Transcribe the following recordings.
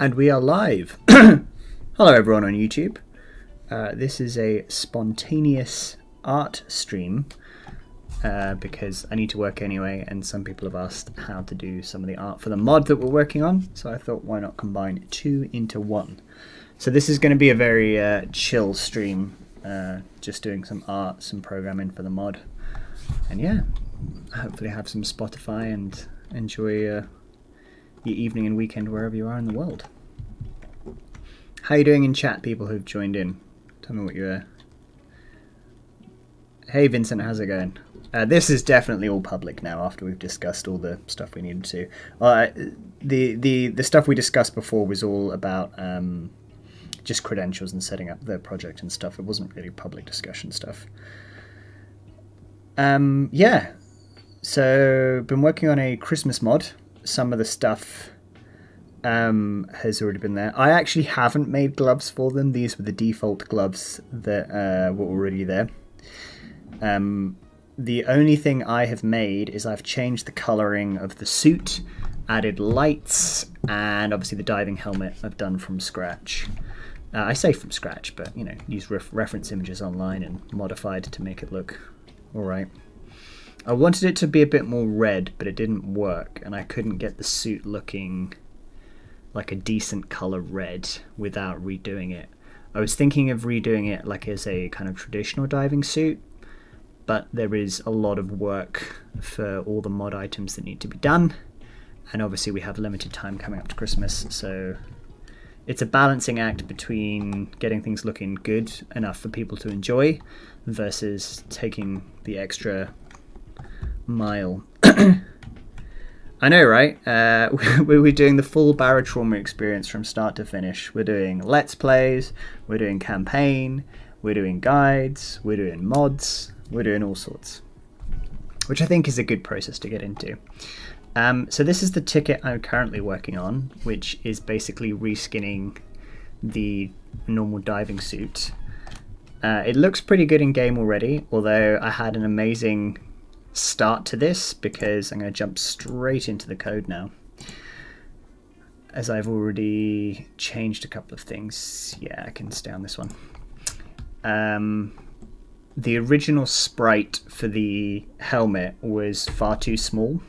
And we are live. Hello everyone on YouTube. This is a spontaneous art stream because I need to work anyway, and some people have asked how to do some of the art for the mod that we're working on, so I thought why not combine two into one. So this is going to be a very chill stream, just doing some art, some programming for the mod, and yeah, hopefully have some Spotify and enjoy your evening and weekend wherever you are in the world. How are you doing in chat, people who've joined in? Tell me what you're... Hey Vincent, how's it going? This is definitely all public now after we've discussed all the stuff we needed to. The stuff we discussed before was all about just credentials and setting up the project and stuff. It wasn't really public discussion stuff. Yeah, so been working on a Christmas mod. Some of the stuff has already been there. I actually haven't made gloves for them. These were the default gloves that were already there. The only thing I have made is I've changed the colouring of the suit, added lights, and obviously the diving helmet I've done from scratch. I say from scratch, but you know, use reference images online and modified to make it look alright. I wanted it to be a bit more red, but it didn't work, and I couldn't get the suit looking like a decent colour red without redoing it. I was thinking of redoing it like as a kind of traditional diving suit, but there is a lot of work for all the mod items that need to be done, and obviously we have limited time coming up to Christmas, so it's a balancing act between getting things looking good enough for people to enjoy versus taking the extra mile. I know, right? We're doing the full Barotrauma experience from start to finish. We're doing Let's Plays, we're doing campaign, we're doing guides, we're doing mods, we're doing all sorts, which I think is a good process to get into. So this is the ticket I'm currently working on, which is basically reskinning the normal diving suit. It looks pretty good in game already, although I had an amazing start to this because I'm going to jump straight into the code now, as I've already changed a couple of things. Yeah, I can stay on this one. The original sprite for the helmet was far too small,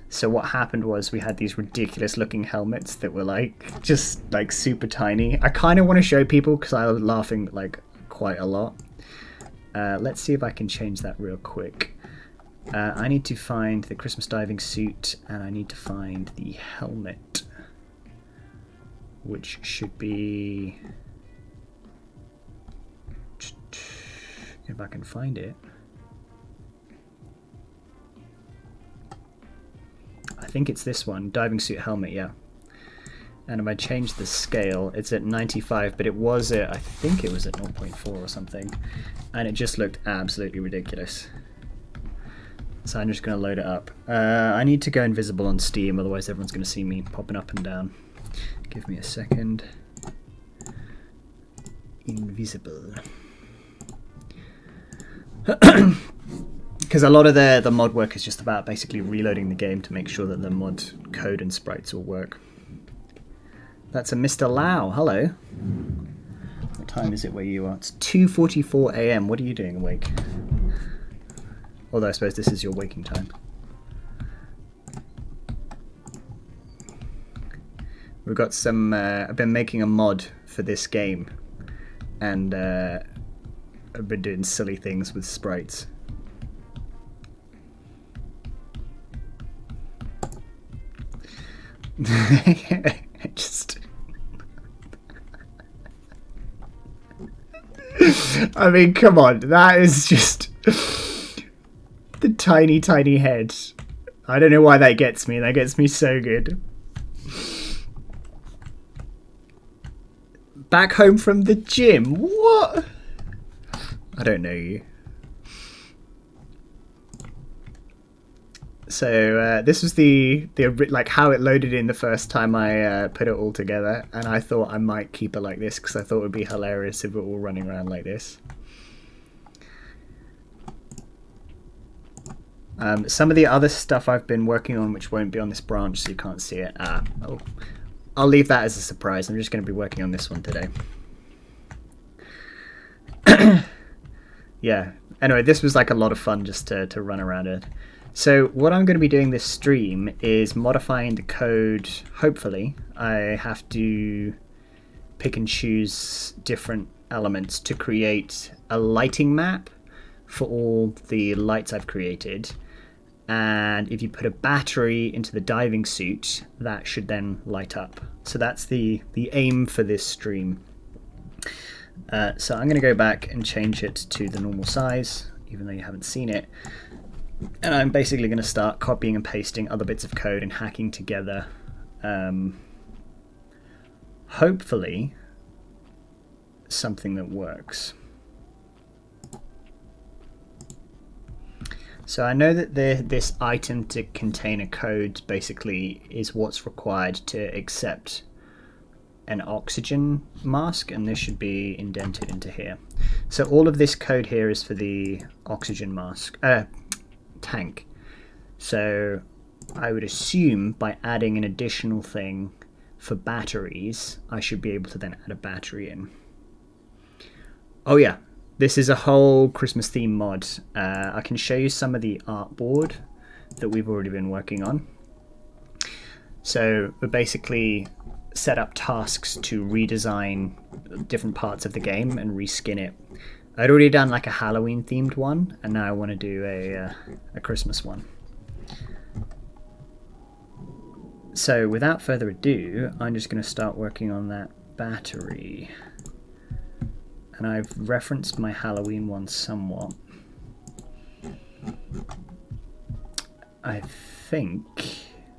so what happened was we had these ridiculous looking helmets that were like just like super tiny. I kind of want to show people because I was laughing like quite a lot. Let's see if I can change that real quick. I need to find the Christmas diving suit, and I need to find the helmet, which should be, if I can find it, I think it's this one, diving suit helmet, yeah. And if I change the scale, it's at 95, but it was at, I think it was at 0.4 or something, and it just looked absolutely ridiculous. So I'm just going to load it up. I need to go invisible on Steam, otherwise everyone's going to see me popping up and down. Give me a second. Invisible. Because a lot of the mod work is just about basically reloading the game to make sure that the mod code and sprites all work. That's a Mr. Lau. Hello. What time is it where you are? It's 2:44 AM. What are you doing awake? Although I suppose this is your waking time. We've got some... I've been making a mod for this game, and I've been doing silly things with sprites. Just... I mean, come on, that is just... the tiny, tiny head. I don't know why that gets me. That gets me so good. Back home from the gym? What? I don't know you. So this was the like how it loaded in the first time I put it all together, and I thought I might keep it like this because I thought it would be hilarious if it were all running around like this. Some of the other stuff I've been working on, which won't be on this branch, so you can't see it. I'll leave that as a surprise. I'm just going to be working on this one today. Yeah. Anyway, this was like a lot of fun just to run around it. So what I'm going to be doing this stream is modifying the code. Hopefully, I have to pick and choose different elements to create a lighting map for all the lights I've created. And if you put a battery into the diving suit, that should then light up. So that's the aim for this stream. So I'm going to go back and change it to the normal size, even though you haven't seen it. And I'm basically going to start copying and pasting other bits of code and hacking together. Hopefully, something that works. So I know that this item to container code basically is what's required to accept an oxygen mask, and this should be indented into here. So all of this code here is for the oxygen mask tank. So I would assume by adding an additional thing for batteries, I should be able to then add a battery in. Oh yeah, this is a whole Christmas theme mod. I can show you some of the artboard that we've already been working on. So we're basically set up tasks to redesign different parts of the game and reskin it. I'd already done like a Halloween themed one, and now I want to do a Christmas one. So without further ado, I'm just going to start working on that battery. And I've referenced my Halloween one somewhat. I think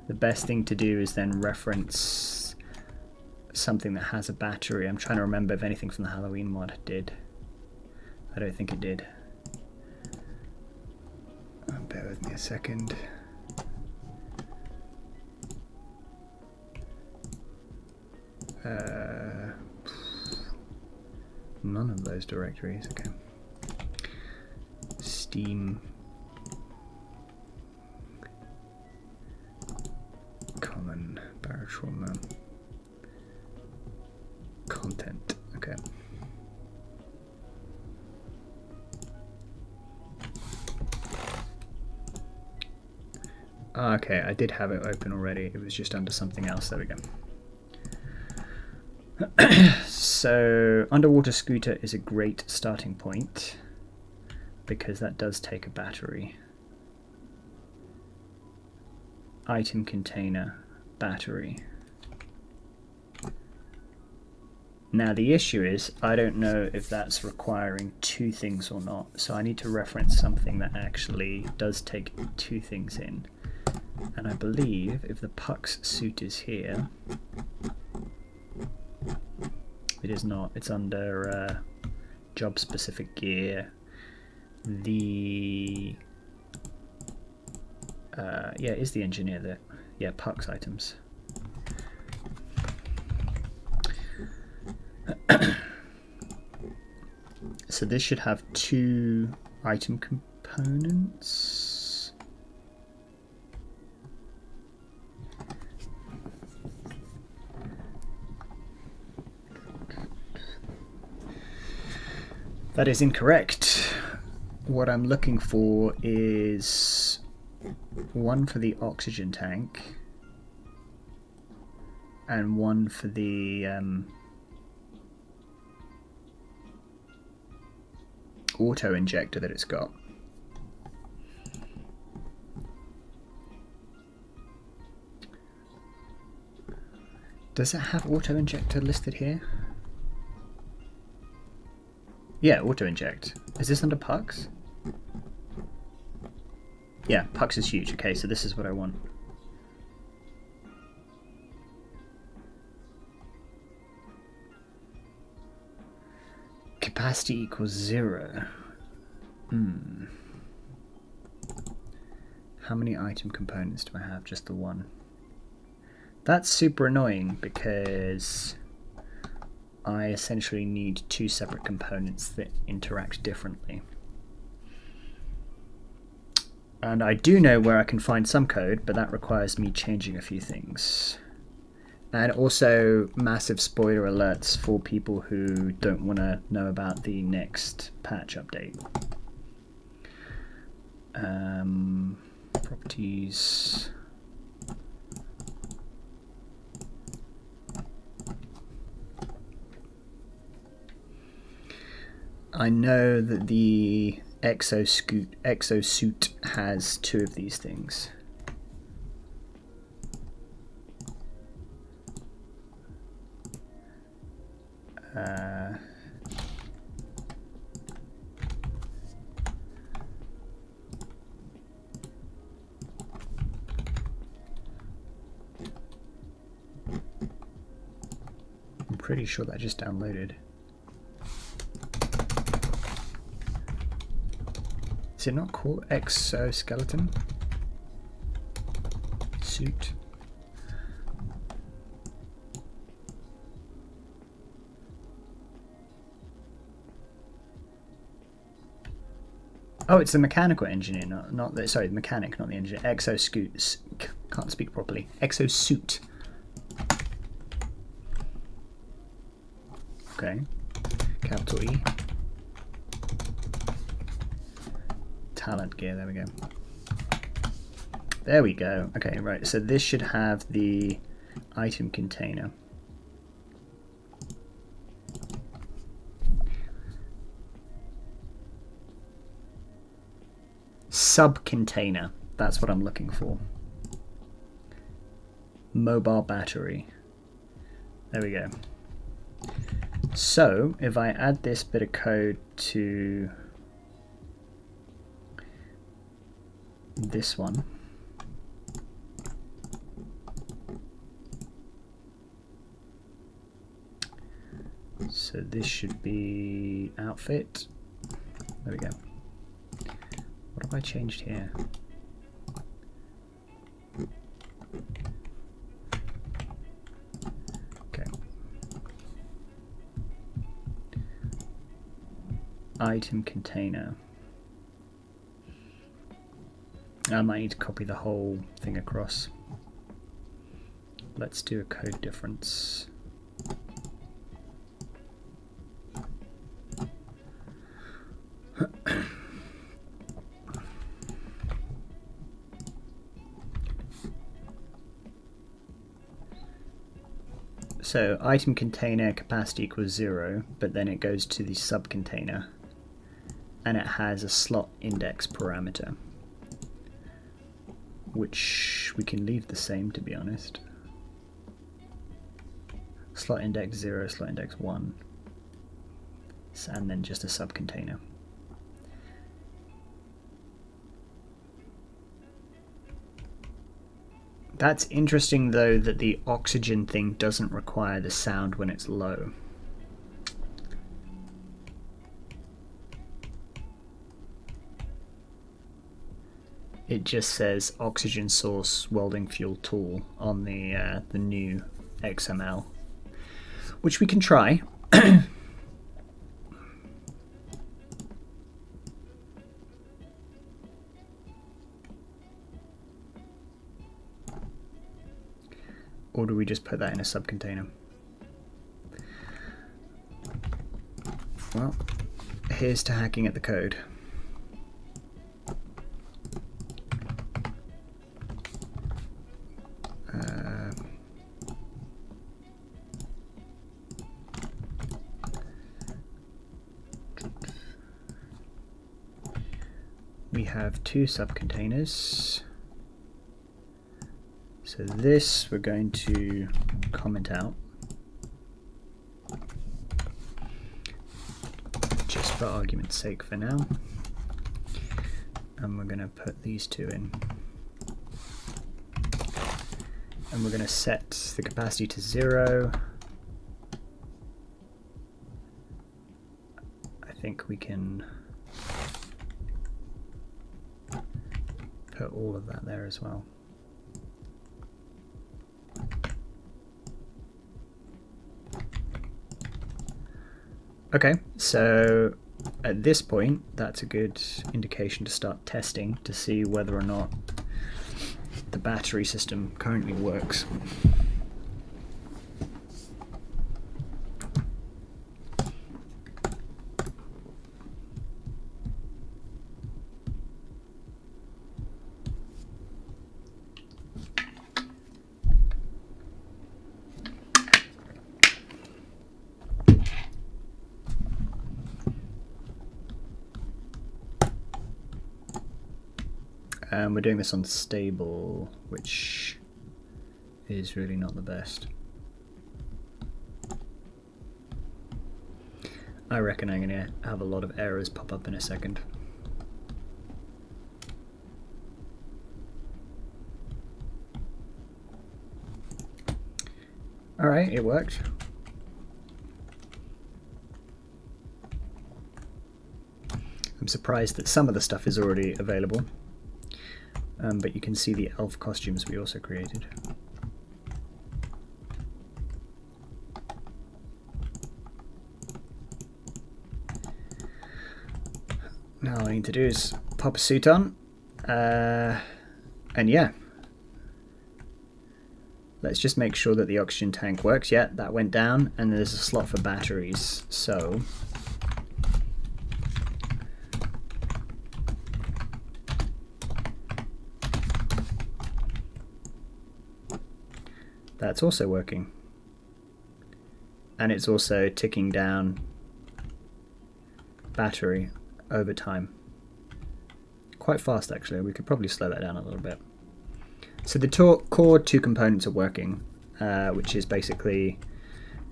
the best thing to do is then reference something that has a battery. I'm trying to remember if anything from the Halloween mod did. I don't think it did. Bear with me a second. None of those directories. Okay. Steam. Common barotrauma. Content. Okay. Okay, I did have it open already. It was just under something else. There we go. So, underwater scooter is a great starting point because that does take a battery. Item container, battery. Now the issue is, I don't know if that's requiring two things or not, so I need to reference something that actually does take two things in. And I believe if the puck's suit is here, it is not. It's under job specific gear. The yeah, it is the engineer that, yeah, pucks items. So this should have two item components. That is incorrect. What I'm looking for is one for the oxygen tank and one for the auto injector that it's got. Does it have auto injector listed here? Yeah, auto inject. Is this under pucks? Yeah, pucks is huge. Okay, so this is what I want. Capacity equals 0. How many item components do I have? Just the one. That's super annoying because I essentially need two separate components that interact differently. And I do know where I can find some code, but that requires me changing a few things. And also massive spoiler alerts for people who don't want to know about the next patch update. Properties. I know that the exosuit has 2 of these things. I'm pretty sure that just downloaded. Is it not called exoskeleton? Suit. Oh, it's the mechanical engineer, not the, sorry, the mechanic, not the engineer. Exoscoot. Can't speak properly. Exosuit. Okay. Capital E. Talent gear, there we go. There we go. Okay, right, so this should have the item container. Sub-container, that's what I'm looking for. Mobile battery. There we go. So, if I add this bit of code to this one, so this should be outfit. There we go. What have I changed here? Okay. Item container. I might need to copy the whole thing across. Let's do a code difference. So item container capacity equals 0, but then it goes to the sub-container, and it has a slot index parameter, which we can leave the same, to be honest. Slot index 0, slot index 1, and then just a sub-container. That's interesting though that the oxygen thing doesn't require the sound when it's low. It just says oxygen source welding fuel tool on the new XML, which we can try. Or do we just put that in a sub-container? Well, here's to hacking at the code. We have 2 sub-containers. So this we're going to comment out, just for argument's sake for now, and we're going to put these 2 in, and we're going to set the capacity to 0. I think we can put all of that there as well. Okay, so at this point, that's a good indication to start testing to see whether or not the battery system currently works. We're doing this on stable, which is really not the best. I reckon I'm going to have a lot of errors pop up in a second. Alright, it worked. I'm surprised that some of the stuff is already available, but you can see the elf costumes we also created. Now all I need to do is pop a suit on, and yeah. Let's just make sure that the oxygen tank works. Yeah, that went down, and there's a slot for batteries, so that's also working. And it's also ticking down battery over time. Quite fast, actually. We could probably slow that down a little bit. So the core two components are working, which is basically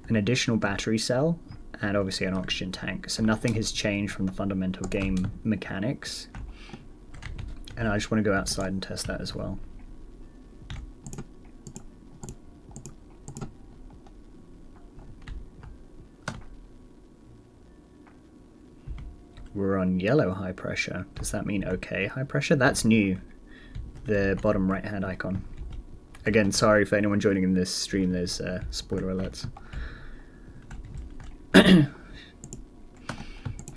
an additional battery cell and obviously an oxygen tank. So nothing has changed from the fundamental game mechanics. And I just want to go outside and test that as well. We're on yellow high pressure. Does that mean okay high pressure? That's new. The bottom right hand icon. Again, sorry for anyone joining in this stream, there's spoiler alerts.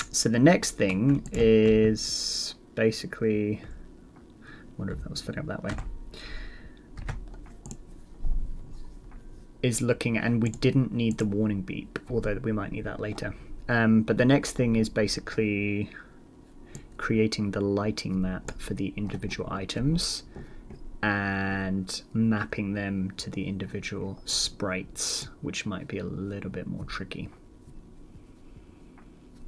So the next thing is basically, I wonder if that was filling up that way, is looking, and we didn't need the warning beep, although we might need that later. But the next thing is basically creating the lighting map for the individual items and mapping them to the individual sprites, which might be a little bit more tricky.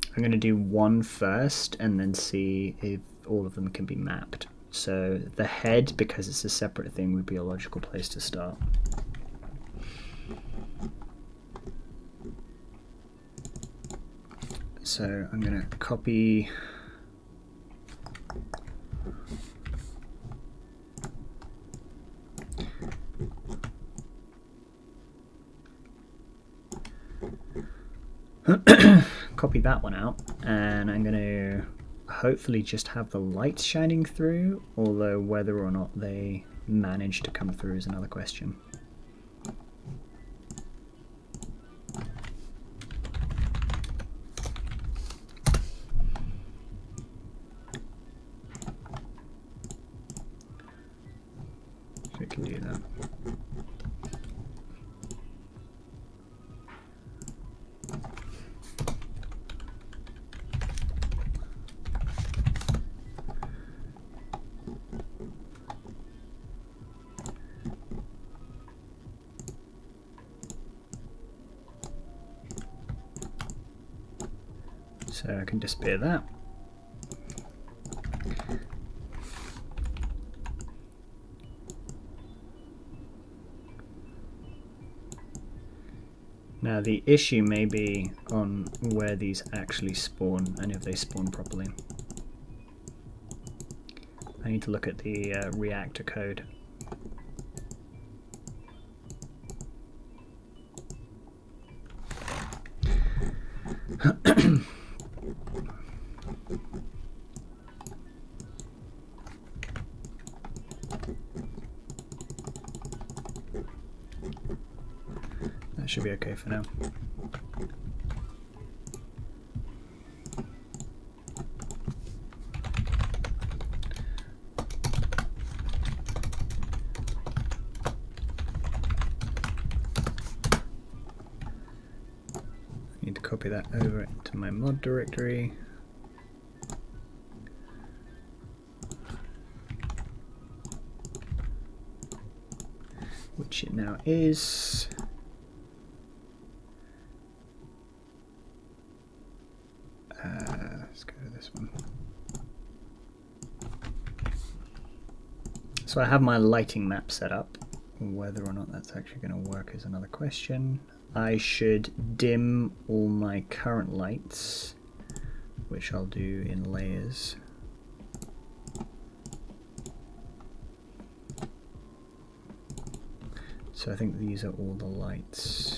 I'm going to do one first and then see if all of them can be mapped. So the head, because it's a separate thing, would be a logical place to start. So I'm going to copy copy that one out, and I'm going to hopefully just have the lights shining through, although whether or not they manage to come through is another question. So we can do that. So I can disappear that. Now the issue may be on where these actually spawn and if they spawn properly. I need to look at the reactor code. That should be okay for now. I need to copy that over into my mod directory. Which it now is. Let's go to this one. So I have my lighting map set up. Whether or not that's actually going to work is another question. I should dim all my current lights, which I'll do in layers. So I think these are all the lights.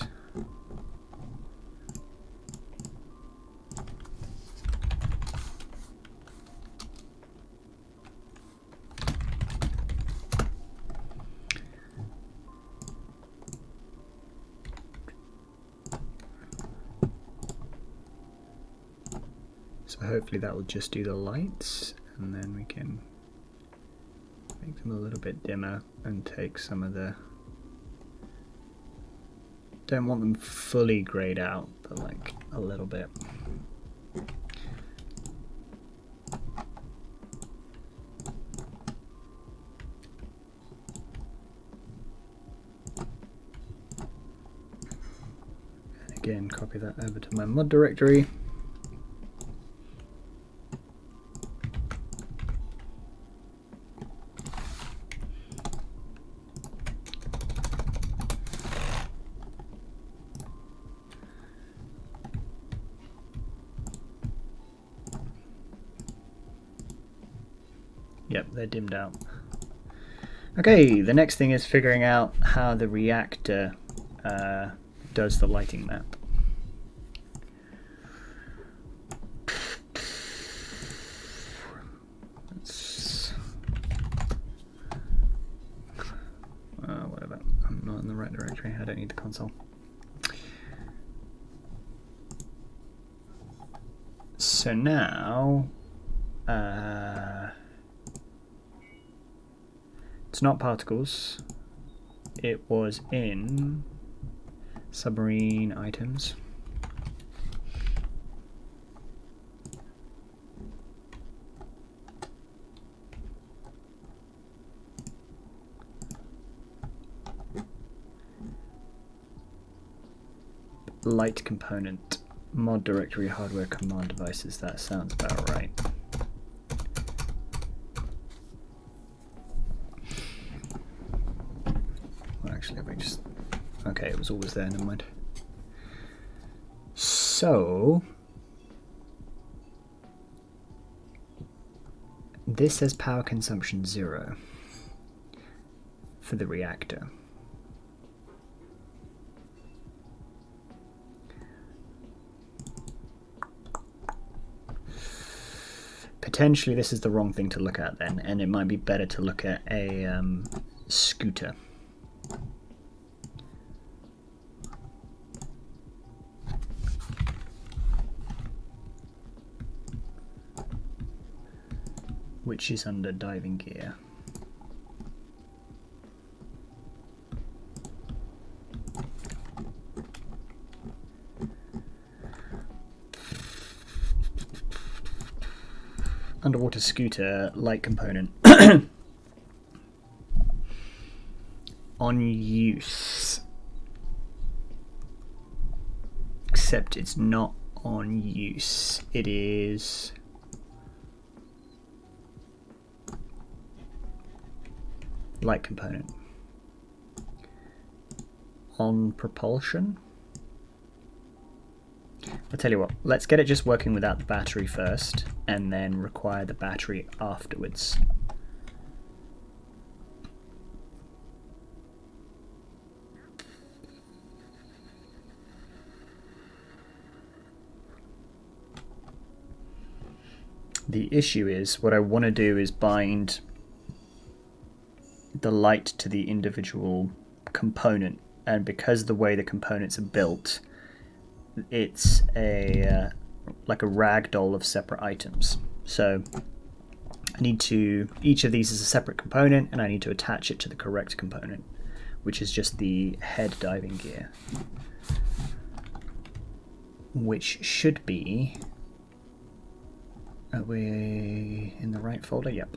So hopefully that will just do the lights, and then we can make them a little bit dimmer and take some of the... Don't want them fully grayed out, but like a little bit. And again, copy that over to my mod directory. Yep, they're dimmed out. Okay, the next thing is figuring out how the reactor does the lighting map. Whatever, I'm not in the right directory, I don't need the console. So now, it's not particles, it was in submarine items. Light component, mod directory, hardware, command devices, that sounds about right. Well, actually, if I just... Okay, it was always there, never mind. So... this says power consumption 0 for the reactor. Potentially this is the wrong thing to look at then, and it might be better to look at a scooter. Which is under diving gear. Underwater scooter, light component. On use. Except it's not on use. It is... light component. On propulsion. I'll tell you what, let's get it just working without the battery first, and then require the battery afterwards. The issue is, what I want to do is bind the light to the individual component, and because the way the components are built, it's a like a ragdoll of separate items. So I need to, each of these is a separate component, and I need to attach it to the correct component, which is just the head diving gear, which should be, are we in the right folder? Yep.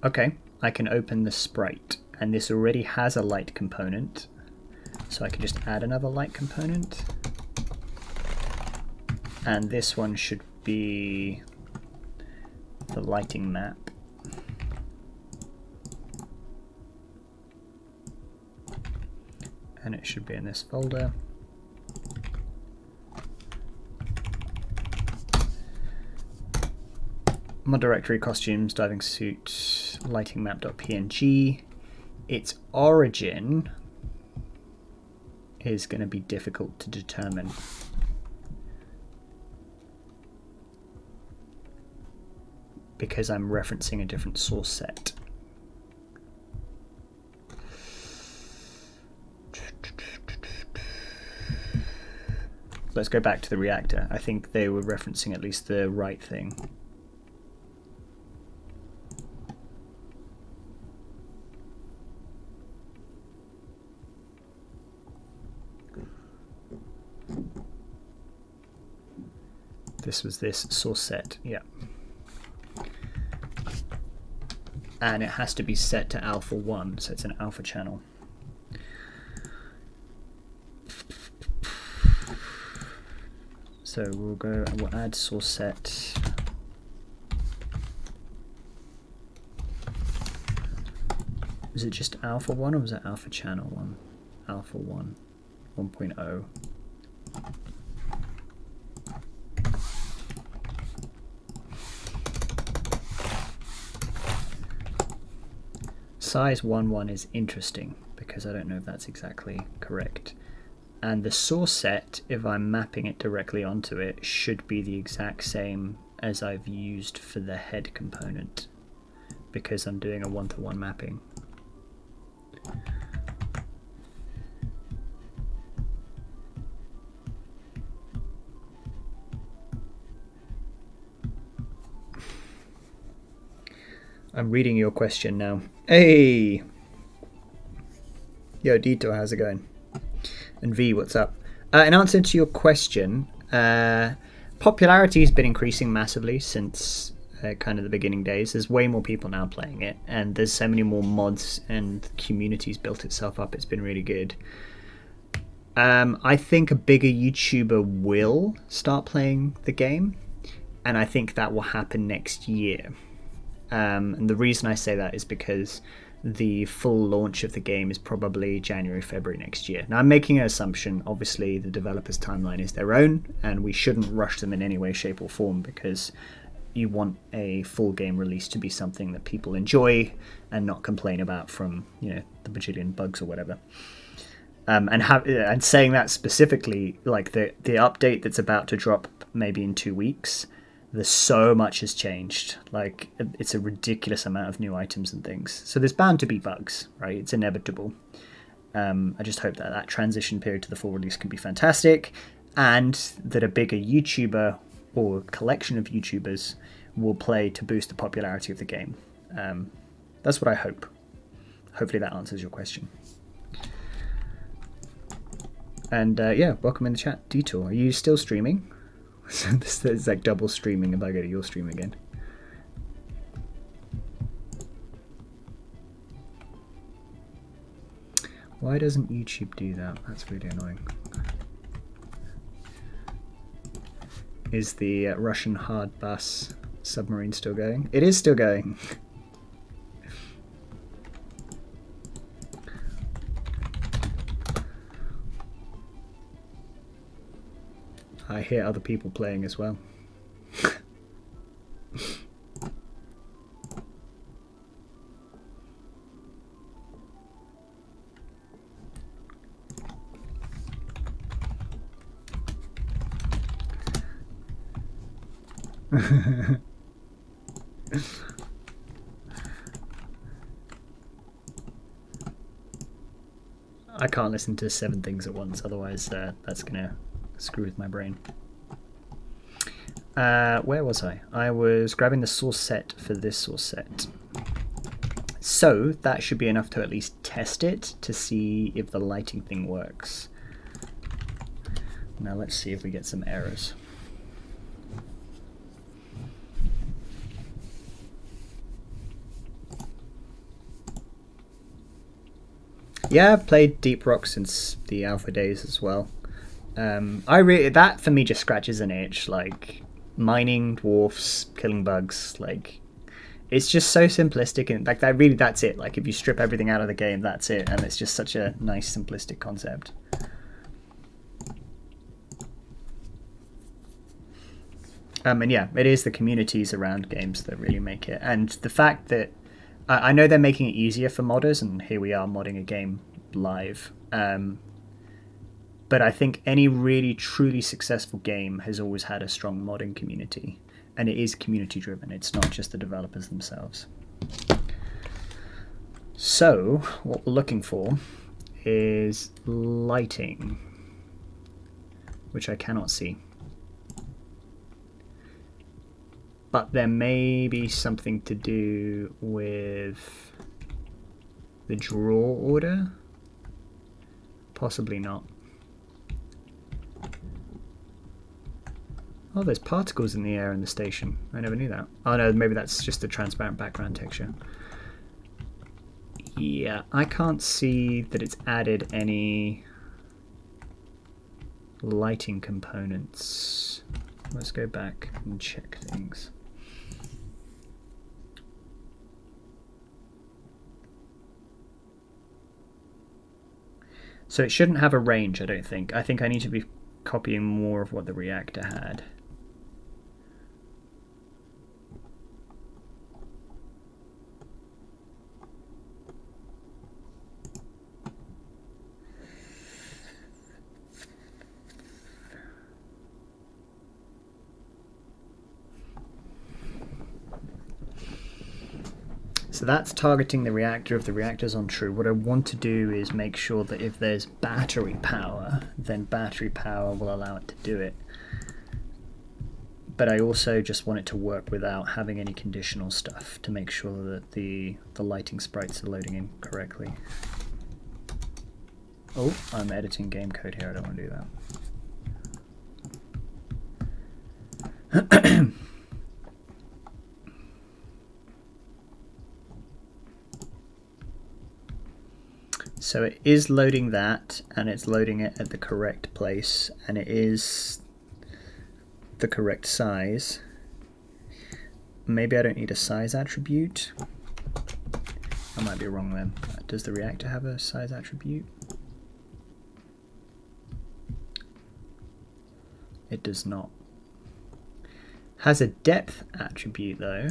Okay, I can open the sprite, and this already has a light component, so I can just add another light component, and this one should be the lighting map. And it should be in this folder. Mod directory, costumes, diving suit, lighting map.png. Its origin is going to be difficult to determine. Because I'm referencing a different source set. Let's go back to the reactor. I think they were referencing at least the right thing. This was this source set, yeah. And it has to be set to alpha 1, so it's an alpha channel. So we'll add source set. Was it just alpha 1 or was it alpha channel 1? Alpha 1, 1.0. Size 1.1 is interesting because I don't know if that's exactly correct. And the source set, if I'm mapping it directly onto it, should be the exact same as I've used for the head component because I'm doing a 1-to-1 mapping. I'm reading your question now. Hey! Yo, Dito, how's it going? And V, what's up? In answer to your question, popularity has been increasing massively since kind of the beginning days. There's way more people now playing it, and there's so many more mods and communities built itself up. It's been really good. I think a bigger YouTuber will start playing the game, and I think that will happen next year. And the reason I say that is because the full launch of the game is probably January, February next year. Now I'm making an assumption, obviously the developer's timeline is their own and we shouldn't rush them in any way, shape or form because you want a full game release to be something that people enjoy and not complain about from, you know, the bajillion bugs or whatever. And saying that specifically, like the update that's about to drop maybe in 2 weeks, there's so much has changed. Like, it's a ridiculous amount of new items and things. So there's bound to be bugs, right? It's inevitable. I just hope that that transition period to the full release can be fantastic and that a bigger YouTuber or collection of YouTubers will play to boost the popularity of the game. That's what I hope. Hopefully that answers your question. And yeah, welcome in the chat. Detour, are you still streaming? So this is like double streaming if I go to your stream again. Why doesn't YouTube do that? That's really annoying. Is the Russian hard bus submarine still going? It is still going. I hear other people playing as well. I can't listen to 7 things at once, otherwise that's gonna screw with my brain. Where was I? I was grabbing the source set for this source set. So that should be enough to at least test it to see if the lighting thing works. Now let's see if we get some errors. Yeah, I've played Deep Rock since the alpha days as well. That for me just scratches an itch. Like mining dwarfs, killing bugs, like it's just so simplistic, and like that really, that's it. Like if you strip everything out of the game, that's it, and it's just such a nice simplistic concept. And yeah, it is the communities around games that really make it, and the fact that I know they're making it easier for modders, and here we are modding a game live. But I think any really truly successful game has always had a strong modding community, and it is community driven. It's not just the developers themselves. So what we're looking for is lighting, which I cannot see. But there may be something to do with the draw order. Possibly not. Oh, there's particles in the air in the station. I never knew that. Oh no, maybe that's just a transparent background texture. Yeah, I can't see that it's added any lighting components. Let's go back and check things. So it shouldn't have a range, I don't think. I think I need to be copying more of what the reactor had. So that's targeting the reactor if the reactor's on true. What I want to do is make sure that if there's battery power, then battery power will allow it to do it. But I also just want it to work without having any conditional stuff to make sure that the lighting sprites are loading in correctly. Oh, I'm editing game code here, I don't want to do that. So it is loading that, and it's loading it at the correct place, and it is the correct size. Maybe I don't need a size attribute. I might be wrong then. Does the reactor have a size attribute? It does not. Has a depth attribute though.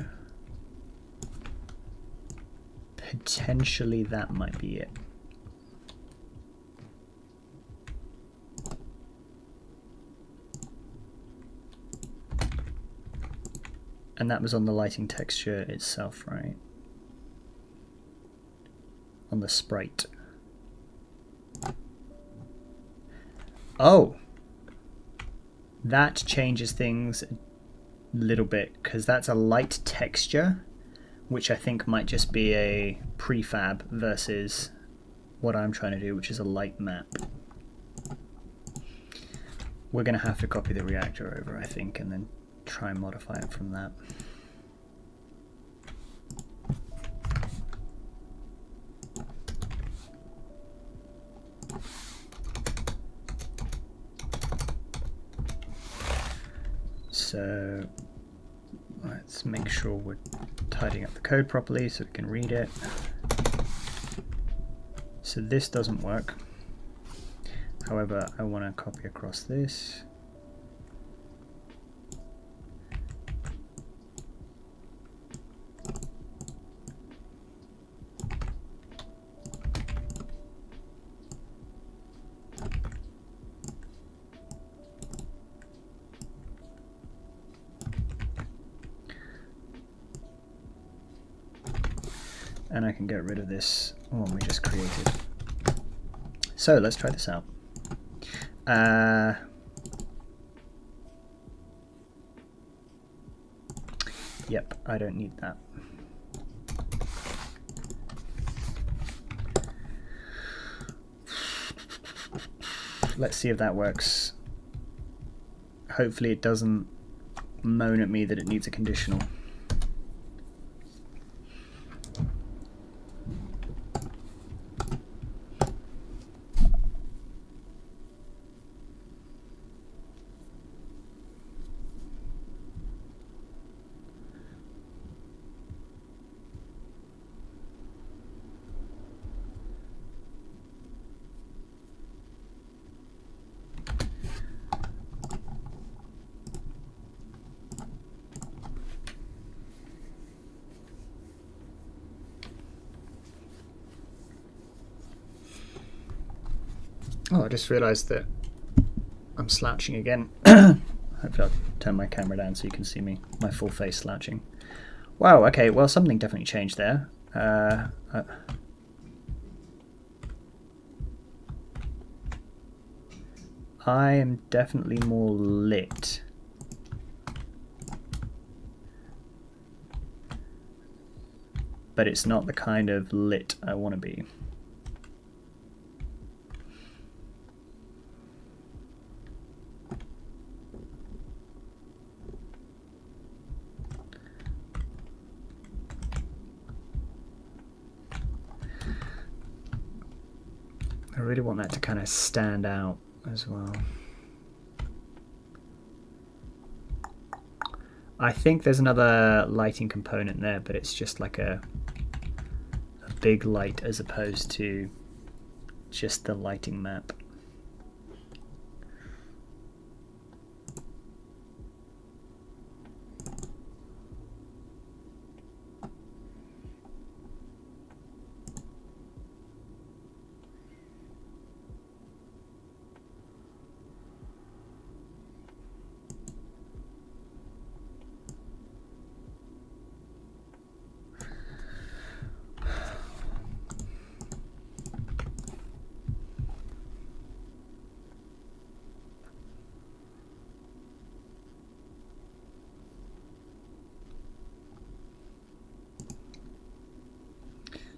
Potentially that might be it. And that was on the lighting texture itself, right? On the sprite. Oh! That changes things a little bit, because that's a light texture, which I think might just be a prefab versus what I'm trying to do, which is a light map. We're going to have to copy the reactor over, I think, and then try and modify it from that. So let's make sure we're tidying up the code properly so we can read it. So this doesn't work. However, I want to copy across this. And I can get rid of this one we just created. So let's try this out. Yep, I don't need that. Let's see if that works. Hopefully it doesn't moan at me that it needs a conditional. Oh, I just realised that I'm slouching again. Hopefully I'll turn my camera down so you can see me, my full face slouching. Wow, okay, well something definitely changed there. I am definitely more lit. But it's not the kind of lit I want to be. I really want that to kind of stand out as well. I think there's another lighting component there, but it's just like a big light as opposed to just the lighting map.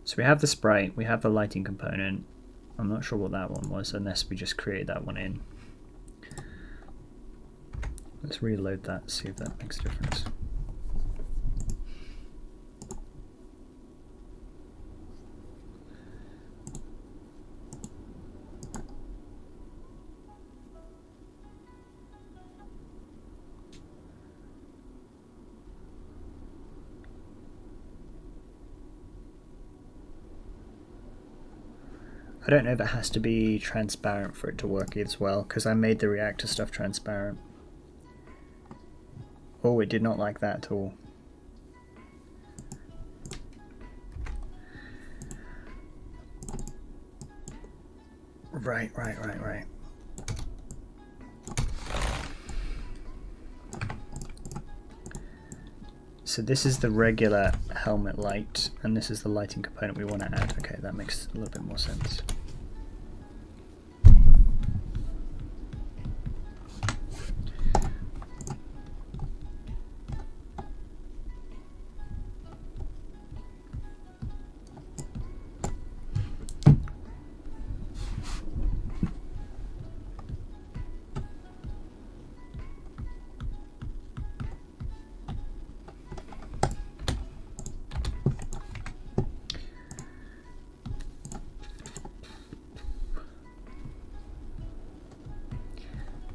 So we have the sprite, we have the lighting component. I'm not sure what that one was unless we just create that one in. Let's reload that, see if that makes a difference. I don't know if it has to be transparent for it to work as well, because I made the reactor stuff transparent. Oh, it did not like that at all. Right. So this is the regular helmet light, and this is the lighting component we want to add. Okay, that makes a little bit more sense.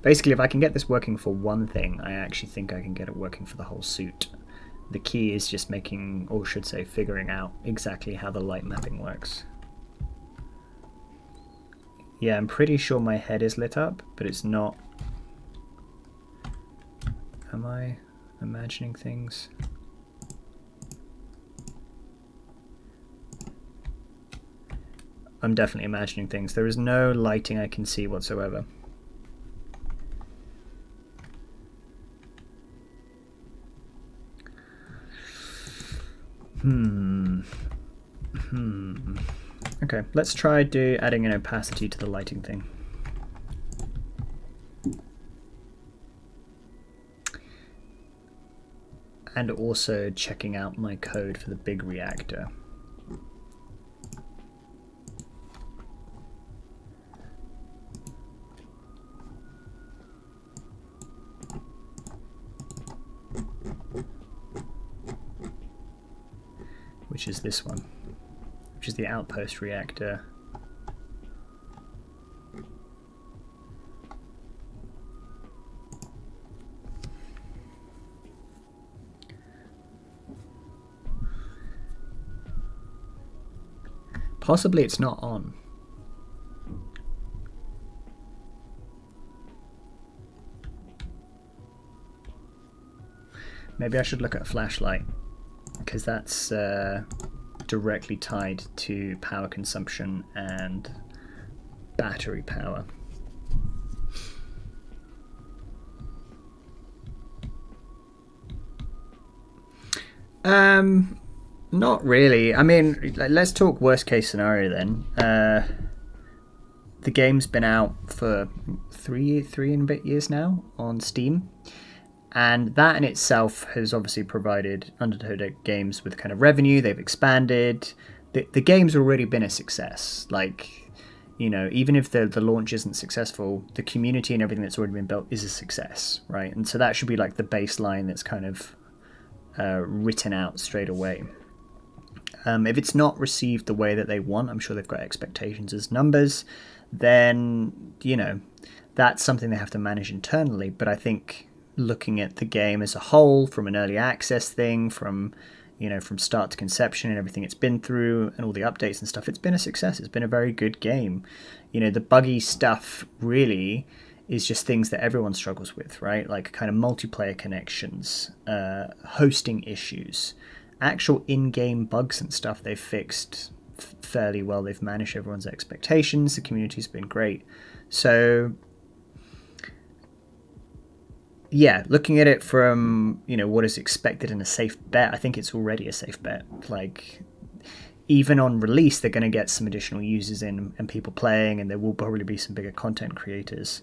Basically, if I can get this working for one thing, I actually think I can get it working for the whole suit. The key is just making, or should say, figuring out exactly how the light mapping works. Yeah, I'm pretty sure my head is lit up, but it's not. Am I imagining things? I'm definitely imagining things. There is no lighting I can see whatsoever. Okay, let's try adding an opacity to the lighting thing. And also checking out my code for the big reactor. Which is this one, which is the outpost reactor. Possibly it's not on. Maybe I should look at a flashlight, because that's directly tied to power consumption and battery power. Not really. I mean, let's talk worst case scenario then. The game's been out for three and a bit years now on Steam, and that in itself has obviously provided Undertone Games with kind of revenue. They've expanded. The game's already been a success. Like, you know, even if the launch isn't successful, the community and everything that's already been built is a success, right? And so that should be like the baseline that's kind of written out straight away. If it's not received the way that they want, I'm sure they've got expectations as numbers, then, you know, that's something they have to manage internally. But I think looking at the game as a whole, from an early access thing, from, you know, from start to conception and everything it's been through and all the updates and stuff, it's been a success. It's been a very good game. You know, the buggy stuff really is just things that everyone struggles with, right? Like kind of multiplayer connections, hosting issues, actual in-game bugs and stuff they've fixed fairly well. They've managed everyone's expectations. The community's been great. So yeah, looking at it from, you know, what is expected in a safe bet, I think it's already a safe bet. Like, even on release, they're going to get some additional users in and people playing, and there will probably be some bigger content creators,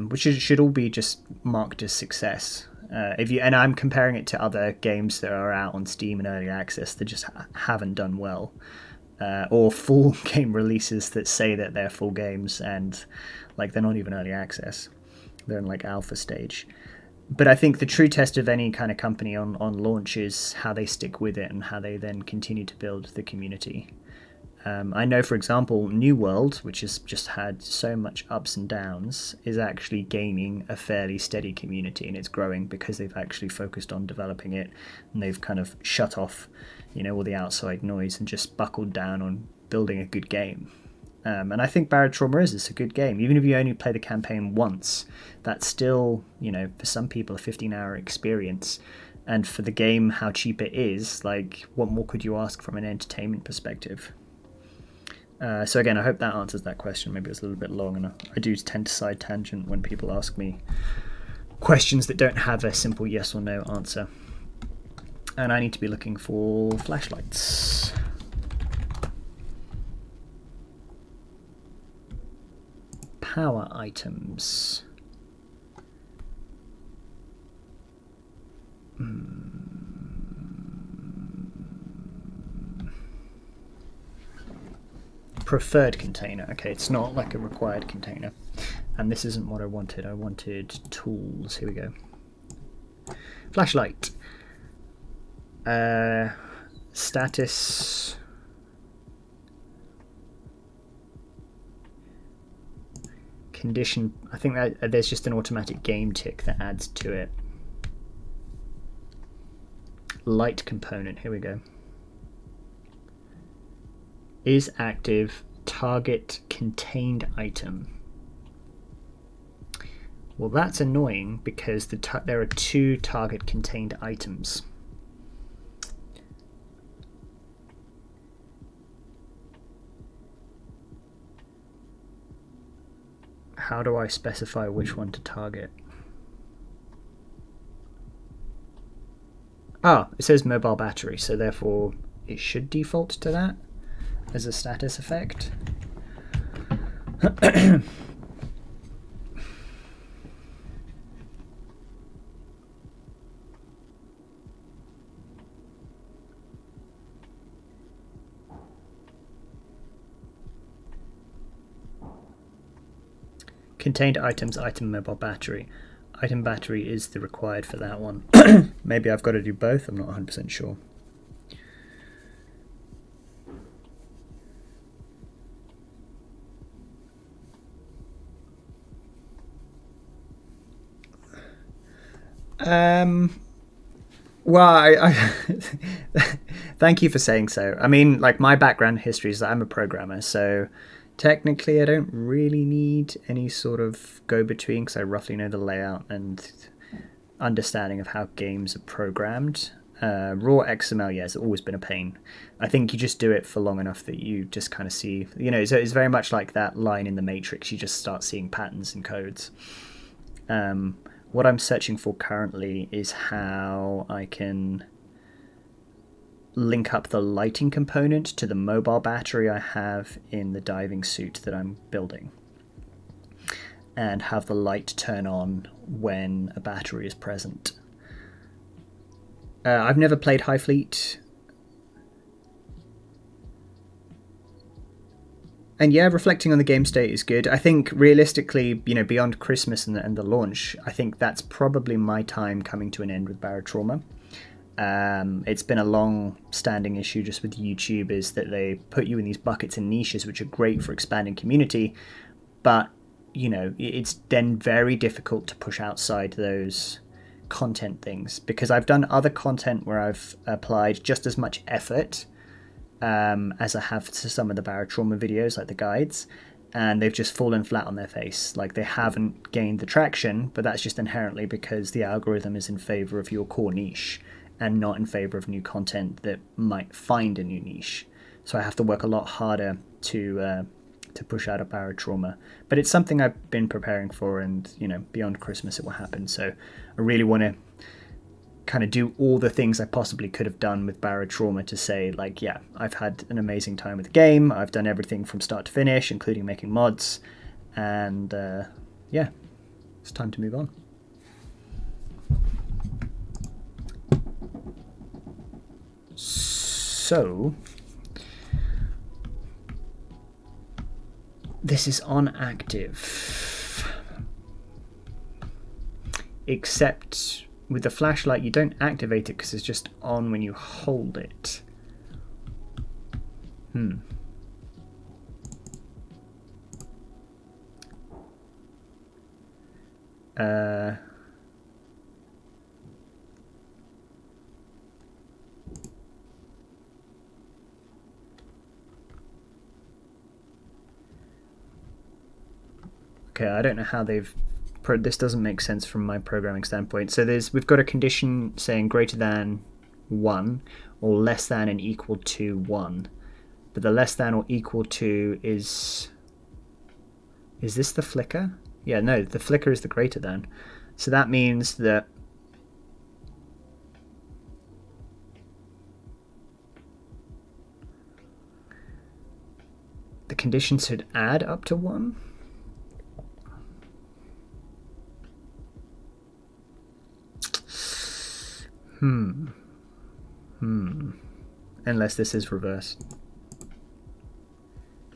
which should all be just marked as success. And I'm comparing it to other games that are out on Steam and early access that just haven't done well, or full game releases that say that they're full games and like they're not even early access. They're in like alpha stage. But I think the true test of any kind of company on launch is how they stick with it and how they then continue to build the community. I know, for example, New World, which has just had so much ups and downs, is actually gaining a fairly steady community, and it's growing because they've actually focused on developing it, and they've kind of shut off, you know, all the outside noise and just buckled down on building a good game. And I think Barotrauma is a good game. Even if you only play the campaign once, that's still, you know, for some people a 15-hour experience. And for the game, how cheap it is, like, what more could you ask from an entertainment perspective? So again, I hope that answers that question. Maybe it's a little bit long, and I do tend to side tangent when people ask me questions that don't have a simple yes or no answer. And I need to be looking for flashlights. Power items. Preferred container. Okay, it's not like a required container. And this isn't what I wanted. I wanted tools. Here we go. Flashlight. Status. Condition. I think that there's just an automatic game tick that adds to it. Light component. Here we go. Is active target contained item. Well, that's annoying because there are two target contained items. How do I specify which one to target? Ah, it says mobile battery, so therefore it should default to that as a status effect. Contained items, item mobile battery. Item battery is the required for that one. Maybe I've got to do both, I'm not 100% sure. Well, I thank you for saying so. I mean, like, my background history is that I'm a programmer, so technically I don't really need any sort of go-between because I roughly know the layout and understanding of how games are programmed. Raw XML, yeah, has always been a pain. I think you just do it for long enough that you just kind of see, it's very much like that line in the Matrix. You just start seeing patterns in codes. What I'm searching for currently is how I can link up the lighting component to the mobile battery I have in the diving suit that I'm building, and have the light turn on when a battery is present. I've never played High Fleet. And yeah, reflecting on the game state is good. I think realistically, beyond Christmas and the launch, I think that's probably my time coming to an end with Barotrauma. It's been a long-standing issue just with YouTube, is that they put you in these buckets and niches, which are great for expanding community, but it's then very difficult to push outside those content things, because I've done other content where I've applied just as much effort as I have to some of the Barotrauma videos, like the guides, and they've just fallen flat on their face. Like, they haven't gained the traction, but that's just inherently because the algorithm is in favor of your core niche and not in favor of new content that might find a new niche. So I have to work a lot harder to push out a Barotrauma. But it's something I've been preparing for, and beyond Christmas it will happen. So I really want to kind of do all the things I possibly could have done with Barotrauma to say, like, yeah, I've had an amazing time with the game. I've done everything from start to finish, including making mods. And yeah, it's time to move on. So this is on active, except with the flashlight you don't activate it because it's just on when you hold it. Okay, I don't know how they've... This doesn't make sense from my programming standpoint. So we've got a condition saying greater than 1 or less than and equal to 1. But the less than or equal to is... Is this the flicker? Yeah, no, the flicker is the greater than. So that means that... the condition should add up to 1? Unless this is reversed.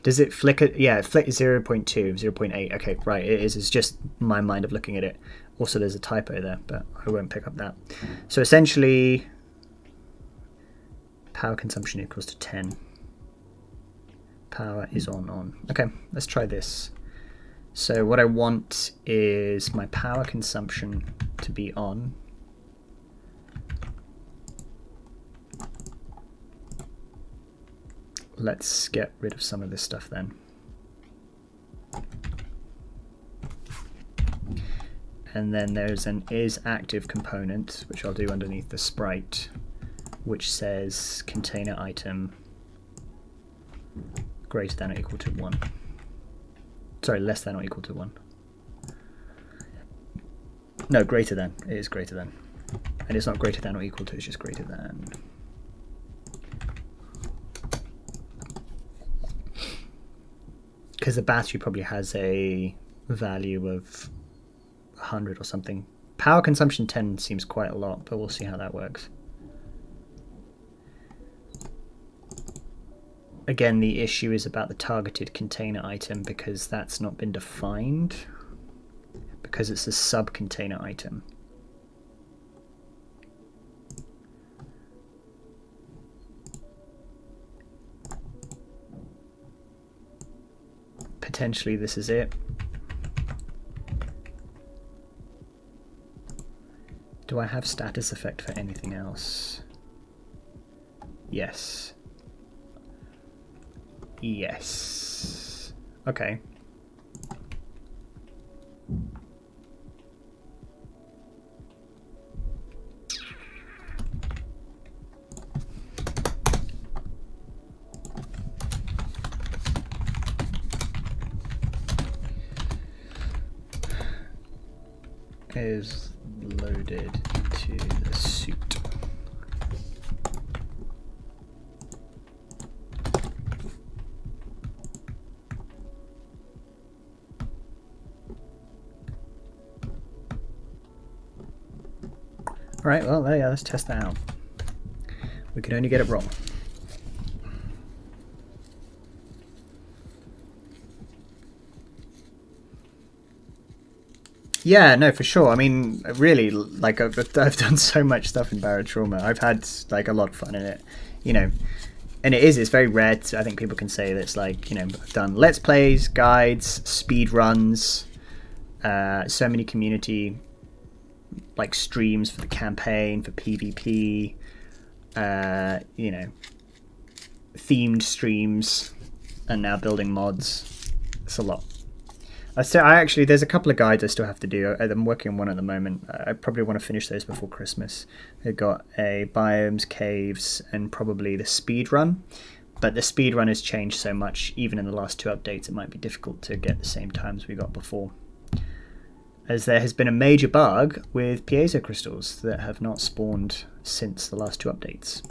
Does it flicker? Yeah, it flickers 0.2, 0.8. Okay, right, it is. It's just my mind of looking at it. Also, there's a typo there, but I won't pick up that. So essentially, power consumption equals to 10. Power is on. Okay, let's try this. So what I want is my power consumption to be on. Let's get rid of some of this stuff then. And then there's an isActive component, which I'll do underneath the sprite, which says container item greater than or equal to 1. Sorry, less than or equal to 1. No, greater than. It is greater than. And it's not greater than or equal to, it's just greater than. Because the battery probably has a value of 100 or something. Power consumption 10 seems quite a lot, but we'll see how that works. Again, the issue is about the targeted container item, because that's not been defined, because it's a sub-container item. Potentially this is it. Do I have status effect for anything else? Yes. Yes. Okay. is loaded to the suit. All right, well, yeah, let's test that out. We can only get it wrong. Yeah, no, for sure. I mean, really, like I've done so much stuff in Barotrauma. I've had like a lot of fun in it, you know. And it's very rare. I think people can say that it's like, you know, I've done let's plays, guides, speed runs, so many community like streams for the campaign, for PvP, you know, themed streams, and now building mods. It's a lot. So I actually, there's a couple of guides I still have to do. I'm working on one at the moment. I probably want to finish those before Christmas. I've got a biomes, caves, and probably the speed run. But the speed run has changed so much, even in the last 2 updates, it might be difficult to get the same times we got before. As there has been a major bug with piezo crystals that have not spawned since the last 2 updates.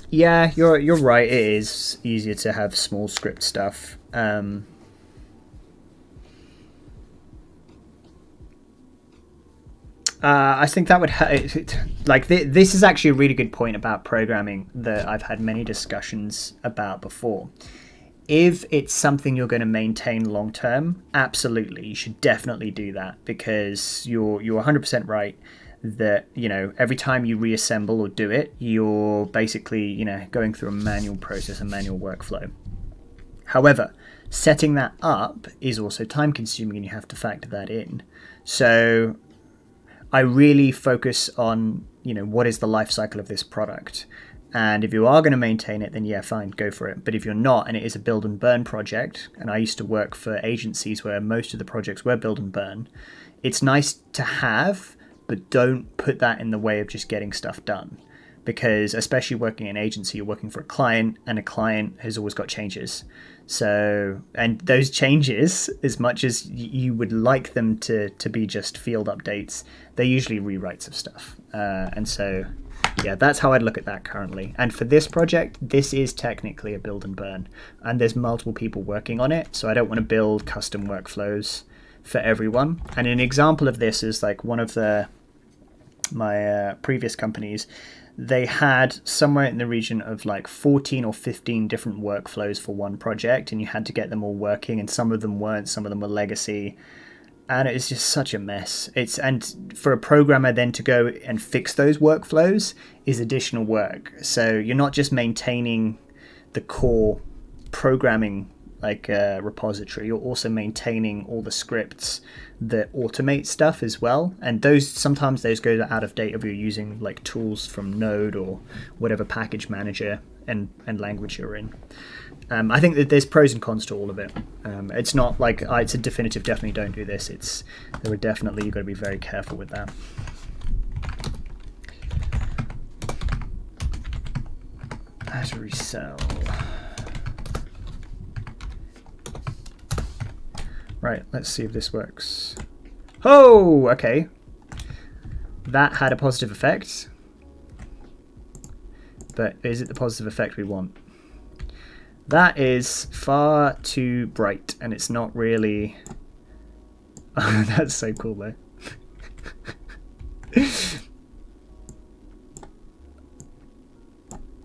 Yeah, you're right. It is easier to have small script stuff. I think that would like this is actually a really good point about programming that I've had many discussions about before. If it's something you're going to maintain long term, absolutely, you should definitely do that, because you're 100% right that, you know, every time you reassemble or do it, you're basically, you know, going through a manual process, a manual workflow. However, setting that up is also time consuming, and you have to factor that in. So I really focus on, you know, what is the life cycle of this product. And if you are going to maintain it, then yeah, fine, go for it. But if you're not, and it is a build and burn project, and I used to work for agencies where most of the projects were build and burn, it's nice to have, but don't put that in the way of just getting stuff done. Because especially working in an agency, you're working for a client, and a client has always got changes. So, and those changes, as much as you would like them to be just field updates, they're usually rewrites of stuff. And so, yeah, that's how I'd look at that currently. And for this project, this is technically a build and burn. And there's multiple people working on it, so I don't want to build custom workflows for everyone. And an example of this is like one of my previous companies. They had somewhere in the region of like 14 or 15 different workflows for one project, and you had to get them all working, and some of them weren't, some of them were legacy, and it's just such a mess. And for a programmer then to go and fix those workflows is additional work. So you're not just maintaining the core programming like repository, you're also maintaining all the scripts that automate stuff as well, and those sometimes go out of date if you're using like tools from Node or whatever package manager and language you're in. I think that there's pros and cons to all of it. It's not like it's a definitive definitely don't do this. There are definitely, you've got to be very careful with that. Battery cell. Right, let's see if this works. Oh, okay. That had a positive effect. But is it the positive effect we want? That is far too bright, and it's not really... Oh, that's so cool, though.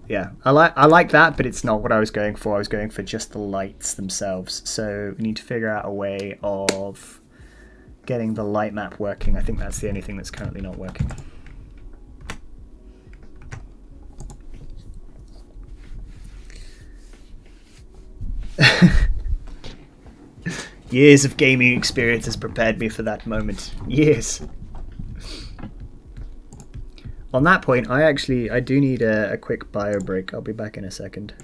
Yeah, I like that, but it's not what I was going for. I was going for just the lights themselves. So we need to figure out a way of getting the light map working. I think that's the only thing that's currently not working. Years of gaming experience has prepared me for that moment. Years. On that point, I do need a quick bio break. I'll be back in a second.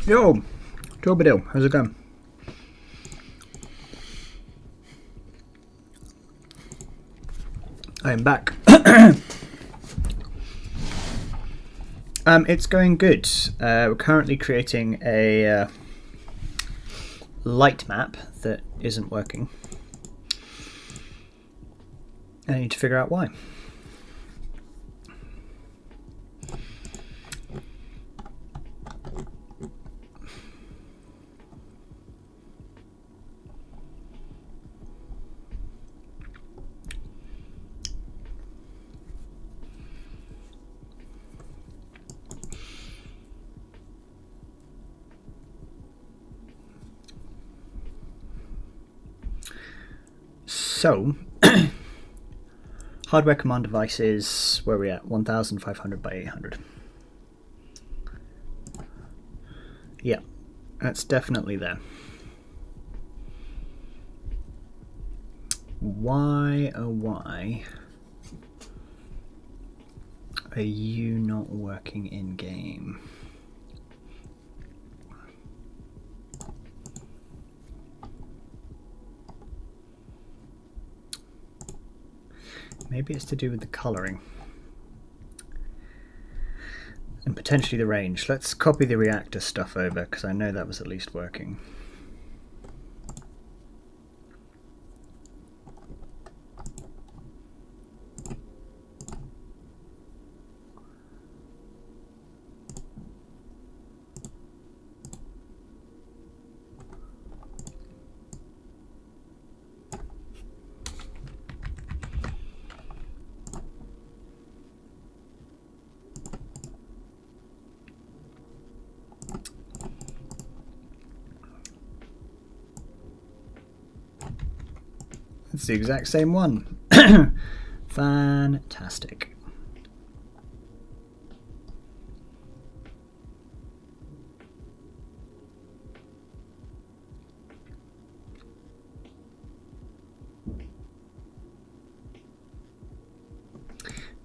Yo, Torbadil, how's it going? I am back. It's going good. We're currently creating a light map that isn't working. I need to figure out why. So, hardware command devices, where are we at? 1500 by 800. Yeah, that's definitely there. Why, oh why, are you not working in game? Maybe it's to do with the colouring. And potentially the range. Let's copy the reactor stuff over, because I know that was at least working. It's the exact same one. Fantastic.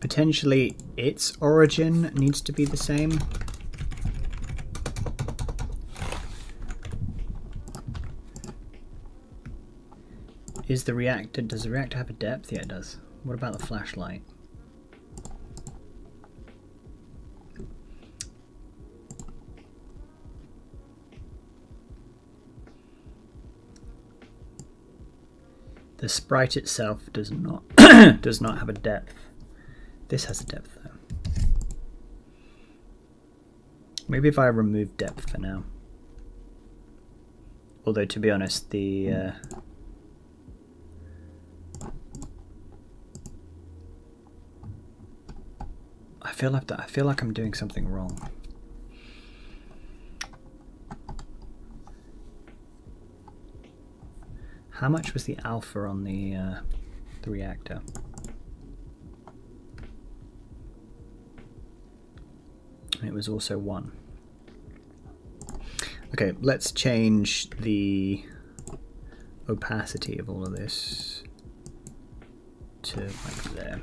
Potentially its origin needs to be the same. Is the reactor, does the reactor have a depth? Yeah, it does. What about the flashlight? The sprite itself does not does not have a depth. This has a depth though. Maybe if I remove depth for now. Although to be honest, the I feel like I'm doing something wrong. How much was the alpha on the reactor? It was also 1. Okay, let's change the opacity of all of this to like there.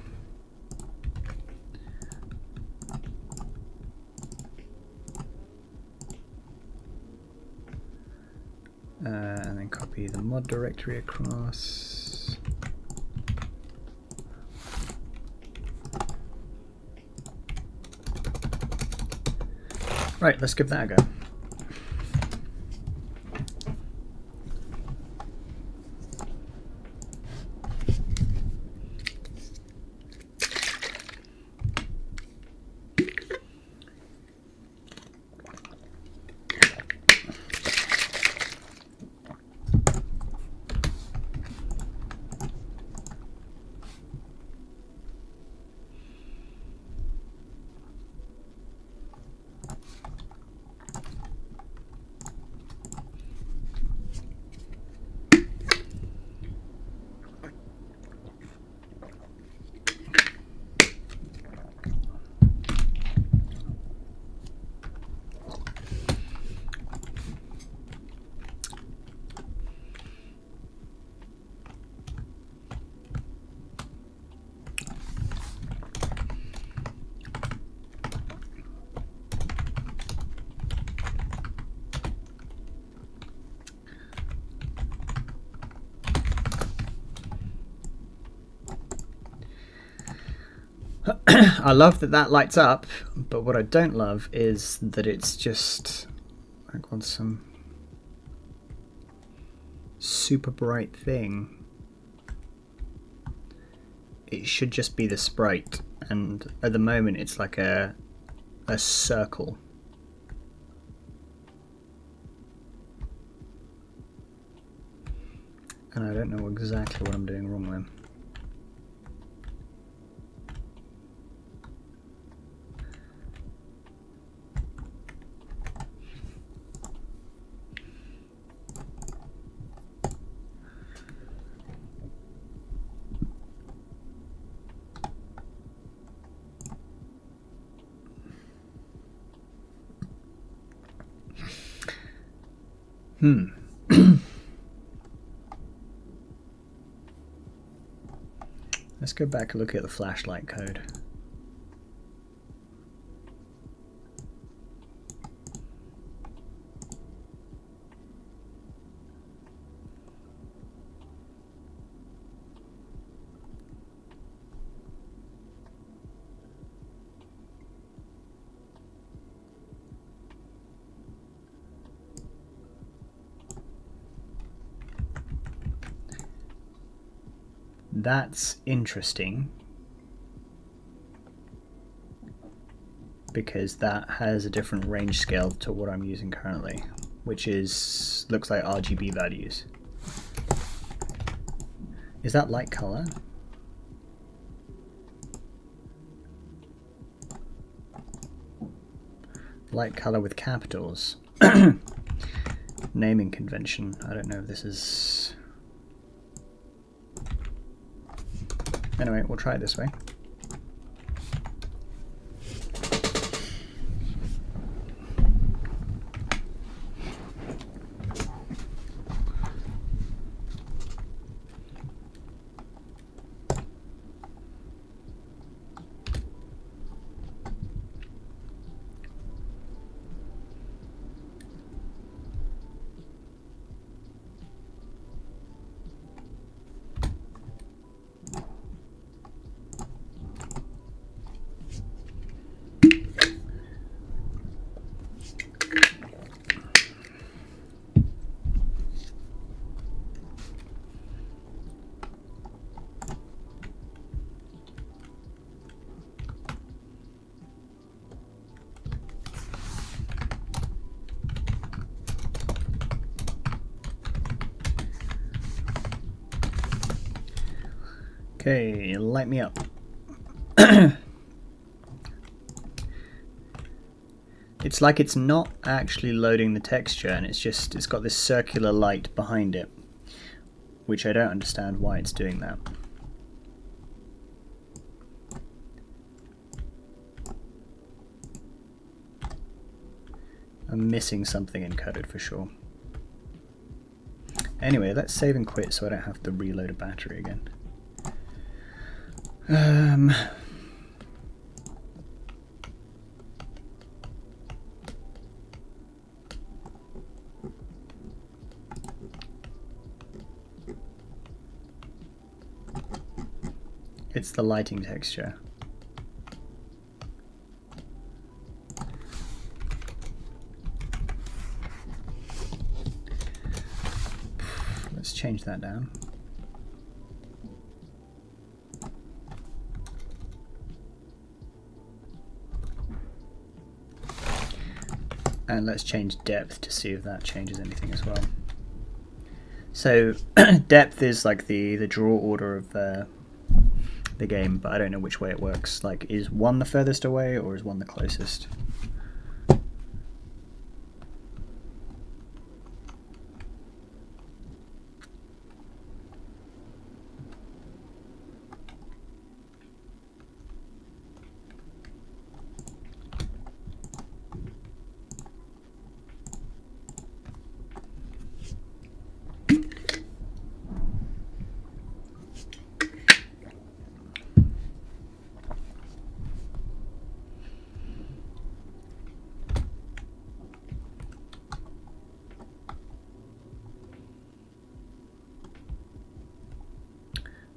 And then copy the mod directory across. Right, let's give that a go. I love that that lights up, but what I don't love is that it's just like on some super bright thing. It should just be the sprite, and at the moment it's like a circle. And I don't know exactly what I'm doing wrong there. Let's go back and look at the flashlight code. That's interesting because that has a different range scale to what I'm using currently, which is looks like RGB values. Is that light color? Light color with capitals. Naming convention. I don't know if this is... Anyway, we'll try it this way. Okay, light me up. It's like it's not actually loading the texture, and it's got this circular light behind it, which I don't understand why it's doing that. I'm missing something in code for sure. Anyway, let's save and quit so I don't have to reload a battery again. It's the lighting texture. Let's change that down. And let's change depth to see if that changes anything as well. So depth is like the draw order of the game, but I don't know which way it works. Like, is one the furthest away or is one the closest?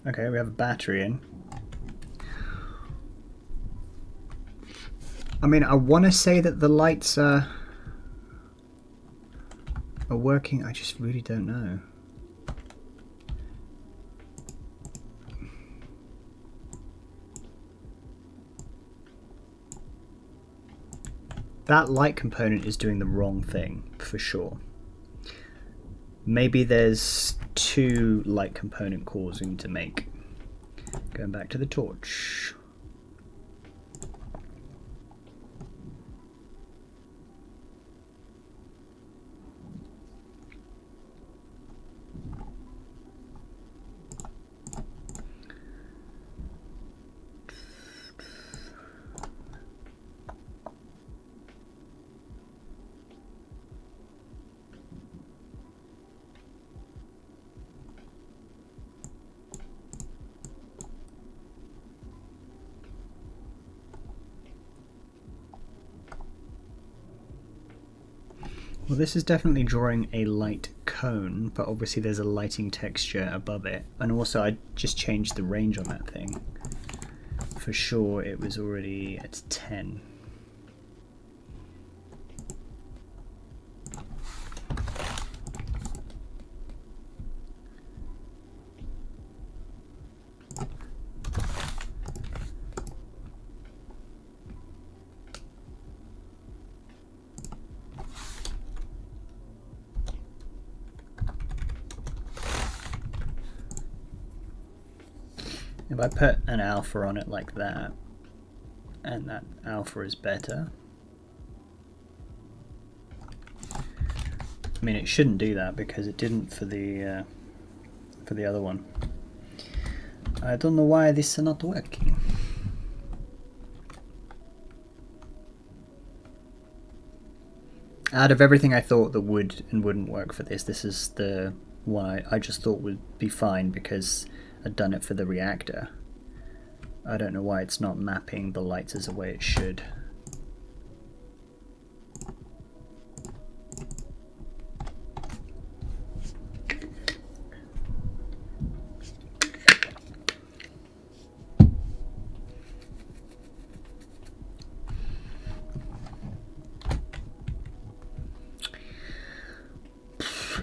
Okay, we have a battery in. I mean, I want to say that the lights are working. I just really don't know. That light component is doing the wrong thing, for sure. Maybe there's two light component cores we need to make. Going back to the torch. Well, this is definitely drawing a light cone, but obviously there's a lighting texture above it. And also I just changed the range on that thing. For sure it was already at 10. If I put an alpha on it like that, and that alpha is better. I mean, it shouldn't do that because it didn't for the other one. I don't know why this is not working. Out of everything I thought that would and wouldn't work for this, this is the one I just thought would be fine because I'd done it for the reactor. I don't know why it's not mapping the lights as the way it should.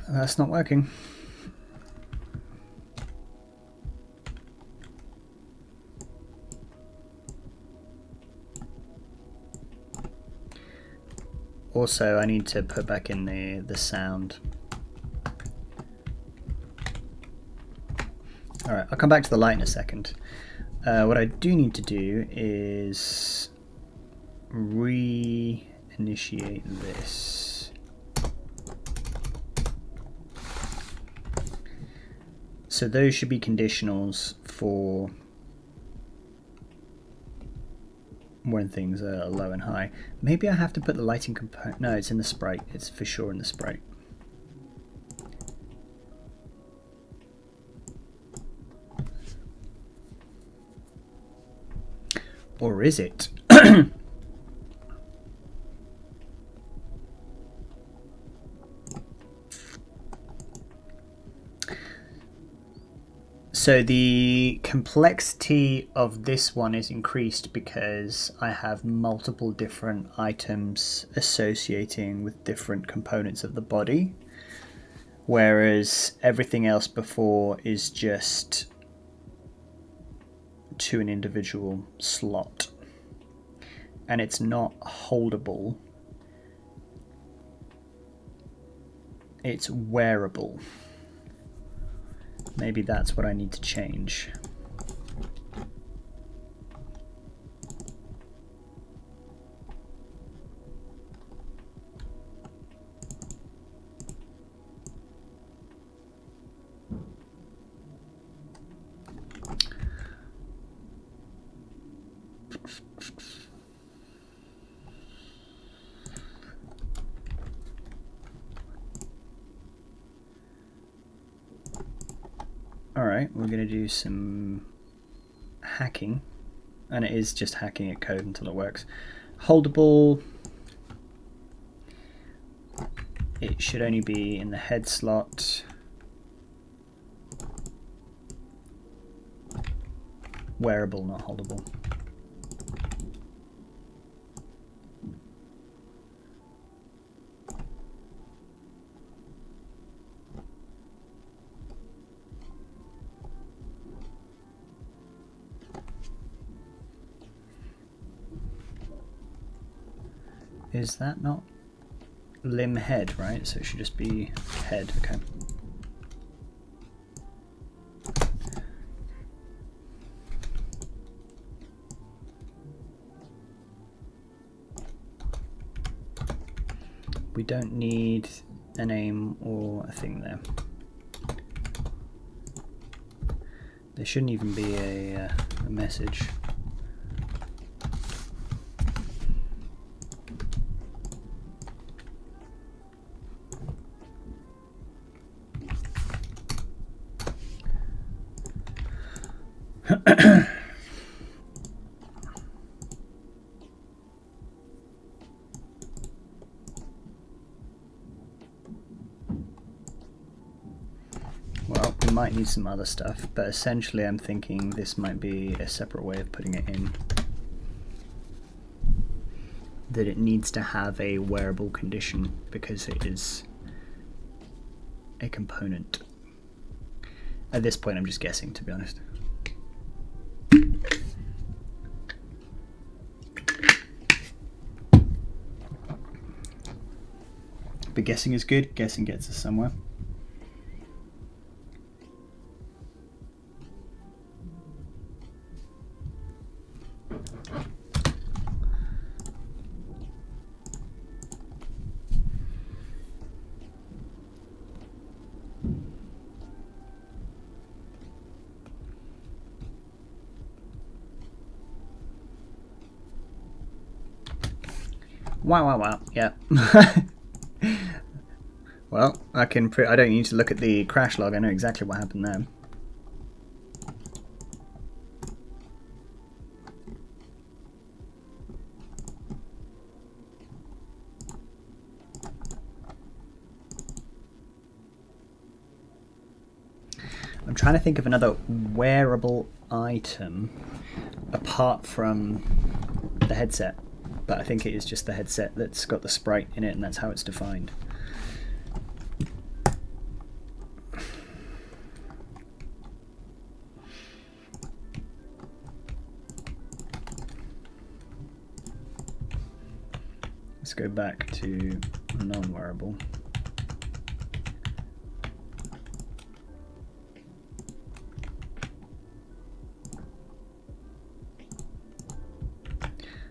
That's not working. Also, I need to put back in the sound. Alright, I'll come back to the light in a second. What I do need to do is reinitiate this. So those should be conditionals for when things are low and high. Maybe I have to put the lighting component. No, it's in the sprite. It's for sure in the sprite. Or is it? So the complexity of this one is increased because I have multiple different items associating with different components of the body, whereas everything else before is just to an individual slot. And it's not holdable, it's wearable. Maybe that's what I need to change. Alright, we're going to do some hacking, and it is just hacking at code until it works. Holdable, it should only be in the head slot. Wearable, not holdable. Is that not limb head, right? So it should just be head, okay. We don't need a name or a thing there. There shouldn't even be a message. Well, we might need some other stuff, but essentially I'm thinking this might be a separate way of putting it in. That it needs to have a wearable condition because it is a component. At this point I'm just guessing, to be honest. But guessing is good, guessing gets us somewhere. Wow, yeah. Well, I don't need to look at the crash log, I know exactly what happened there. I'm trying to think of another wearable item apart from the headset, but I think it is just the headset that's got the sprite in it and that's how it's defined. Let's go back to non-wearable.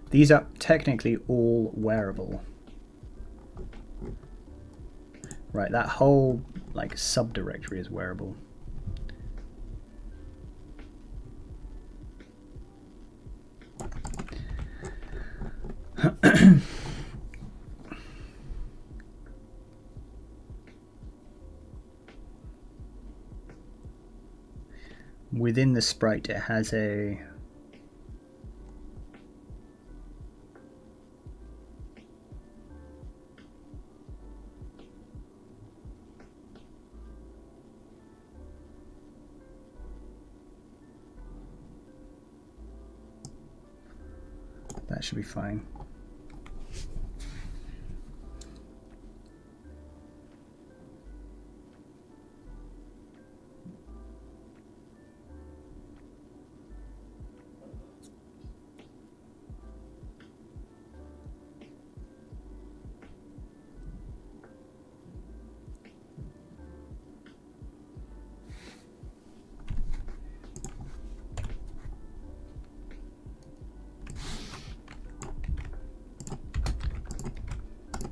These are technically all wearable. Right, that whole like subdirectory is wearable. Within the sprite it has a that should be fine.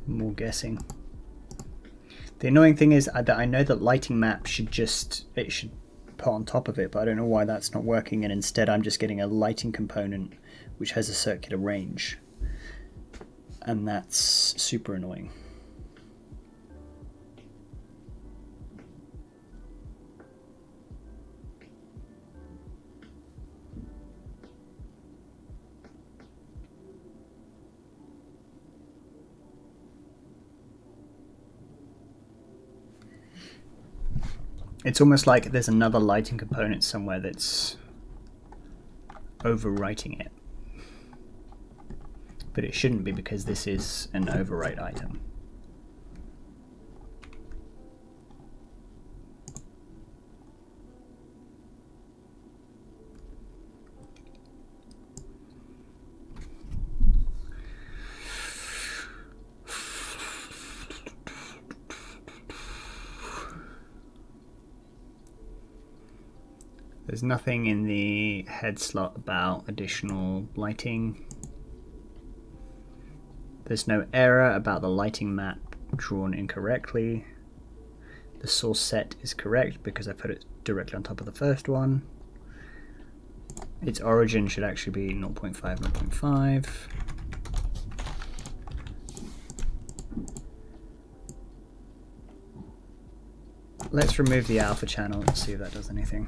More guessing. The annoying thing is that I know that lighting map should put on top of it, but I don't know why that's not working, and instead I'm just getting a lighting component which has a circular range, and that's super annoying. It's almost like there's another lighting component somewhere that's overwriting it. But it shouldn't be because this is an overwrite item. There's nothing in the head slot about additional lighting. There's no error about the lighting map drawn incorrectly. The source set is correct because I put it directly on top of the first one. Its origin should actually be 0.5, 0.5. Let's remove the alpha channel and see if that does anything.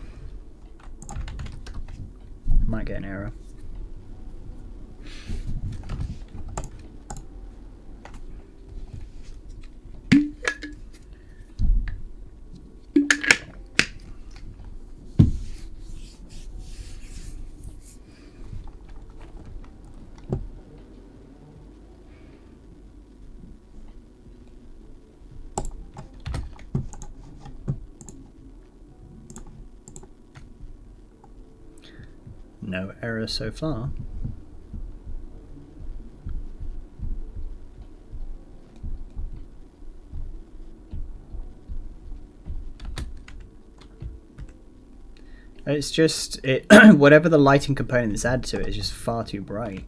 Might get an error. No error so far. It's just whatever the lighting component that's added to it is just far too bright.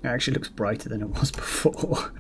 It actually looks brighter than it was before.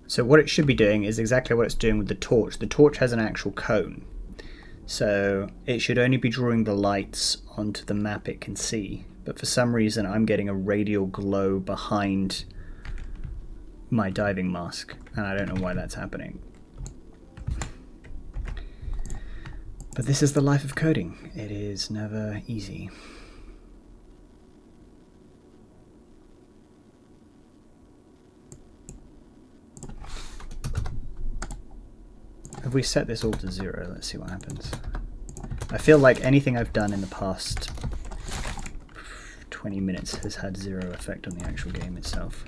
So what it should be doing is exactly what it's doing with the torch. The torch has an actual cone. So it should only be drawing the lights onto the map it can see. But for some reason I'm getting a radial glow behind my diving mask. And I don't know why that's happening. But this is the life of coding. It is never easy. If we set this all to 0, let's see what happens. I feel like anything I've done in the past 20 minutes has had 0 effect on the actual game itself.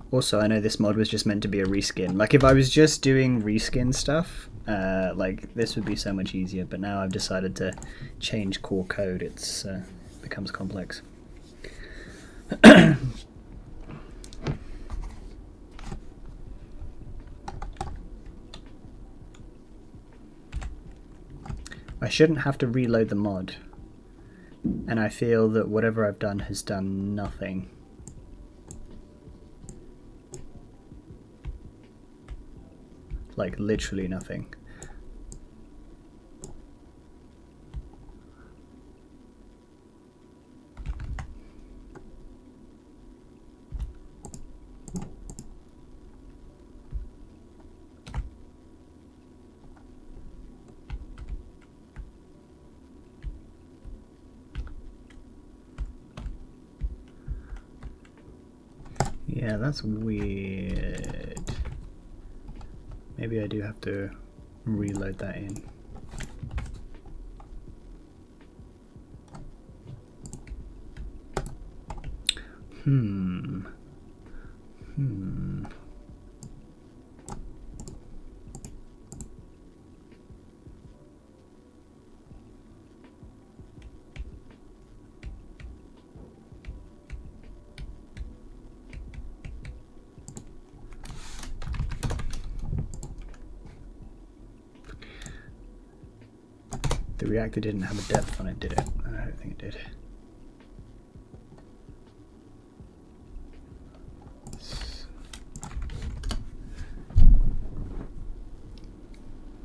Also, I know this mod was just meant to be a reskin. Like, if I was just doing reskin stuff, like, this would be so much easier. But now I've decided to change core code. It's becomes complex. I shouldn't have to reload the mod. And I feel that whatever I've done has done nothing. Like, literally nothing. Yeah, that's weird. Maybe I do have to reload that in. The reactor didn't have a depth on it, did it? I don't think it did.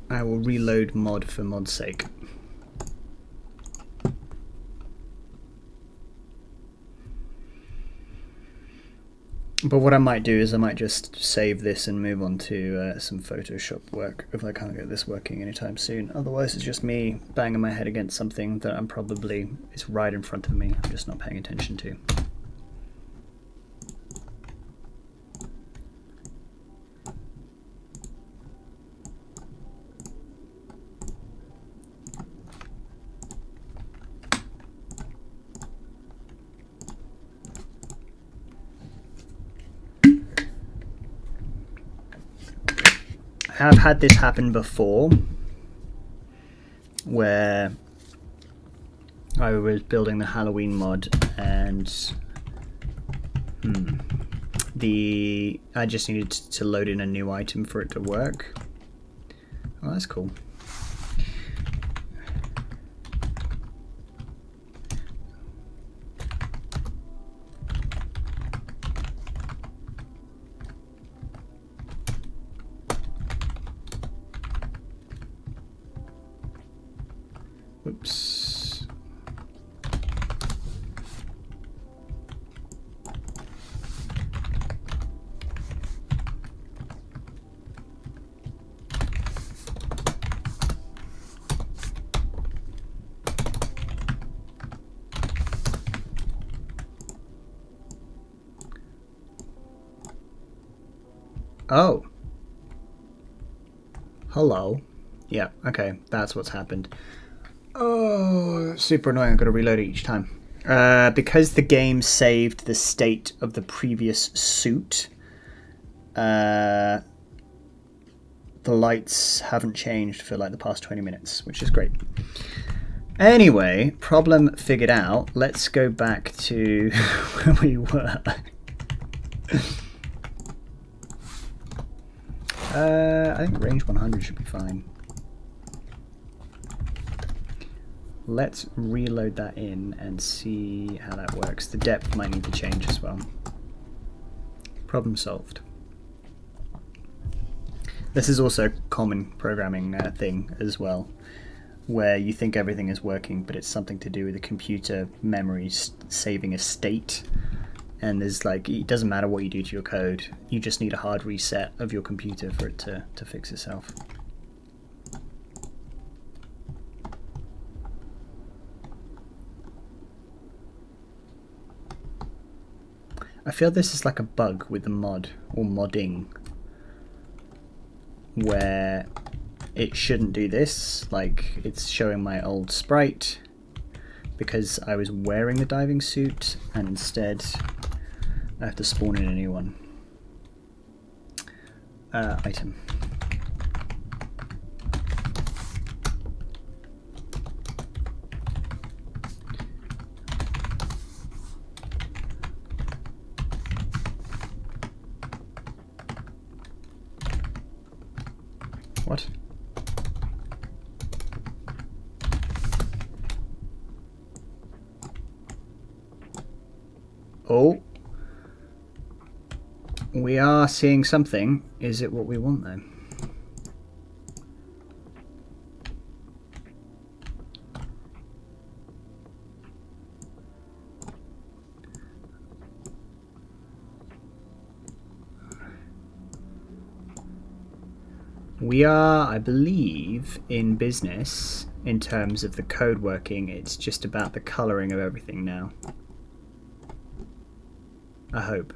I will reload mod for mod's sake. But what I might do is I might just save this and move on to some Photoshop work if I can't get this working anytime soon. Otherwise it's just me banging my head against something that I'm probably is right in front of me, I'm just not paying attention to. I've had this happen before where I was building the Halloween mod and I just needed to load in a new item for it to work. Oh, that's cool. Whoops. Oh. Hello. Yeah, okay, that's what's happened. Oh, super annoying. I've got to reload it each time. Because the game saved the state of the previous suit, the lights haven't changed for like the past 20 minutes, which is great. Anyway, problem figured out. Let's go back to where we were. I think range 100 should be fine. Let's reload that in and see how that works. The depth might need to change as well. Problem solved. This is also a common programming thing as well, where you think everything is working, but it's something to do with the computer memory saving a state. And there's like, it doesn't matter what you do to your code, you just need a hard reset of your computer for it to fix itself. I feel this is like a bug with the mod, or modding, where it shouldn't do this, like it's showing my old sprite because I was wearing the diving suit and instead I have to spawn in a new one. Item. What? Oh. We are seeing something. Is it what we want then? We are, I believe, in business in terms of the code working. It's just about the coloring of everything now. I hope.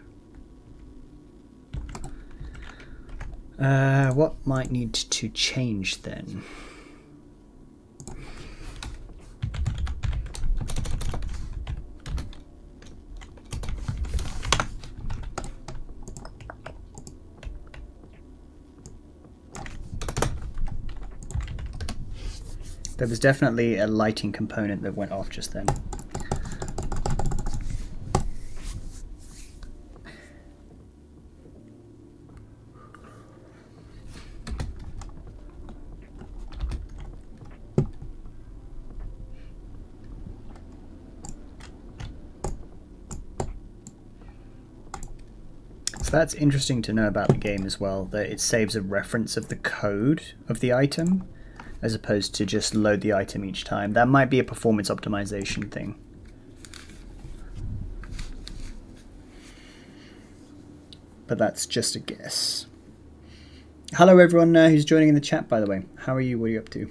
What might need to change then? There was definitely a lighting component that went off just then. So that's interesting to know about the game as well, that it saves a reference of the code of the item, as opposed to just load the item each time. That might be a performance optimization thing. but that's just a guess. Hello everyone who's joining in the chat, by the way. How are you? What are you up to?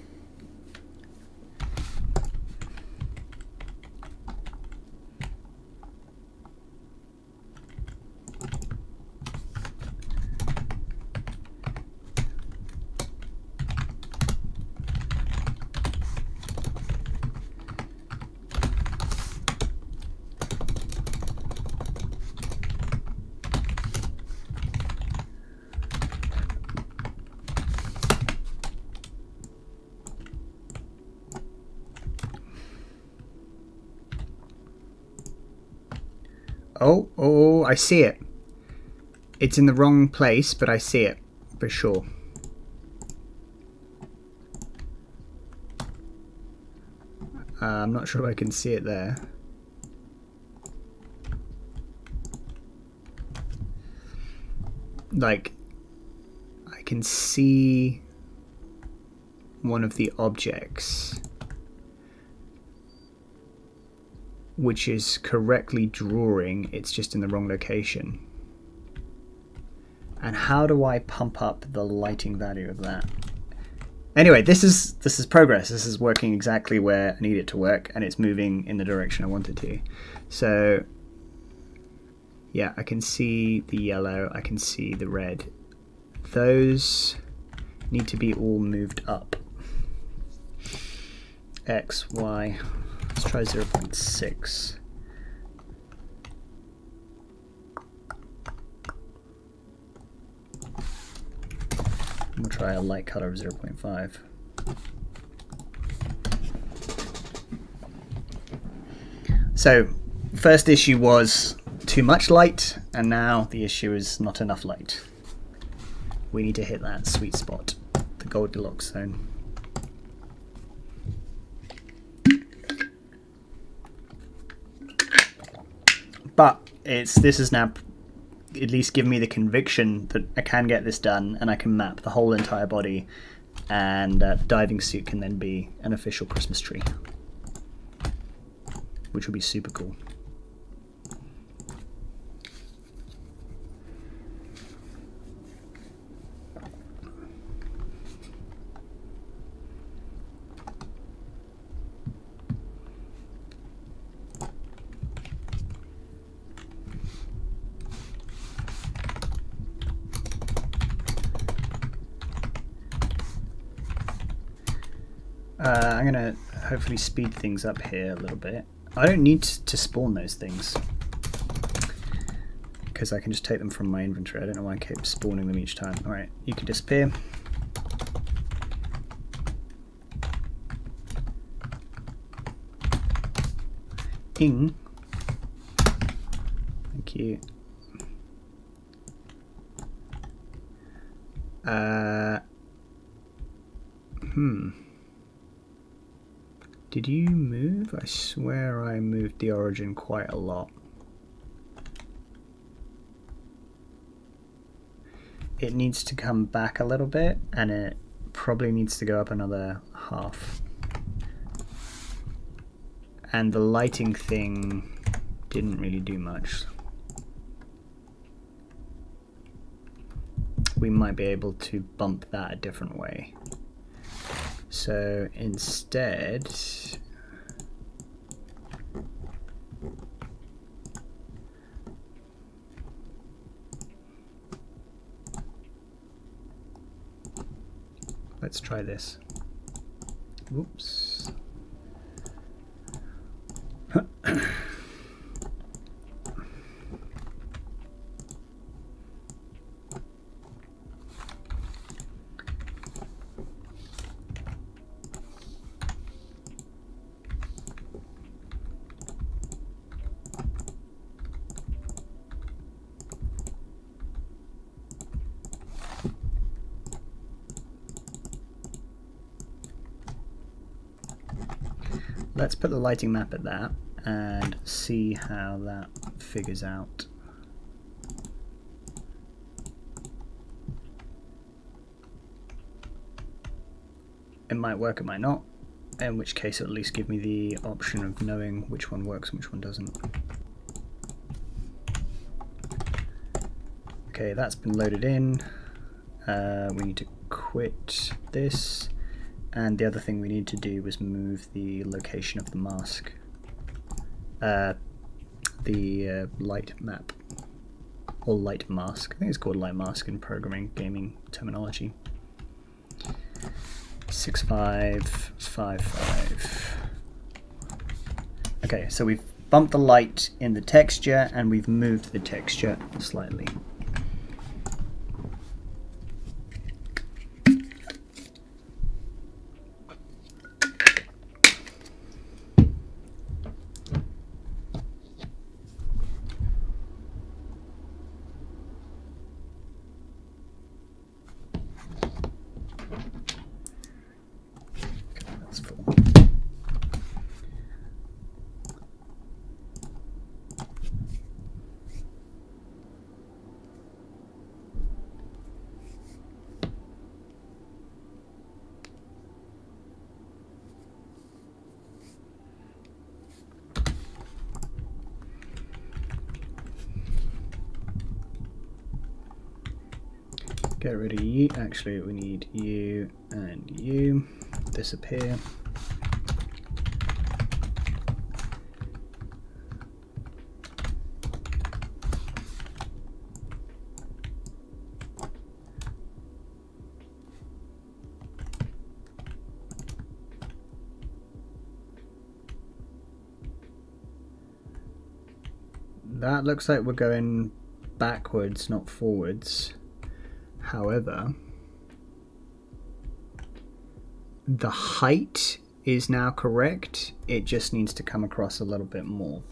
Oh, I see it. It's in the wrong place, but I see it for sure. I'm not sure if I can see it there. Like, I can see one of the objects, which is correctly drawing, it's just in the wrong location. And how do I pump up the lighting value of that? Anyway, this is progress. This is working exactly where I need it to work, and it's moving in the direction I want it to. So yeah, I can see the yellow, I can see the red. Those need to be all moved up. X, Y, let's try 0.6. We'll try a light color of 0.5. So, first issue was too much light, and now the issue is not enough light. We need to hit that sweet spot, the Goldilocks zone. But this is now at least give me the conviction that I can get this done, and I can map the whole entire body, and the diving suit can then be an official Christmas tree, which would be super cool. I'm going to hopefully speed things up here a little bit. I don't need to spawn those things, because I can just take them from my inventory. I don't know why I keep spawning them each time. Alright, you can disappear. Ing. Thank you. Did you move? I swear I moved the origin quite a lot. It needs to come back a little bit, and it probably needs to go up another half. And the lighting thing didn't really do much. We might be able to bump that a different way. So instead, let's try this. Whoops. Let's put the lighting map at that and see how that figures out. It might work, it might not, in which case it'll at least give me the option of knowing which one works and which one doesn't. Okay, that's been loaded in. We need to quit this, and the other thing we need to do was move the location of the mask, the light map, or light mask. I think it's called light mask in programming gaming terminology. 6555. Okay, so we've bumped the light in the texture and we've moved the texture slightly. Get rid of you. Actually, we need you and you. Disappear. That looks like we're going backwards, not forwards. However, the height is now correct. It just needs to come across a little bit more.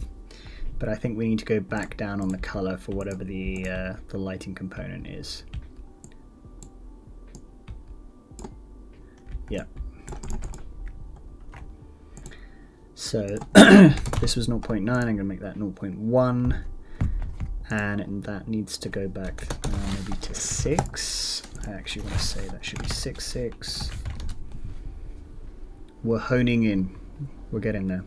But I think we need to go back down on the color for whatever the lighting component is. Yeah. So this was 0.9, I'm going to make that 0.1. And that needs to go back maybe to 6. I actually want to say that should be 6.6. We're honing in. We're getting there.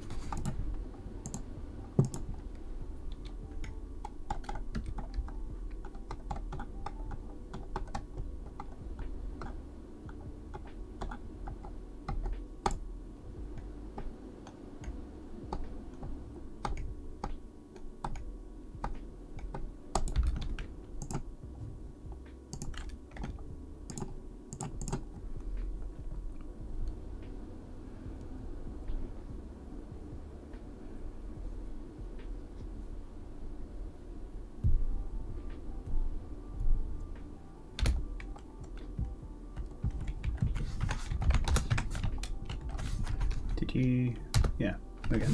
Did you? Yeah, okay.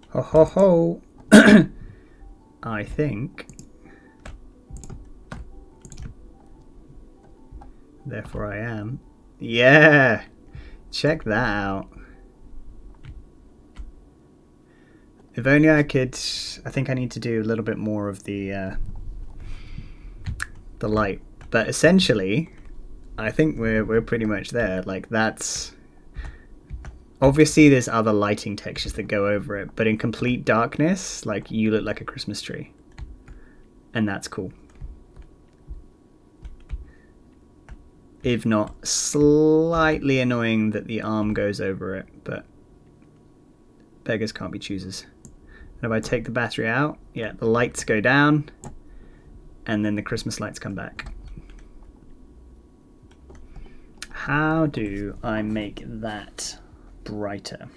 Ho ho ho! I think. Therefore I am. Yeah! Check that out. If only I could. I think I need to do a little bit more of the light, but essentially I think we're pretty much there. Like, that's obviously there's other lighting textures that go over it, but in complete darkness, like, you look like a Christmas tree, and that's cool. If not slightly annoying that the arm goes over it, but beggars can't be choosers. And if I take the battery out, yeah, the lights go down, and then the Christmas lights come back. How do I make that brighter?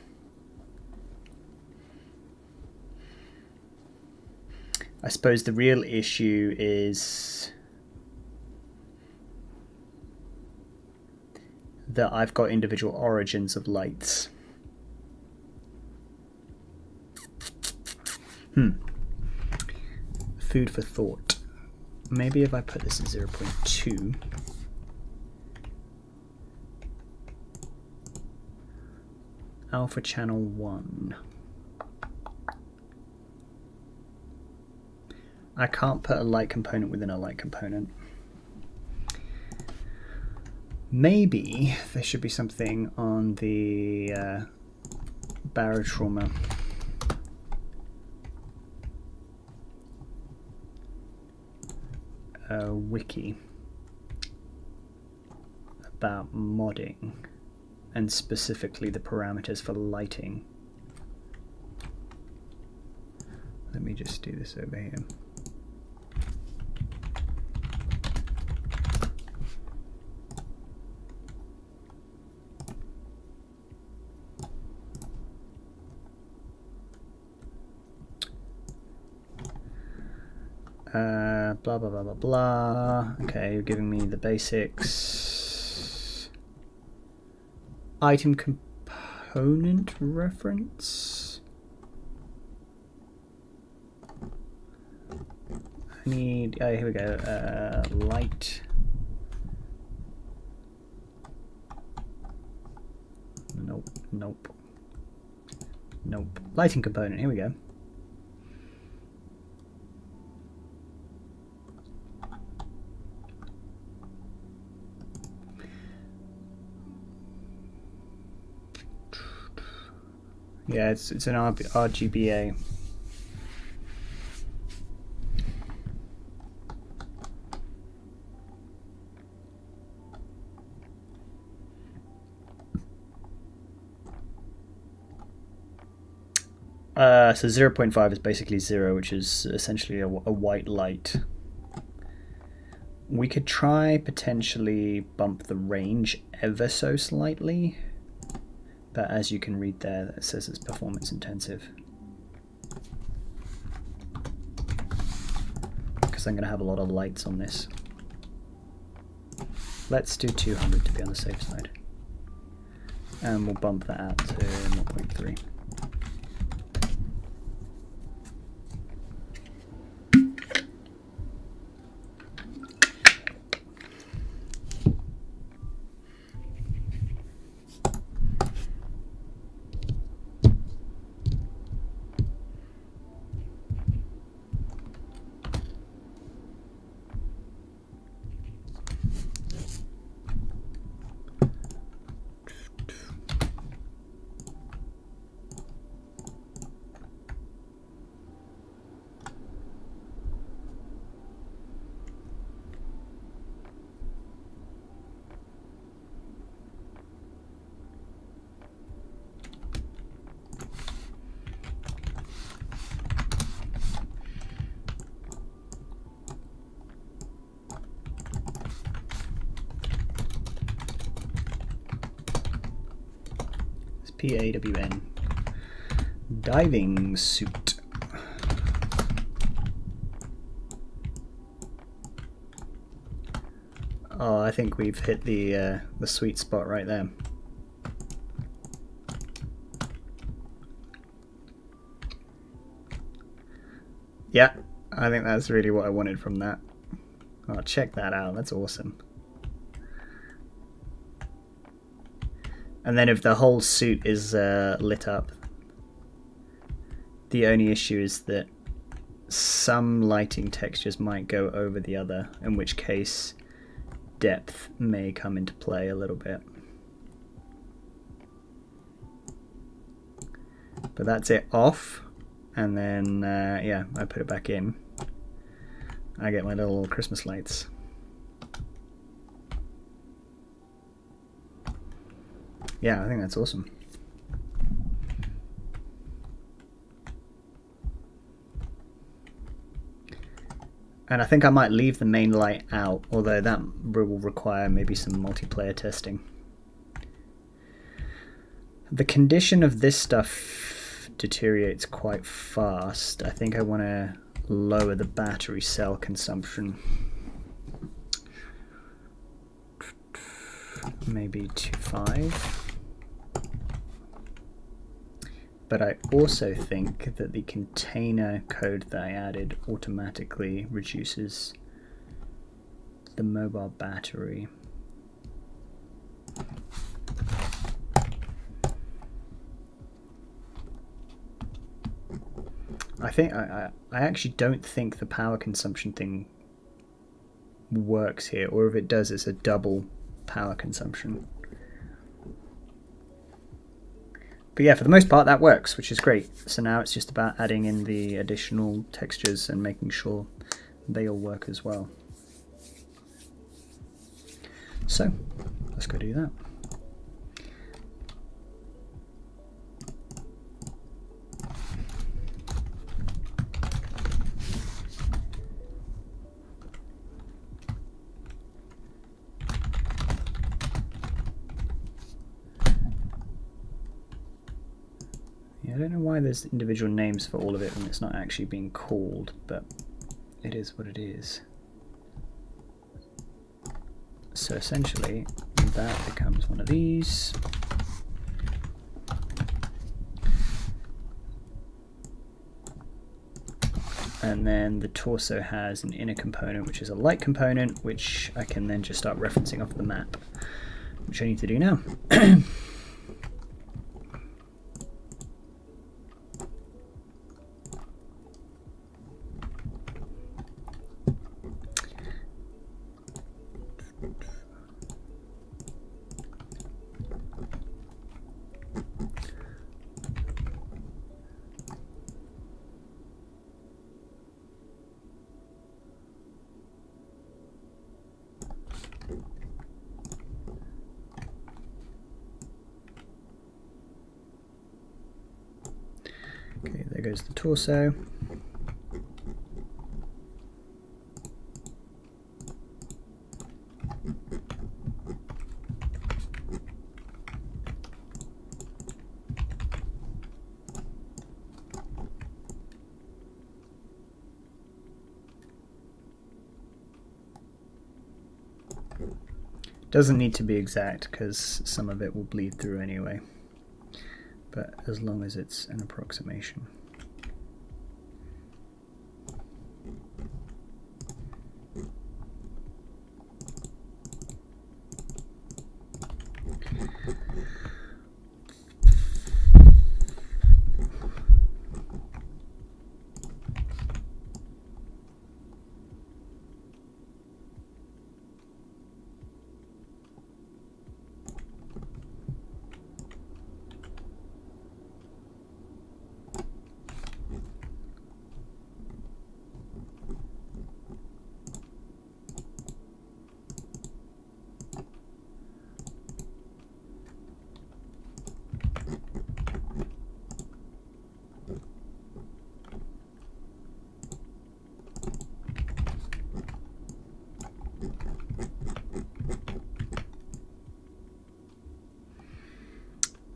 I suppose the real issue is that I've got individual origins of lights. Food for thought. Maybe if I put this at 0.2. Alpha channel 1. I can't put a light component within a light component. Maybe there should be something on the barotrauma. Wiki about modding and specifically the parameters for lighting. Let me just do this over here. Blah, blah, blah, blah, blah. Okay, you're giving me the basics. Item component reference. I need, oh, here we go, light. Nope, nope. Nope. Lighting component, here we go. Yeah, it's an RGBA. So 0.5 is basically 0, which is essentially a white light. We could try potentially bump the range ever so slightly. But as you can read there, it says it's performance intensive. Because I'm going to have a lot of lights on this. Let's do 200 to be on the safe side. And we'll bump that out to 0.3. PAWN. Diving suit. Oh, I think we've hit the sweet spot right there. Yeah, I think that's really what I wanted from that. Oh, check that out. That's awesome. And then if the whole suit is lit up, the only issue is that some lighting textures might go over the other, in which case depth may come into play a little bit. But that's it off, and then yeah, I put it back in. I get my little Christmas lights. Yeah, I think that's awesome. And I think I might leave the main light out, although that will require maybe some multiplayer testing. The condition of this stuff deteriorates quite fast. I think I want to lower the battery cell consumption. Maybe 2.5. But I also think that the container code that I added automatically reduces the mobile battery. I actually don't think the power consumption thing works here, or if it does, it's a double power consumption. But yeah, for the most part that works, which is great. So now it's just about adding in the additional textures and making sure they all work as well. So let's go do that. I don't know why there's individual names for all of it when it's not actually being called, but it is what it is. So essentially that becomes one of these. And then the torso has an inner component, which is a light component, which I can then just start referencing off the map, which I need to do now. Okay, there goes the torso. Doesn't need to be exact because some of it will bleed through anyway, but as long as it's an approximation.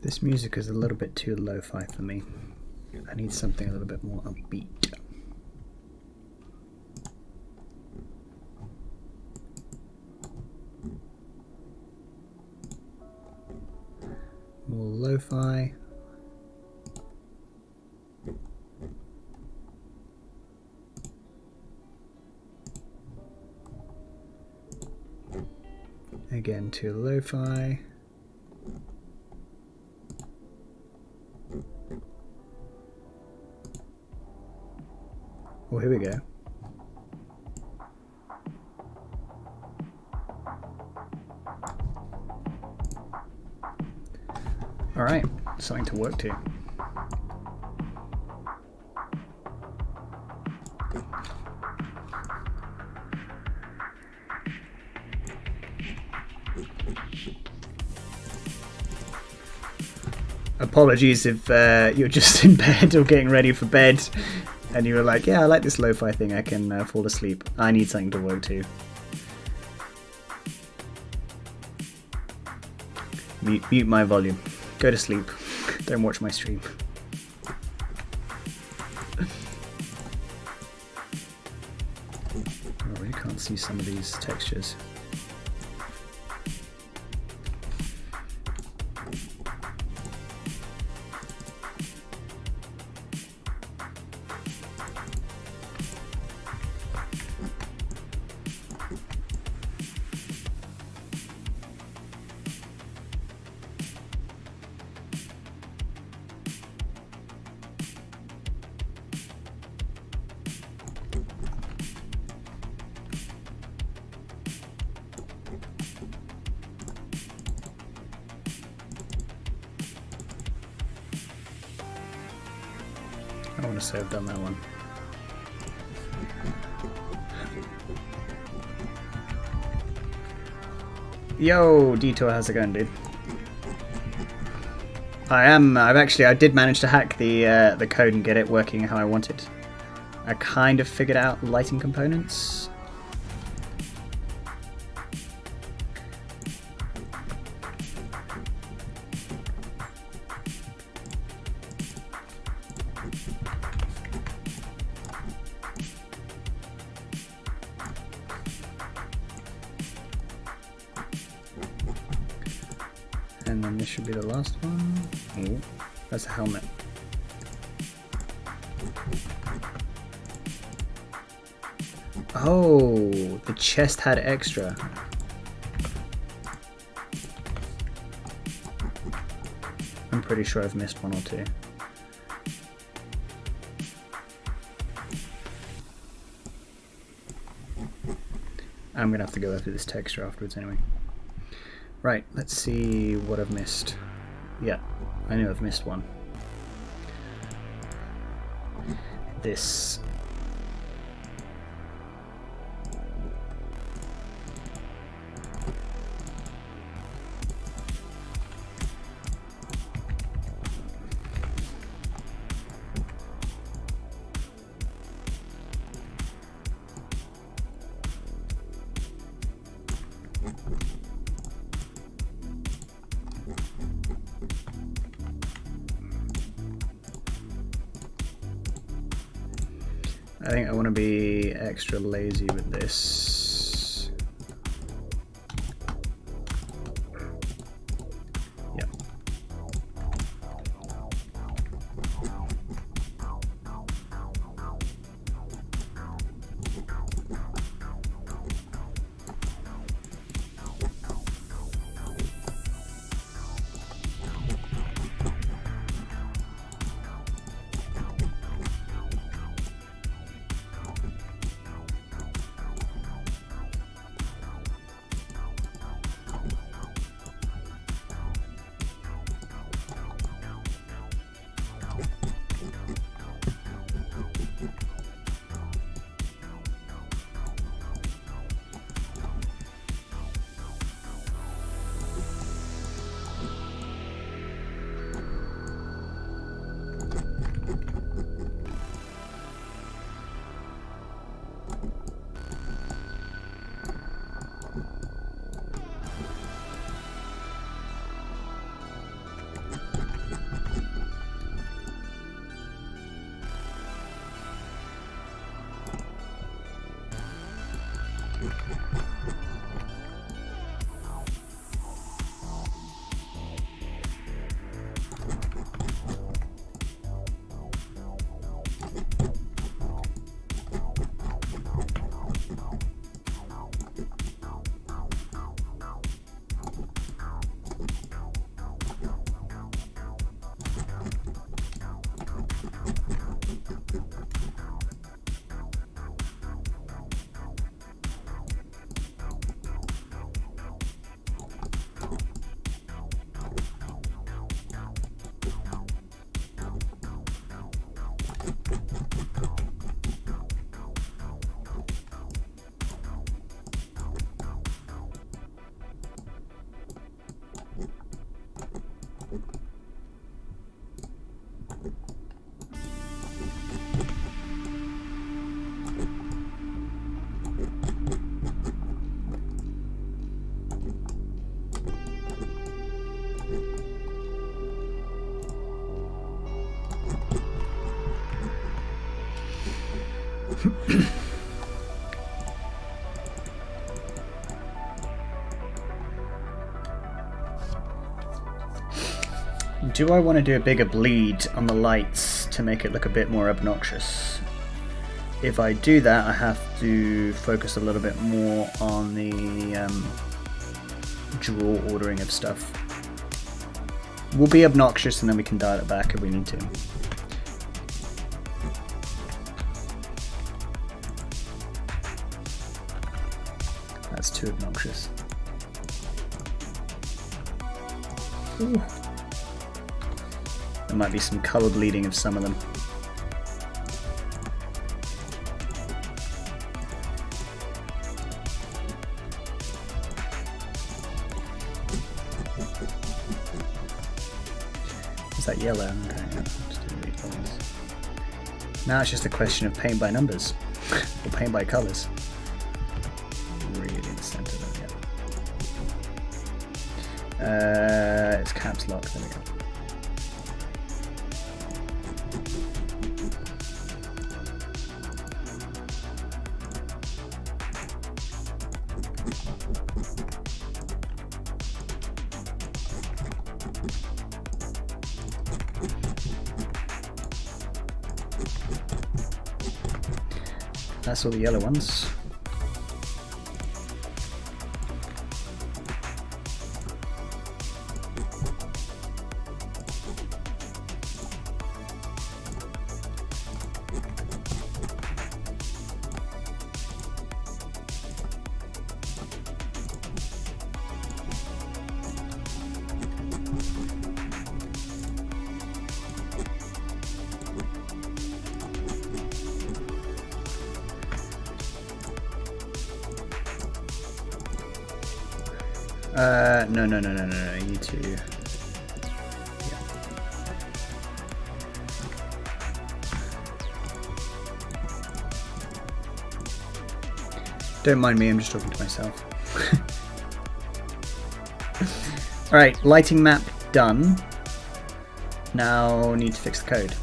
This music is a little bit too lo-fi for me. I need something a little bit more upbeat. More lo-fi. Again, too lo-fi. Oh, here we go. All right, something to work to. Apologies if you're just in bed or getting ready for bed and you were like, yeah, I like this lo-fi thing, I can fall asleep. I need something to work to. Mute my volume. Go to sleep. Don't watch my stream. I really can't see some of these textures. I want to say I've done that one. Yo, Detour, how's it going, dude? I did manage to hack the code and get it working how I wanted. I kind of figured out lighting components. And then this should be the last one. Oh, that's a helmet. Oh, the chest had extra. I'm pretty sure I've missed one or two. I'm gonna have to go over this texture afterwards anyway. Right, let's see what I've missed. Yeah, I know I've missed one. This. I think I want to be extra lazy with this. Yep. Do I want to do a bigger bleed on the lights to make it look a bit more obnoxious? If I do that, I have to focus a little bit more on the draw ordering of stuff. We'll be obnoxious and then we can dial it back if we need to. That's too obnoxious. Ooh. There might be some color bleeding of some of them. Is that yellow? Okay, yeah. Just delete those. Now it's just a question of paint by numbers or paint by colours. Really in the centre there, yeah. It's caps lock, there we go. That's all the yellow ones. No, you need to... Yeah. Don't mind me, I'm just talking to myself. Alright, lighting map done. Now need to fix the code.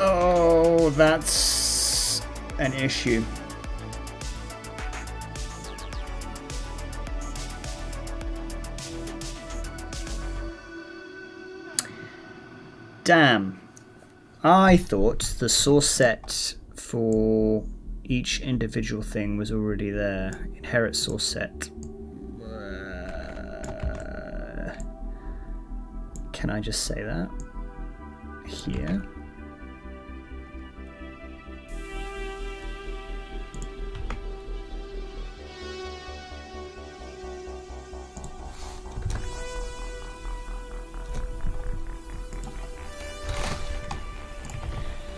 Oh, that's an issue. Damn. I thought the source set for each individual thing was already there. Inherit source set. Can I just say that? Here?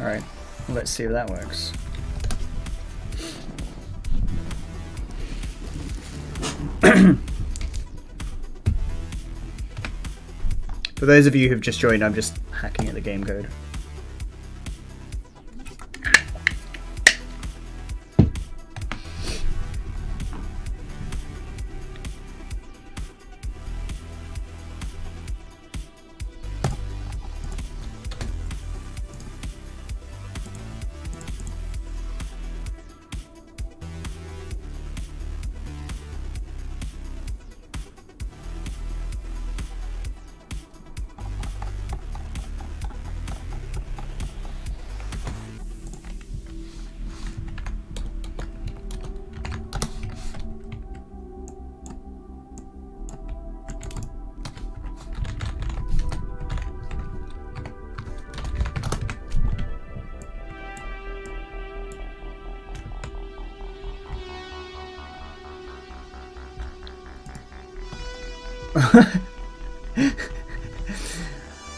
Alright, let's see if that works. For those of you who've just joined, I'm just hacking at the game code.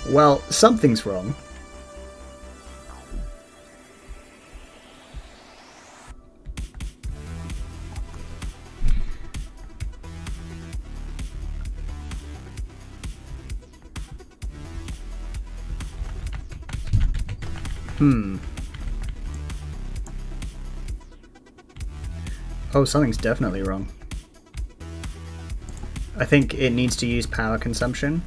Well, something's wrong. Oh, something's definitely wrong. I think it needs to use power consumption.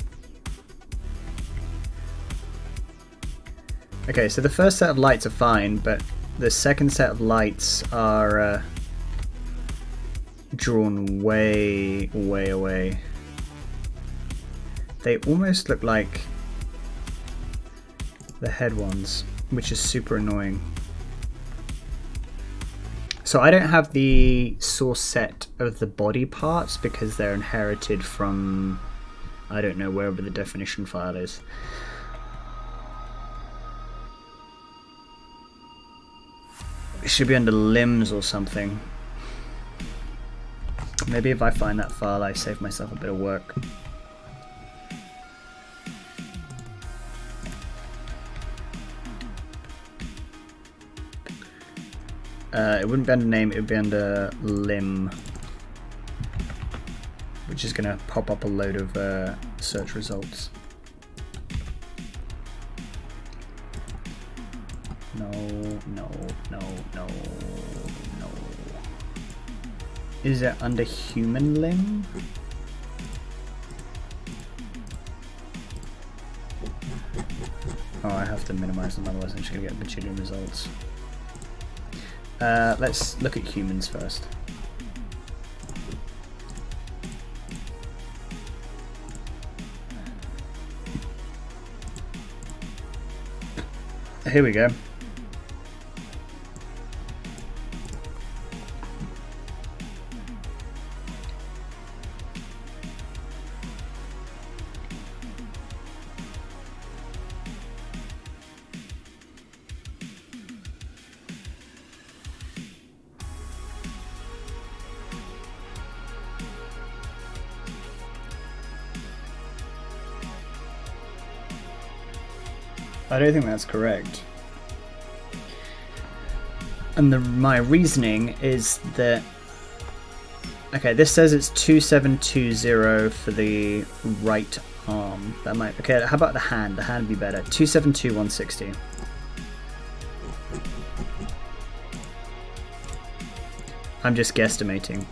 Okay, so the first set of lights are fine, but the second set of lights are drawn way, way away. They almost look like the head ones, which is super annoying. So I don't have the source set of the body parts because they're inherited from, I don't know, wherever the definition file is. It should be under limbs or something. Maybe if I find that file, I save myself a bit of work. It wouldn't be under name, it would be under limb, which is going to pop up a load of search results. No, no, no, no, no. Is it under human limb? Oh, I have to minimize them, otherwise I'm just going to get a bajillion results. Let's look at humans first. Here we go. I don't think that's correct. And my reasoning is that... Okay, this says it's 2720 for the right arm. That might... Okay, how about the hand? The hand would be better. 272160. I'm just guesstimating.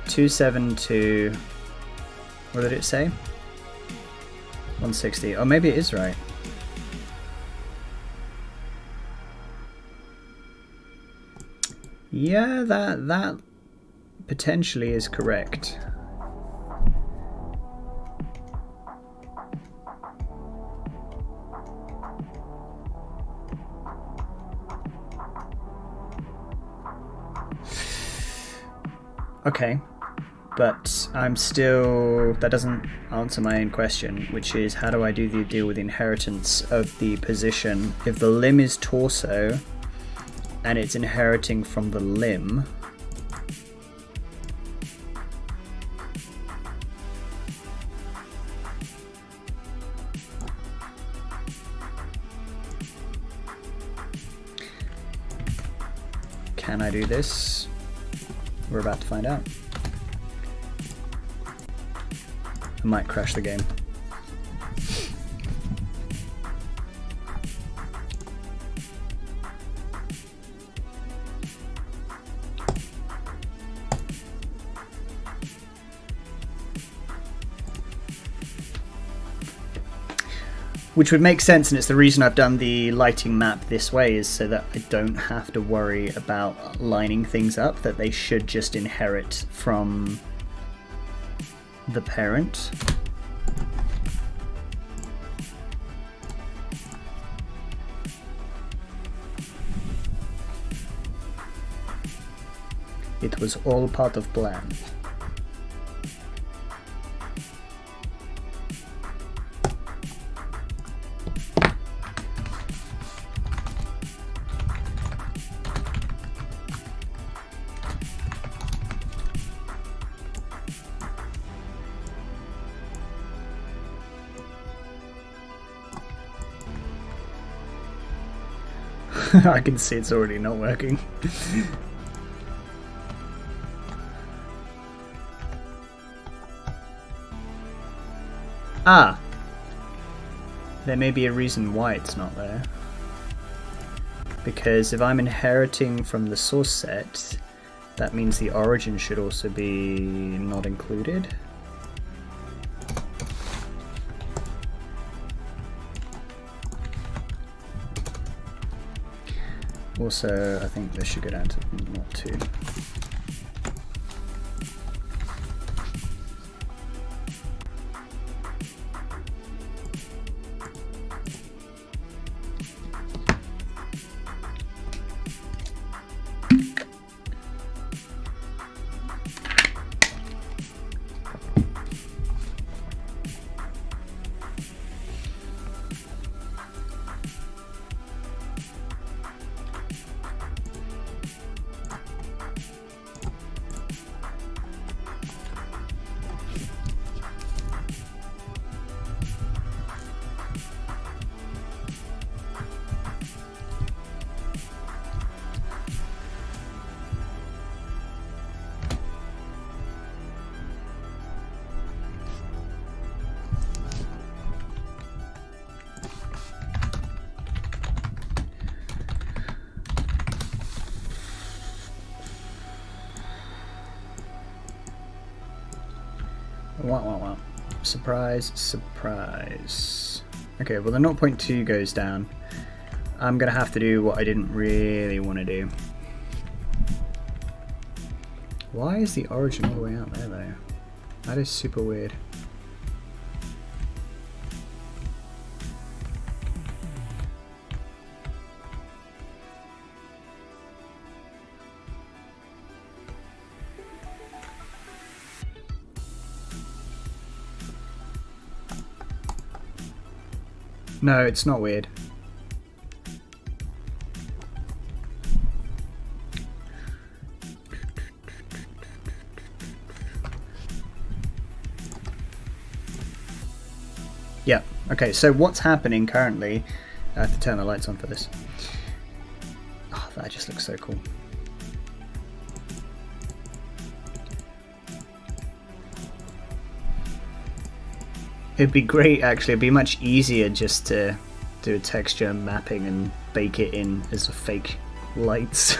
272... What did it say? 160. Oh, maybe it is right. Yeah, that potentially is correct. Okay. But I'm still... That doesn't answer my own question, which is how do I do the deal with the inheritance of the position? If the limb is torso and it's inheriting from the limb, can I do this? We're about to find out. I might crash the game. Which would make sense, and it's the reason I've done the lighting map this way, is so that I don't have to worry about lining things up, that they should just inherit from the parent. It was all part of plan. I can see it's already not working. Ah! There may be a reason why it's not there. Because if I'm inheriting from the source set, that means the origin should also be not included. Also, I think this should go down to not 2. Wow. Surprise, surprise. Okay, well the 0.2 goes down. I'm gonna have to do what I didn't really want to do. Why is the origin all the way out there though? That is super weird. No, it's not weird. Yeah, okay, so what's happening currently, I have to turn the lights on for this. Oh, that just looks so cool. It'd be great, actually. It'd be much easier just to do a texture mapping and bake it in as a fake lights.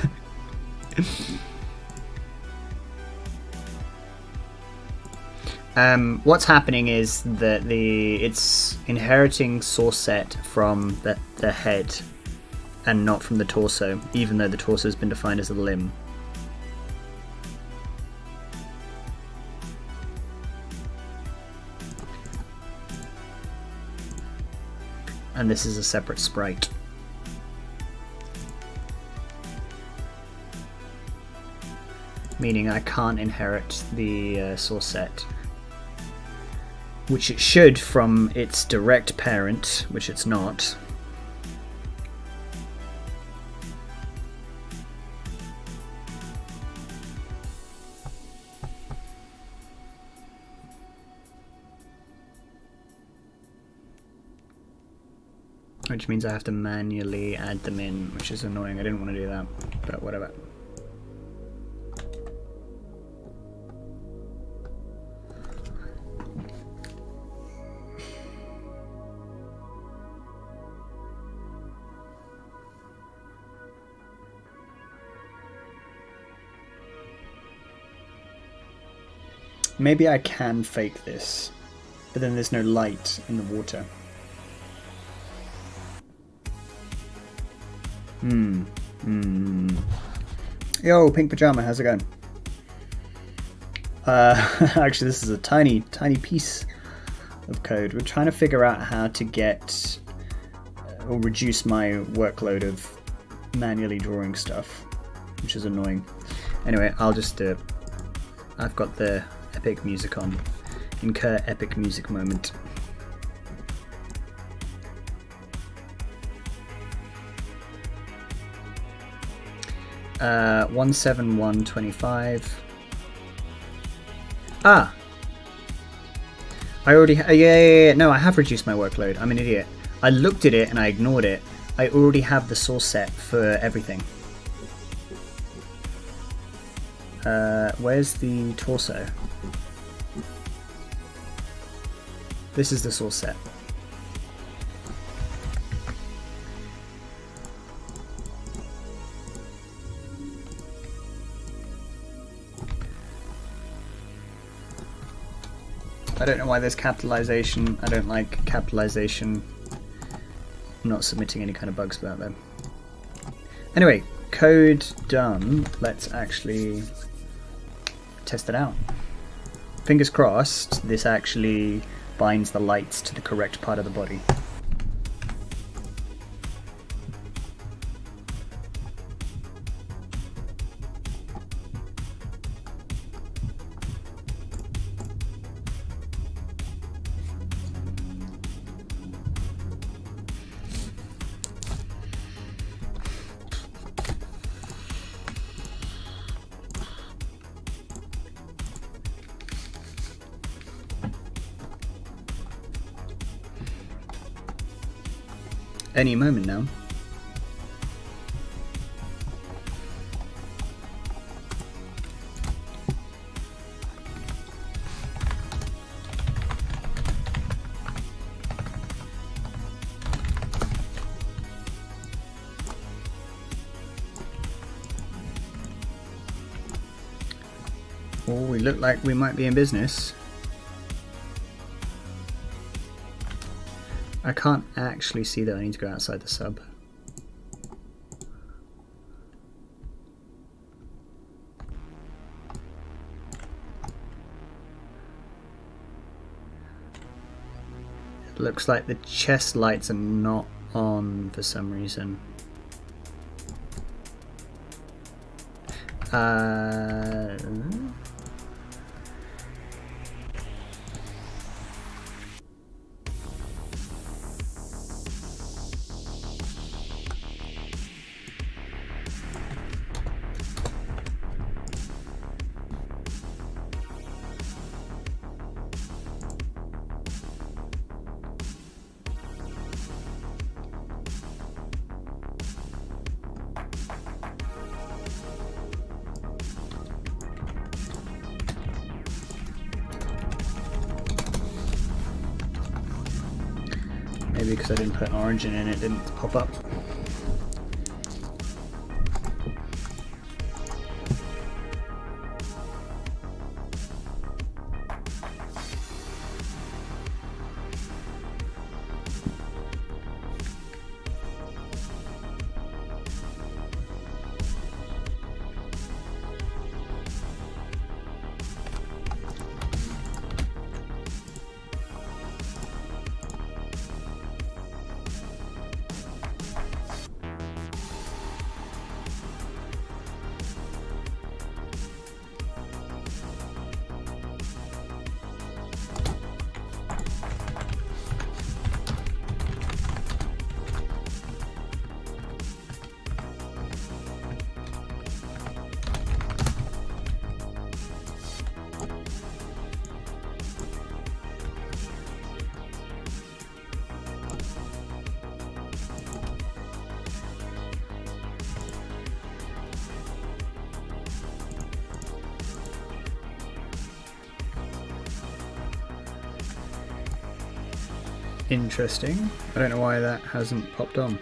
What's happening is that it's inheriting source set from the head and not from the torso, even though the torso has been defined as a limb. And this is a separate sprite. Meaning I can't inherit the source set. Which it should from its direct parent, which it's not. Which means I have to manually add them in, which is annoying. I didn't want to do that, but whatever. Maybe I can fake this, but then there's no light in the water. Yo, Pink Pajama, how's it going? Actually, this is a tiny piece of code. We're trying to figure out how to get or reduce my workload of manually drawing stuff, which is annoying. Anyway, I'll just do it. I've got the epic music on. Incur epic music moment. Uh, 17125. Ah! I already... yeah. No, I have reduced my workload. I'm an idiot. I looked at it and I ignored it. I already have the source set for everything. Where's the torso? This is the source set. I don't know why there's capitalization. I don't like capitalization. I'm not submitting any kind of bugs for that though. Anyway, code done. Let's actually test it out. Fingers crossed this actually binds the lights to the correct part of the body. Any moment now. Oh, we look like we might be in business. I can't actually see that I need to go outside the sub. It looks like the chest lights are not on for some reason. Maybe because I didn't put an origin in, it didn't pop up. Interesting. I don't know why that hasn't popped on.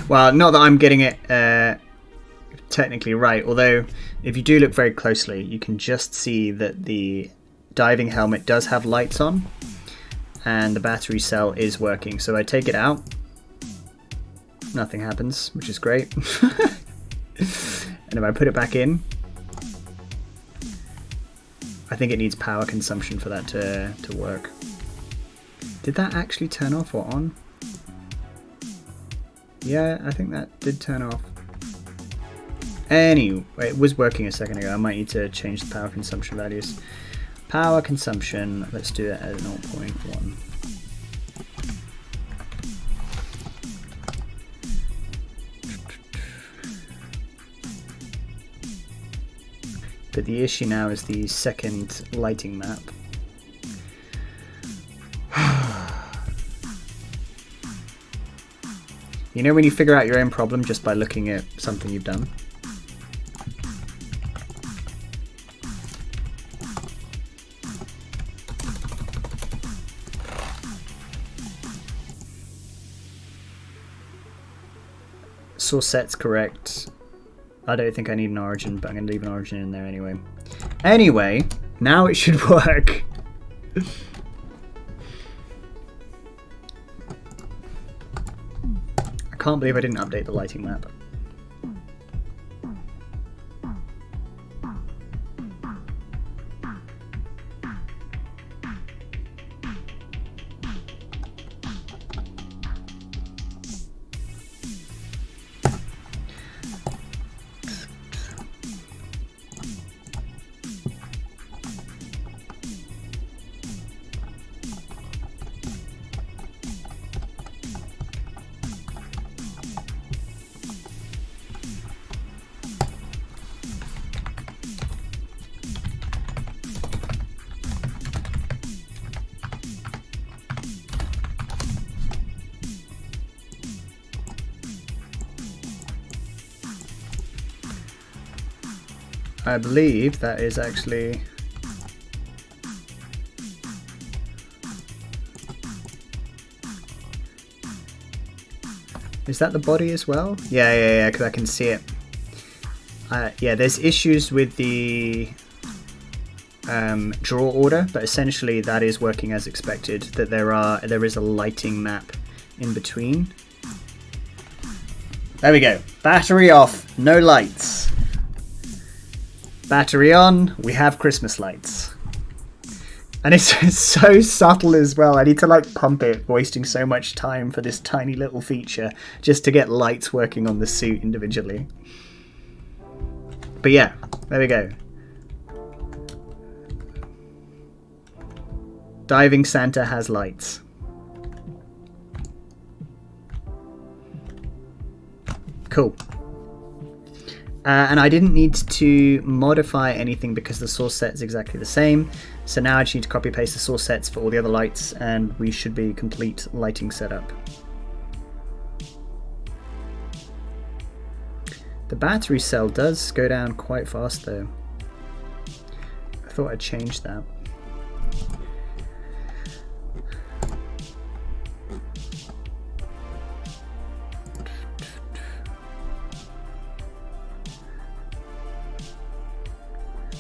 Well, not that I'm getting it technically right, although if you do look very closely, you can just see that the diving helmet does have lights on and the battery cell is working. So I take it out, nothing happens, which is great. And if I put it back in, I think it needs power consumption for that to work. Did that actually turn off or on? Yeah, I think that did turn off. Anyway, it was working a second ago. I might need to change the power consumption values. Power consumption, let's do it at 0.1. But the issue now is the second lighting map. You know when you figure out your own problem just by looking at something you've done? Source set's correct. I don't think I need an origin, but I'm going to leave an origin in there anyway. Anyway, now it should work. I can't believe I didn't update the lighting map. I believe that is actually... Is that the body as well? Yeah, because I can see it. Yeah, there's issues with the draw order, but essentially that is working as expected, that there is a lighting map in between. There we go. Battery off, no lights. Battery on, we have Christmas lights. And it's so subtle as well. I need to like pump it, wasting so much time for this tiny little feature just to get lights working on the suit individually. But yeah, there we go. Diving Santa has lights. Cool. And I didn't need to modify anything because the source set is exactly the same. So now I just need to copy paste the source sets for all the other lights and we should be complete lighting setup. The battery cell does go down quite fast though. I thought I'd change that.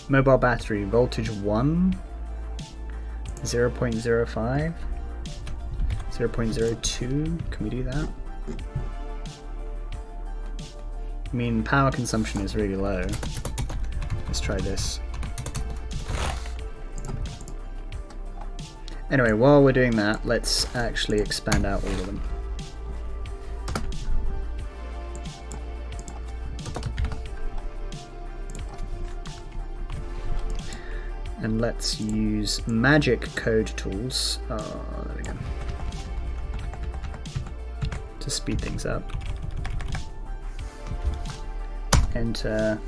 Mobile battery, voltage 1, 0.05, 0.02, can we do that? I mean, power consumption is really low. Let's try this. Anyway, while we're doing that, let's actually expand out all of them. And let's use magic code tools. Oh, there we go. To speed things up. Enter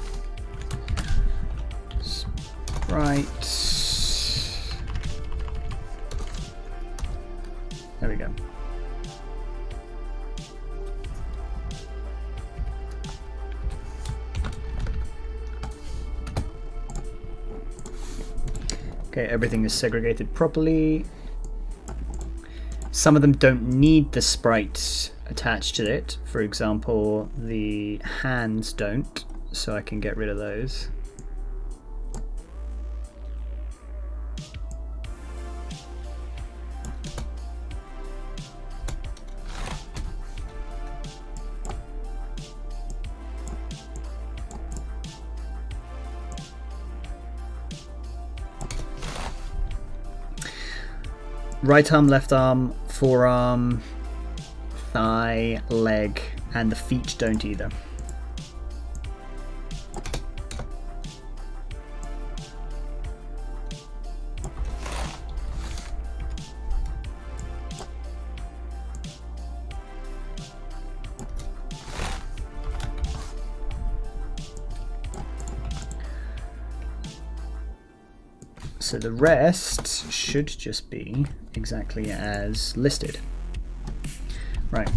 sprite. There we go. Okay, everything is segregated properly. Some of them don't need the sprite attached to it. For example, the hands don't, so I can get rid of those. Right arm, left arm, forearm, thigh, leg, and the feet don't either. So the rest should just be exactly as listed. Right.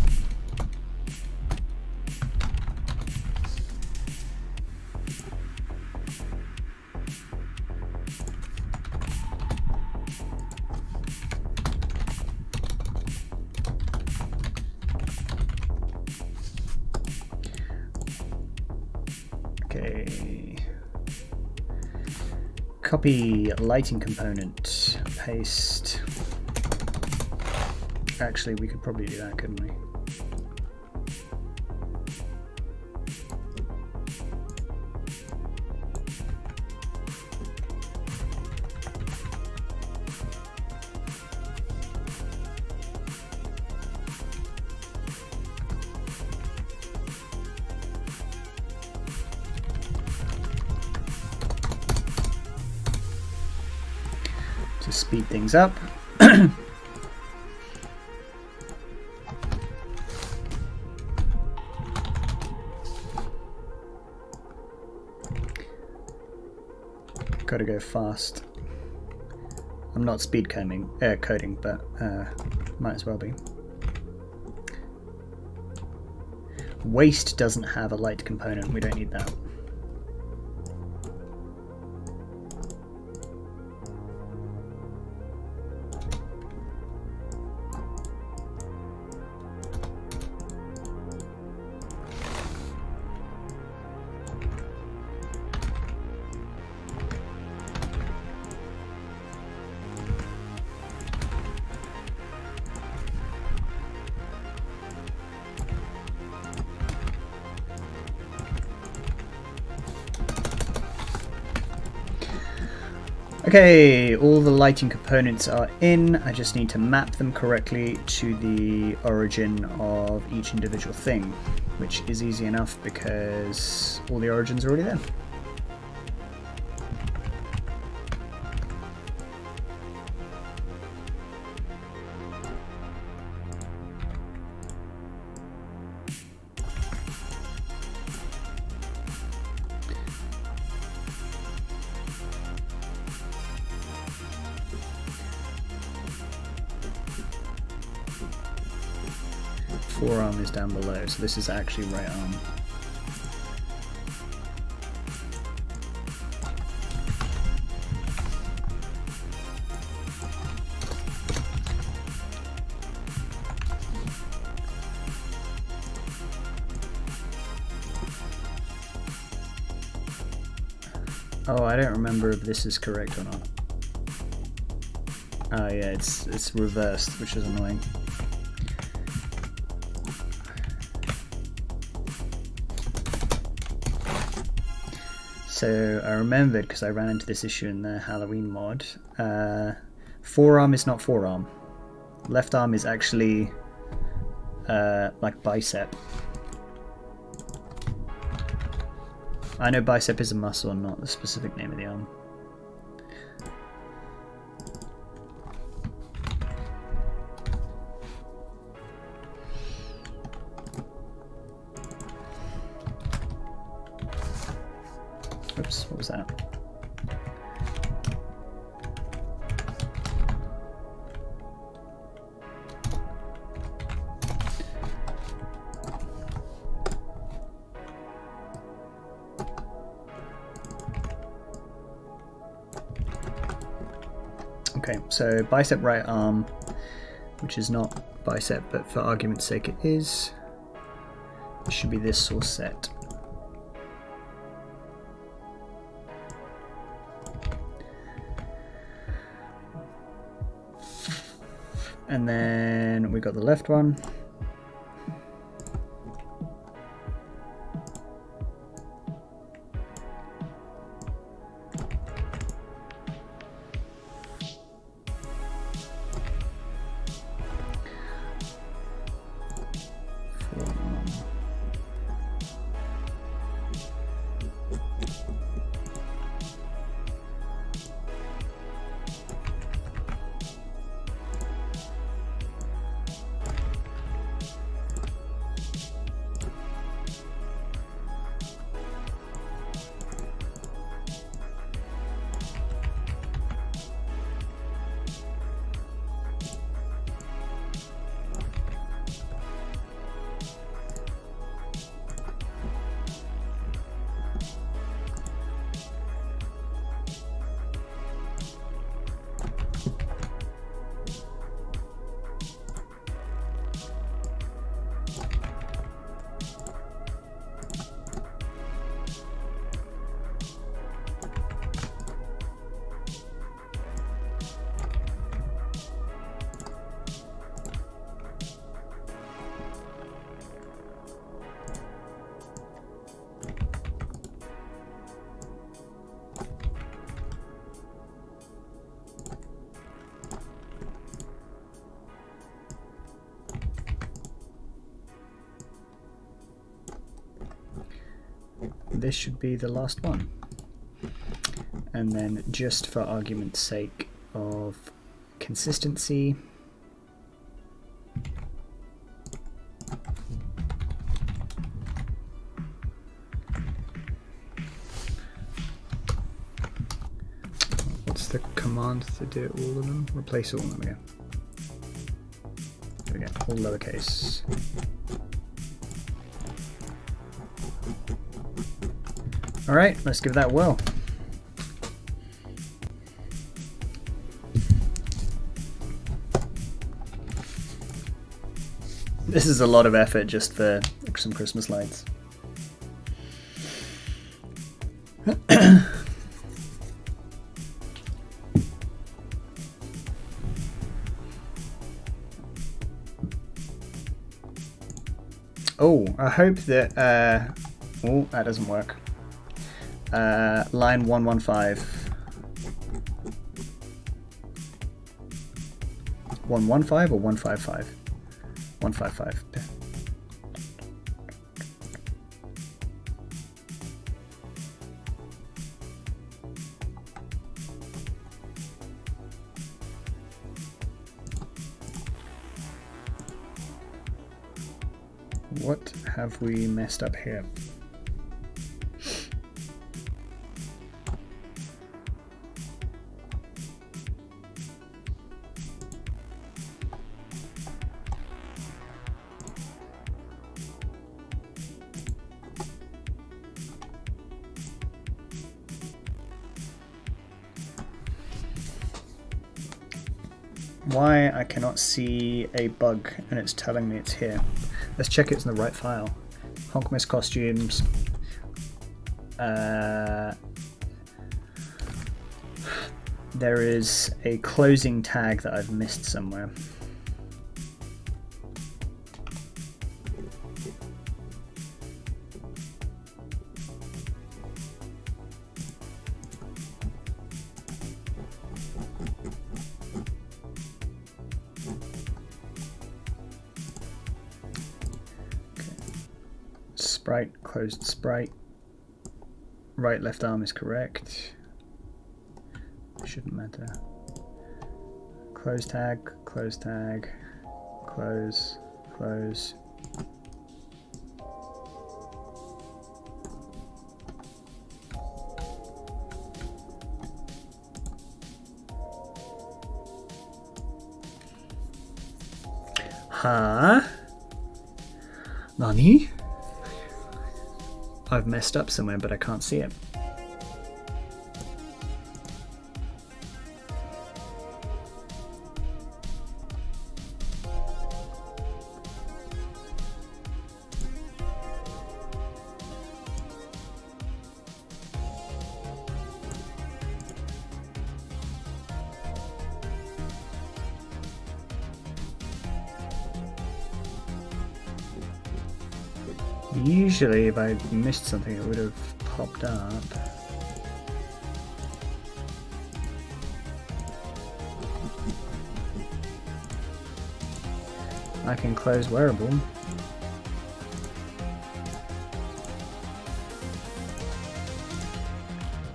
Okay. Copy lighting component, paste. Actually, we could probably do that, couldn't we? To speed things up. Gotta go fast. I'm not speed coding, but might as well be. Waist doesn't have a light component, we don't need that. Okay, all the lighting components are in. I just need to map them correctly to the origin of each individual thing, which is easy enough because all the origins are already there. Forearm is down below, so this is actually right arm. Oh, I don't remember if this is correct or not. Oh yeah, it's reversed, which is annoying. So I remembered because I ran into this issue in the Halloween mod. Forearm is not forearm. Left arm is actually like bicep. I know bicep is a muscle, not the specific name of the arm. Oops, what was that? Okay, so bicep right arm, which is not bicep, but for argument's sake it is. It should be this source set. And then we got the left one. This should be the last one. And then just for argument's sake of consistency, what's the command to do all of them? Replace all of them again. There we go, all lowercase. Alright, let's give that a whirl. This is a lot of effort just for some Christmas lights. Oh, I hope that... oh, that doesn't work. Line 115. 115 or 155? 155. What have we messed up here? Why I cannot see a bug and it's telling me it's here. Let's check it's in the right file. Honk Miss Costumes. There is a closing tag that I've missed somewhere. Sprite, closed sprite. Right left arm is correct. Shouldn't matter. Close tag, close tag, close, close. Huh? Nani? I've messed up somewhere, but I can't see it. Usually if I missed something it would have popped up. I can close wearable.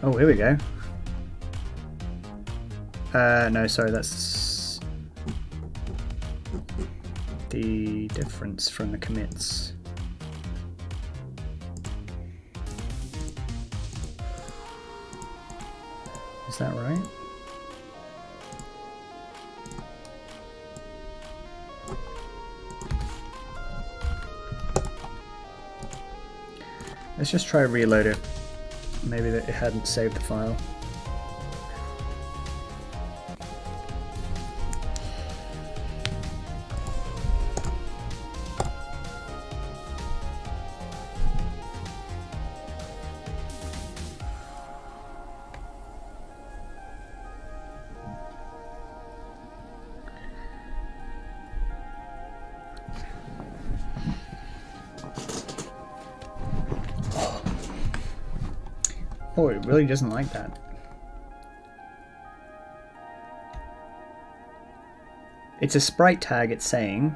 Oh, here we go. No, sorry, that's the difference from the commits. Is that right? Let's just try reload it. Maybe that it hadn't saved the file. Oh, it really doesn't like that. It's a sprite tag, it's saying.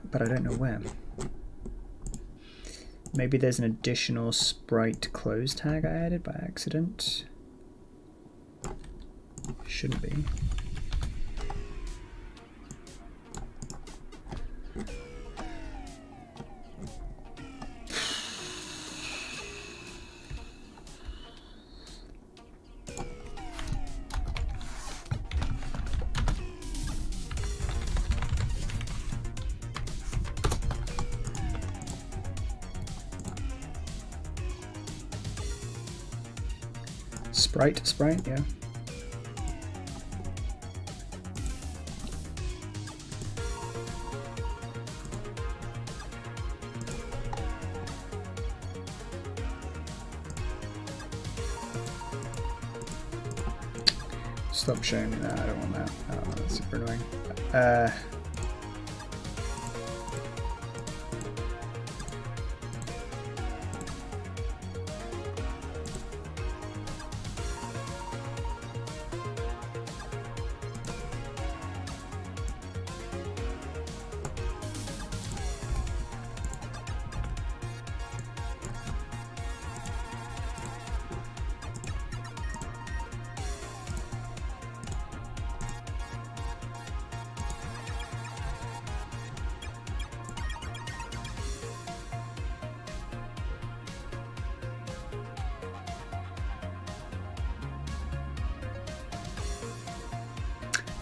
But I don't know where. Maybe there's an additional sprite close tag I added by accident. Shouldn't be. Sprite, yeah. Stop showing me that, I don't want that. Oh, that's super annoying.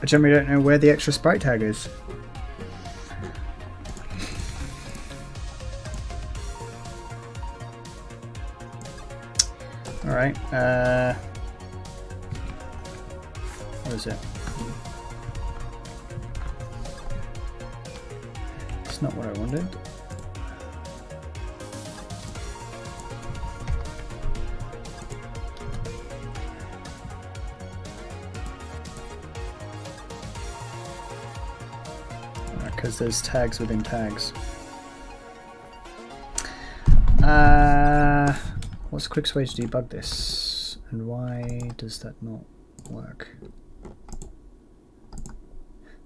I generally don't know where the extra sprite tag is. Alright, what is it? It's not what I wanted. Because there's tags within tags. What's the quickest way to debug this? And why does that not work?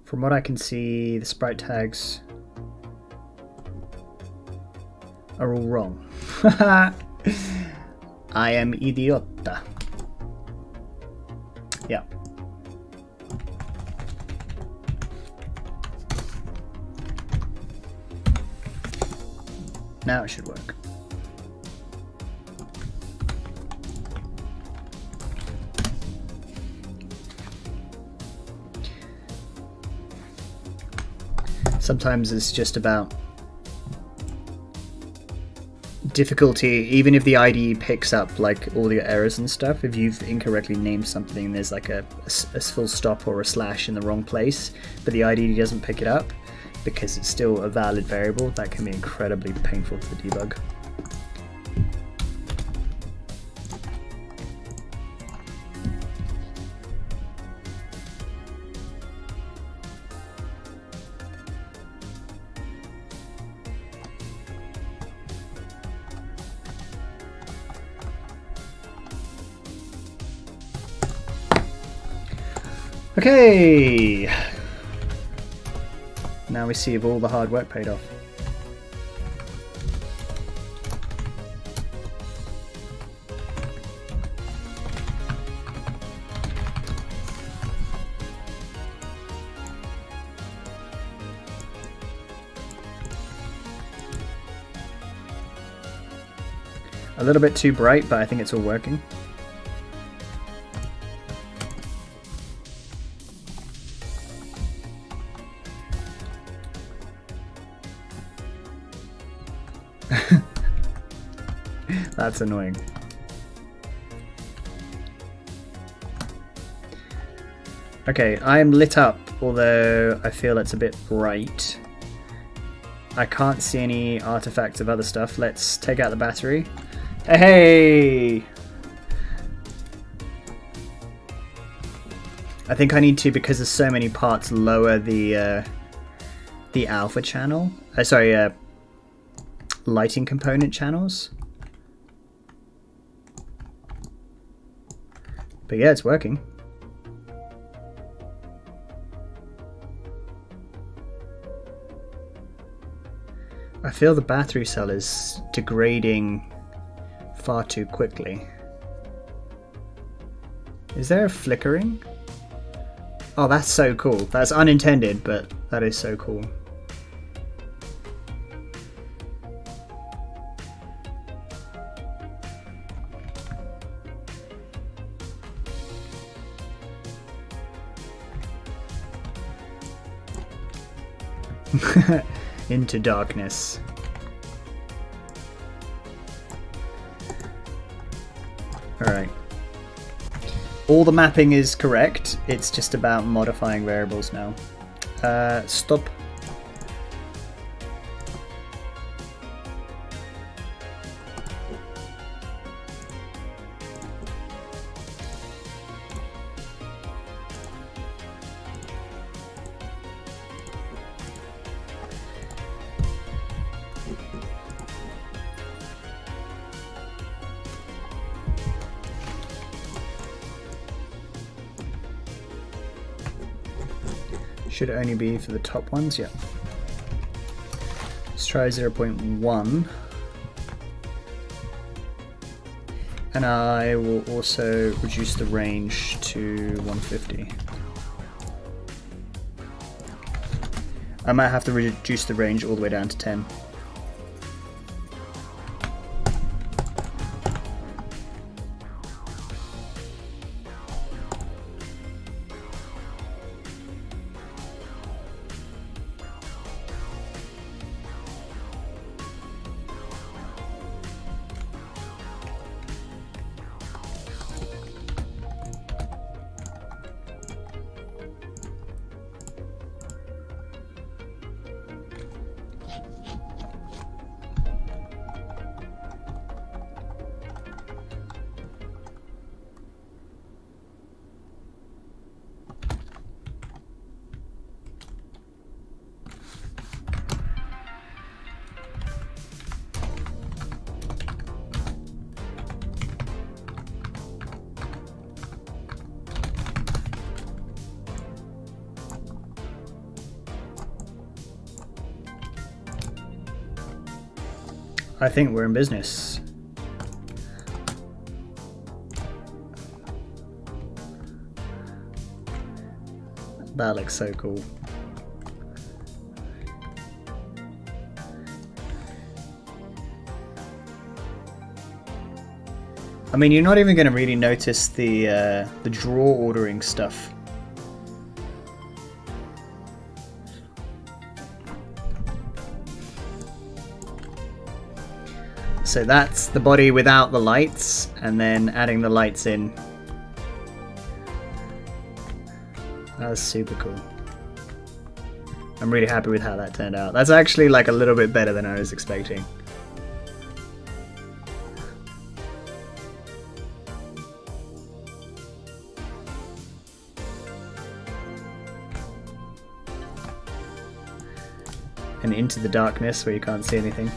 From what I can see, the sprite tags are all wrong. I am idiota. Yeah. Now it should work. Sometimes it's just about difficulty, even if the IDE picks up like all the errors and stuff. If you've incorrectly named something, there's like a full stop or a slash in the wrong place, but the IDE doesn't pick it up because it's still a valid variable, that can be incredibly painful to debug. Okay, now we see if all the hard work paid off. A little bit too bright, but I think it's all working. That's annoying. Okay, I am lit up, although I feel it's a bit bright. I can't see any artifacts of other stuff. Let's take out the battery. Hey! I think I need to, because there's so many parts, lower the alpha channel. Lighting component channels. But yeah, it's working. I feel the battery cell is degrading far too quickly. Is there a flickering? Oh, that's so cool. That's unintended, but that is so cool. Into darkness. Alright. All the mapping is correct. It's just about modifying variables now. Stop. Should only be for the top ones, yeah. Let's try 0.1. And I will also reduce the range to 150. I might have to reduce the range all the way down to 10. I think we're in business. That looks so cool. I mean, you're not even going to really notice the draw ordering stuff. So that's the body without the lights, and then adding the lights in. That was super cool. I'm really happy with how that turned out. That's actually like a little bit better than I was expecting. And into the darkness where you can't see anything.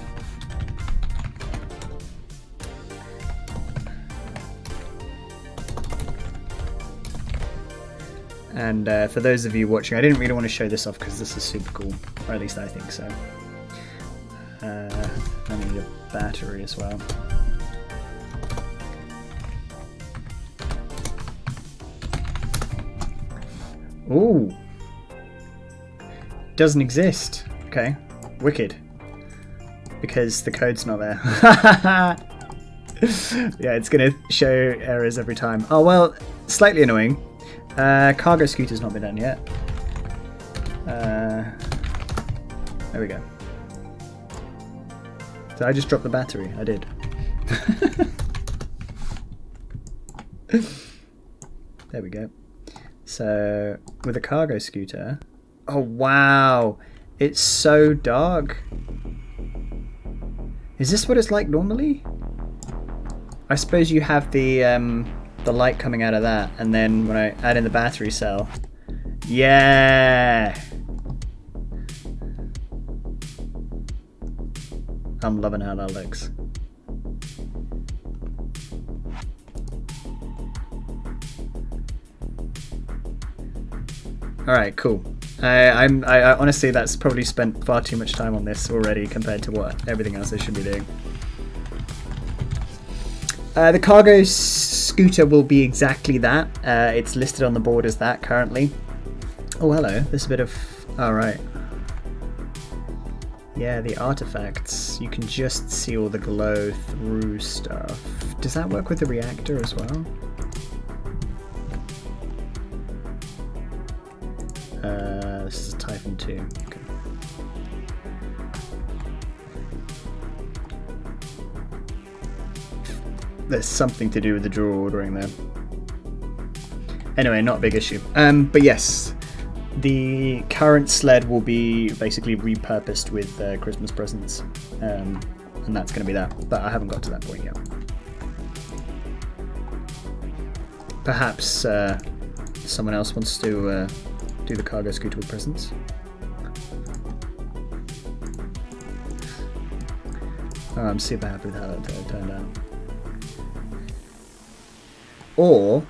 And for those of you watching, I didn't really want to show this off because this is super cool, or at least I think so. I need a battery as well. Ooh! Doesn't exist. Okay, wicked. Because the code's not there. Yeah, it's gonna show errors every time. Oh well, slightly annoying. Cargo scooter's not been done yet. There we go. Did I just drop the battery? I did. There we go. So, with a cargo scooter... Oh wow! It's so dark. Is this what it's like normally? I suppose you have the light coming out of that, and then when I add in the battery cell... Yeah! I'm loving how that looks. Alright, cool. I honestly, that's probably spent far too much time on this already compared to what everything else I should be doing. The cargo scooter will be exactly that. It's listed on the board as that currently. Oh, hello. There's a bit of... Oh, right. Yeah, the artifacts. You can just see all the glow through stuff. Does that work with the reactor as well? This is a Typhon 2. Okay. There's something to do with the draw ordering there. Anyway, not a big issue. But yes, the current sled will be basically repurposed with Christmas presents. And that's going to be that. But I haven't got to that point yet. Perhaps someone else wants to do the cargo scooter with presents. Oh, I'm super happy with how that turned out. Or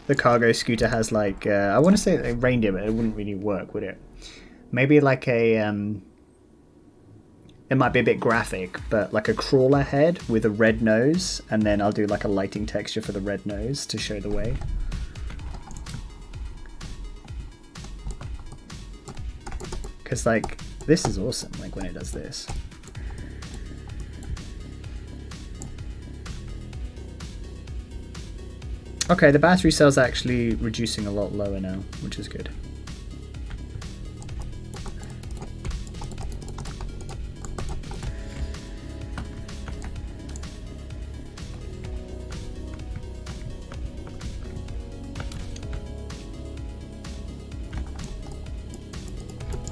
the cargo scooter has like I want to say a reindeer, but it wouldn't really work, would it? Maybe like a it might be a bit graphic, but like a crawler head with a red nose, and then I'll do like a lighting texture for the red nose to show the way. Because like this is awesome, like when it does this. Okay, the battery cell's actually reducing a lot lower now, which is good.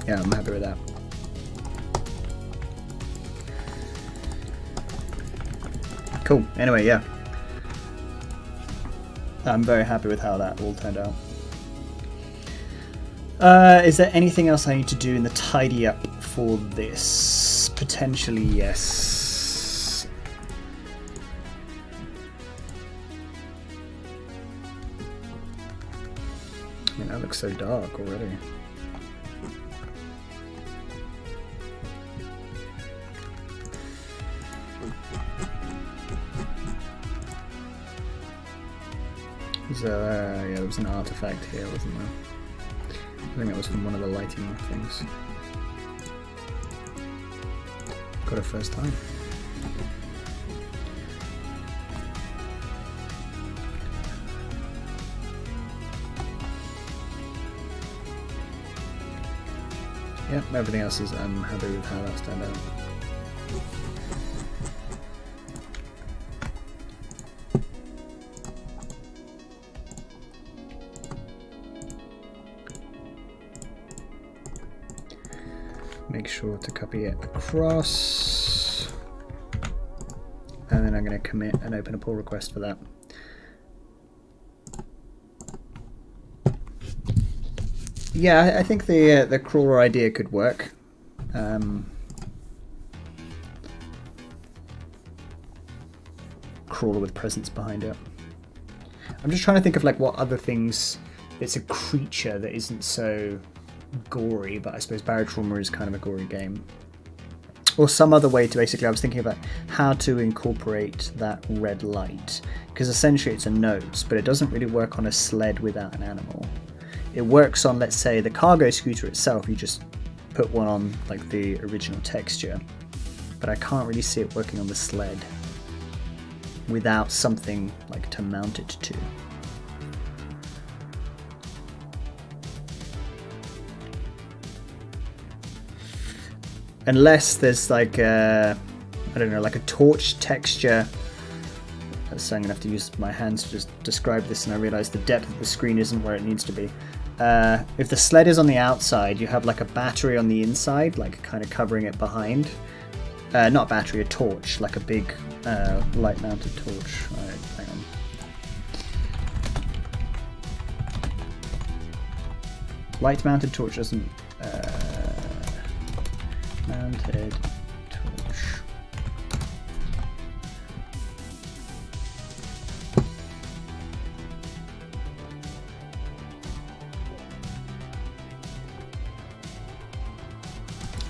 Yeah, I'm happy with that. Cool. Anyway, yeah. I'm very happy with how that all turned out. Is there anything else I need to do in the tidy up for this? Potentially, yes. I mean, that looks so dark already. Yeah, there was an artifact here, wasn't there? I think that was from one of the lighting things. Got it first time. Yep, everything else is I'm happy with how that's turned out. Make sure to copy it across, and then I'm going to commit and open a pull request for that. Yeah, I think the crawler idea could work. Crawler with presence behind it. I'm just trying to think of like what other things. It's a creature that isn't so gory, but I suppose Barotrauma is kind of a gory game. Or some other way to basically, I was thinking about how to incorporate that red light, because essentially it's a nose, but it doesn't really work on a sled without an animal. It works on, let's say, the cargo scooter itself, you just put one on like the original texture, but I can't really see it working on the sled without something like to mount it to. Unless there's like a, I don't know, like a torch texture. So I'm going to have to use my hands to just describe this, and I realise the depth of the screen isn't where it needs to be. If the sled is on the outside, you have like a battery on the inside, like kind of covering it behind. Not battery, a torch, like a big light-mounted torch. Alright, hang on. Light-mounted torch doesn't... mounted torch.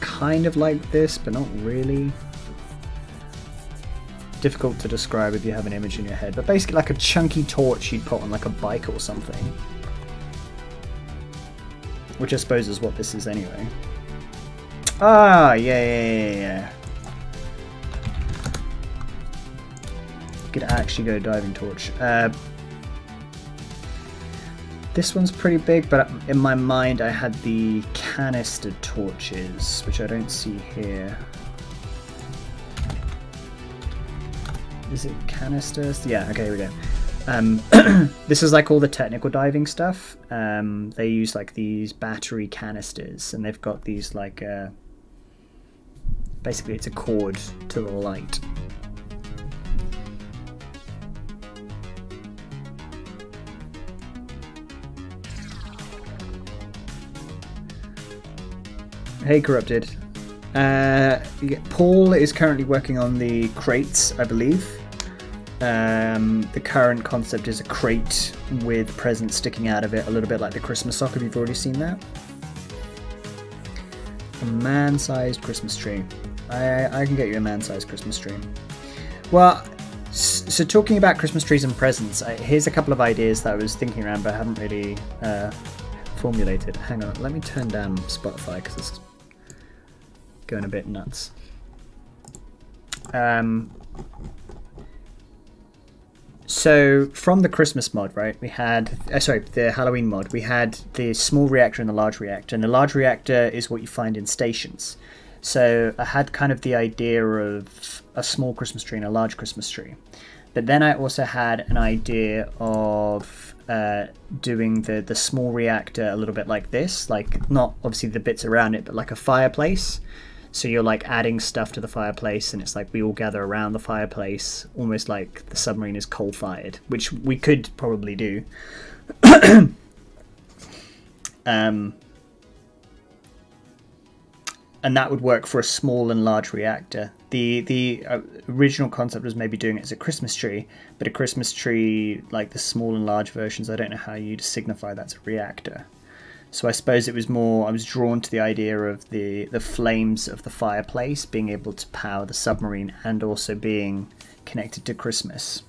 Kind of like this, but not really. Difficult to describe if you have an image in your head, but basically like a chunky torch you'd put on like a bike or something. Which I suppose is what this is anyway. Ah, yeah. Could actually go diving torch. This one's pretty big, but in my mind I had the canister torches, which I don't see here. Is it canisters? Yeah, okay, here we go. This is like all the technical diving stuff. They use like these battery canisters, and they've got these like... basically it's a cord to the light. Hey, Corrupted. Paul is currently working on the crates, I believe. The current concept is a crate with presents sticking out of it, a little bit like the Christmas sock, if you've already seen that. A man-sized Christmas tree. I can get you a man-sized Christmas tree. Well, so talking about Christmas trees and presents, here's a couple of ideas that I was thinking around, but I haven't really formulated. Hang on, let me turn down Spotify because it's going a bit nuts. So from the Christmas mod, right, we had, the Halloween mod, we had the small reactor and the large reactor, and the large reactor is what you find in stations. So I had kind of the idea of a small Christmas tree and a large Christmas tree. But then I also had an idea of doing the small reactor a little bit like this, like not obviously the bits around it, but like a fireplace. So you're like adding stuff to the fireplace, and it's like we all gather around the fireplace, almost like the submarine is coal-fired, which we could probably do. And that would work for a small and large reactor. The original concept was maybe doing it as a Christmas tree, but a Christmas tree, like the small and large versions, I don't know how you'd signify that's a reactor. So I suppose it was more, I was drawn to the idea of the flames of the fireplace being able to power the submarine and also being connected to Christmas.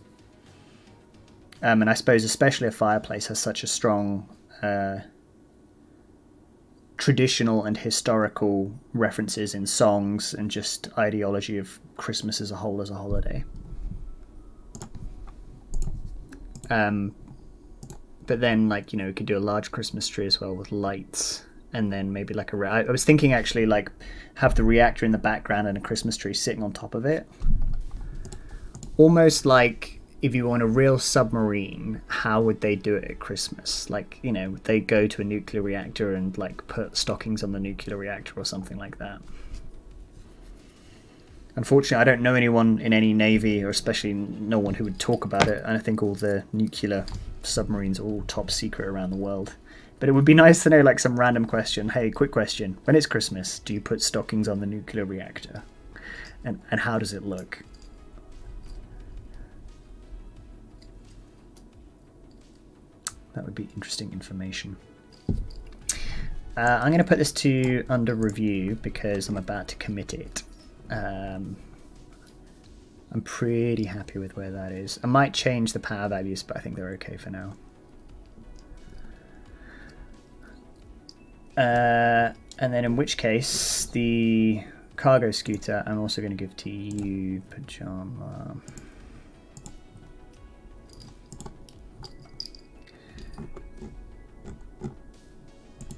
And I suppose especially a fireplace has such a strong traditional and historical references in songs and just ideology of Christmas as a whole as a holiday. But then, like, you know, we could do a large Christmas tree as well with lights, and then maybe like I was thinking actually like have the reactor in the background and a Christmas tree sitting on top of it, almost like if you want a real submarine, how would they do it at Christmas? Like, you know, they go to a nuclear reactor and like put stockings on the nuclear reactor or something like that. Unfortunately, I don't know anyone in any navy, or especially no one who would talk about it. And I think all the nuclear submarines are all top secret around the world. But it would be nice to know, like, some random question. Hey, quick question. When it's Christmas, do you put stockings on the nuclear reactor? And how does it look? That would be interesting information. I'm going to put this to under review because I'm about to commit it. I'm pretty happy with where that is. I might change the power values, but I think they're okay for now. And then in which case, the cargo scooter I'm also going to give to you, Pajama.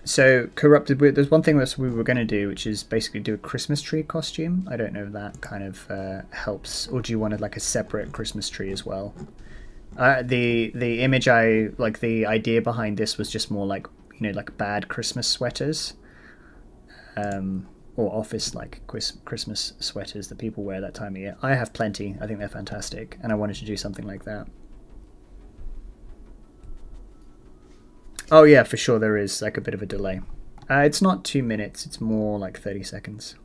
So Corrupted, there's one thing that we were going to do, which is basically do a Christmas tree costume. I don't know if that kind of helps, or do you want like a separate Christmas tree as well? The image the idea behind this was just more like, you know, like bad Christmas sweaters, or office like Christmas sweaters that people wear that time of year. I have plenty. I think they're fantastic, and I wanted to do something like that. Oh yeah, for sure there is like a bit of a delay. It's not 2 minutes, it's more like 30 seconds.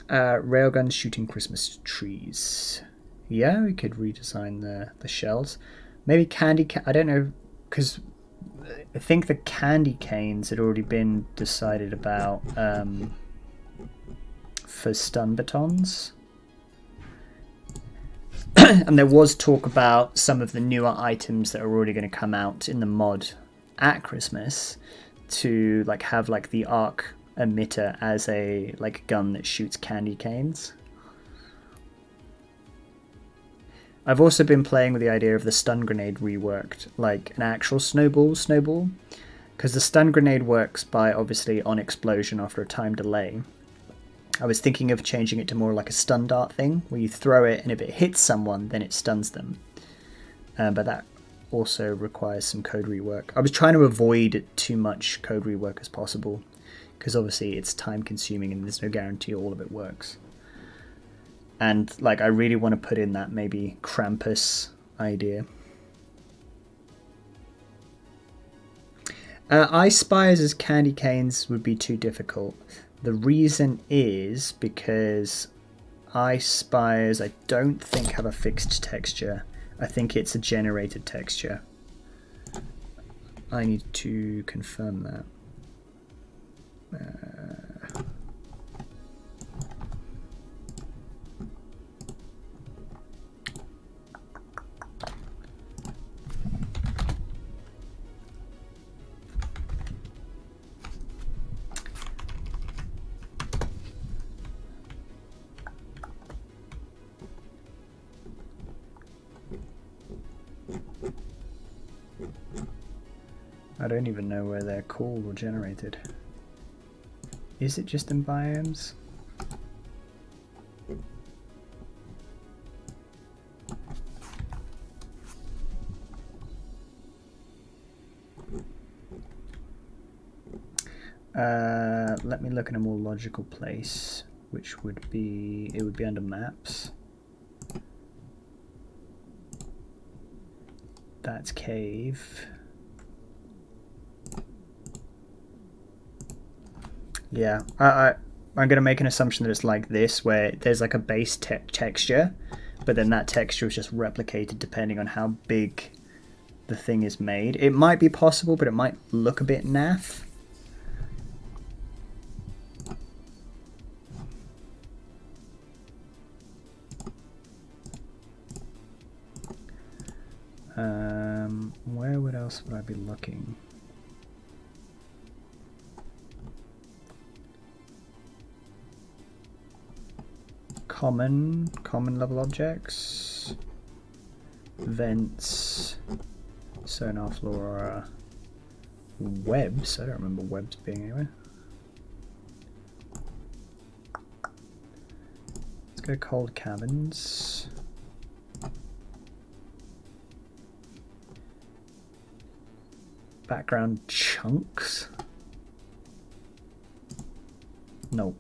Railguns shooting Christmas trees. Yeah, we could redesign the shells. Maybe I don't know, because I think the candy canes had already been decided about for stun batons. And there was talk about some of the newer items that are already going to come out in the mod at Christmas to like have like the arc emitter as a like gun that shoots candy canes. I've also been playing with the idea of the stun grenade reworked, like an actual snowball, because the stun grenade works by obviously on explosion after a time delay. I was thinking of changing it to more like a stun dart thing, where you throw it and if it hits someone, then it stuns them. But that also requires some code rework. I was trying to avoid too much code rework as possible, because obviously it's time consuming and there's no guarantee all of it works. And like I really want to put in that maybe Krampus idea. Ice spires as candy canes would be too difficult. The reason is because ice spires I don't think have a fixed texture. I think it's a generated texture. I need to confirm that. I don't even know where they're called or generated. Is it just in biomes? Let me look in a more logical place, which would be, it would be under maps. That's cave. Yeah, I'm going to make an assumption that it's like this, where there's like a base texture, but then that texture is just replicated depending on how big the thing is made. It might be possible, but it might look a bit naff. Where else would I be looking? Common level objects, vents, sonar flora, webs. I don't remember webs being anywhere. Let's go cold caverns. Background chunks. No.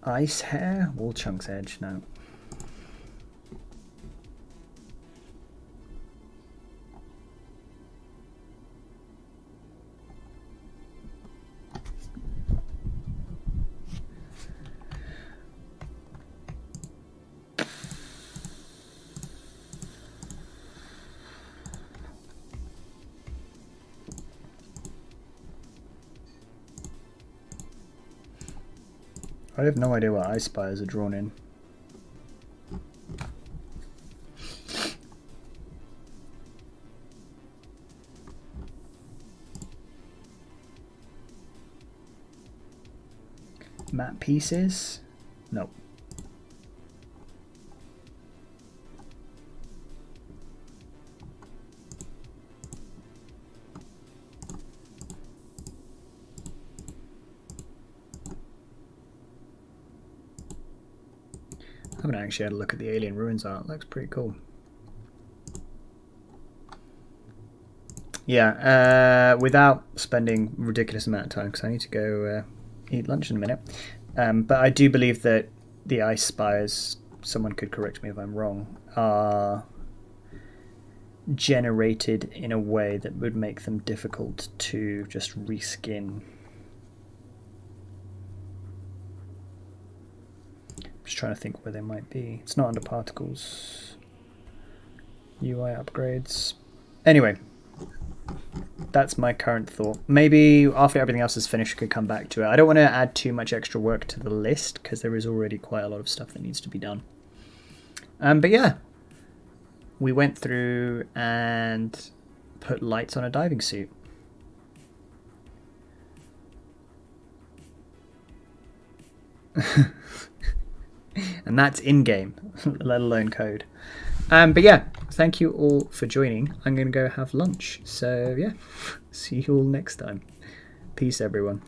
Ice hair, wall chunks edge, no. I have no idea what ice spires are drawn in. Map pieces? No. I haven't actually had a look at the Alien Ruins art. It looks pretty cool. Yeah, without spending a ridiculous amount of time, because I need to go eat lunch in a minute. But I do believe that the ice spires, someone could correct me if I'm wrong, are generated in a way that would make them difficult to just reskin. Just trying to think where they might be. It's not under particles. UI upgrades. Anyway, that's my current thought. Maybe after everything else is finished, we could come back to it. I don't want to add too much extra work to the list because there is already quite a lot of stuff that needs to be done. But yeah, we went through and put lights on a diving suit. And that's in-game, let alone code. But yeah, thank you all for joining. I'm going to go have lunch. So yeah, see you all next time. Peace, everyone.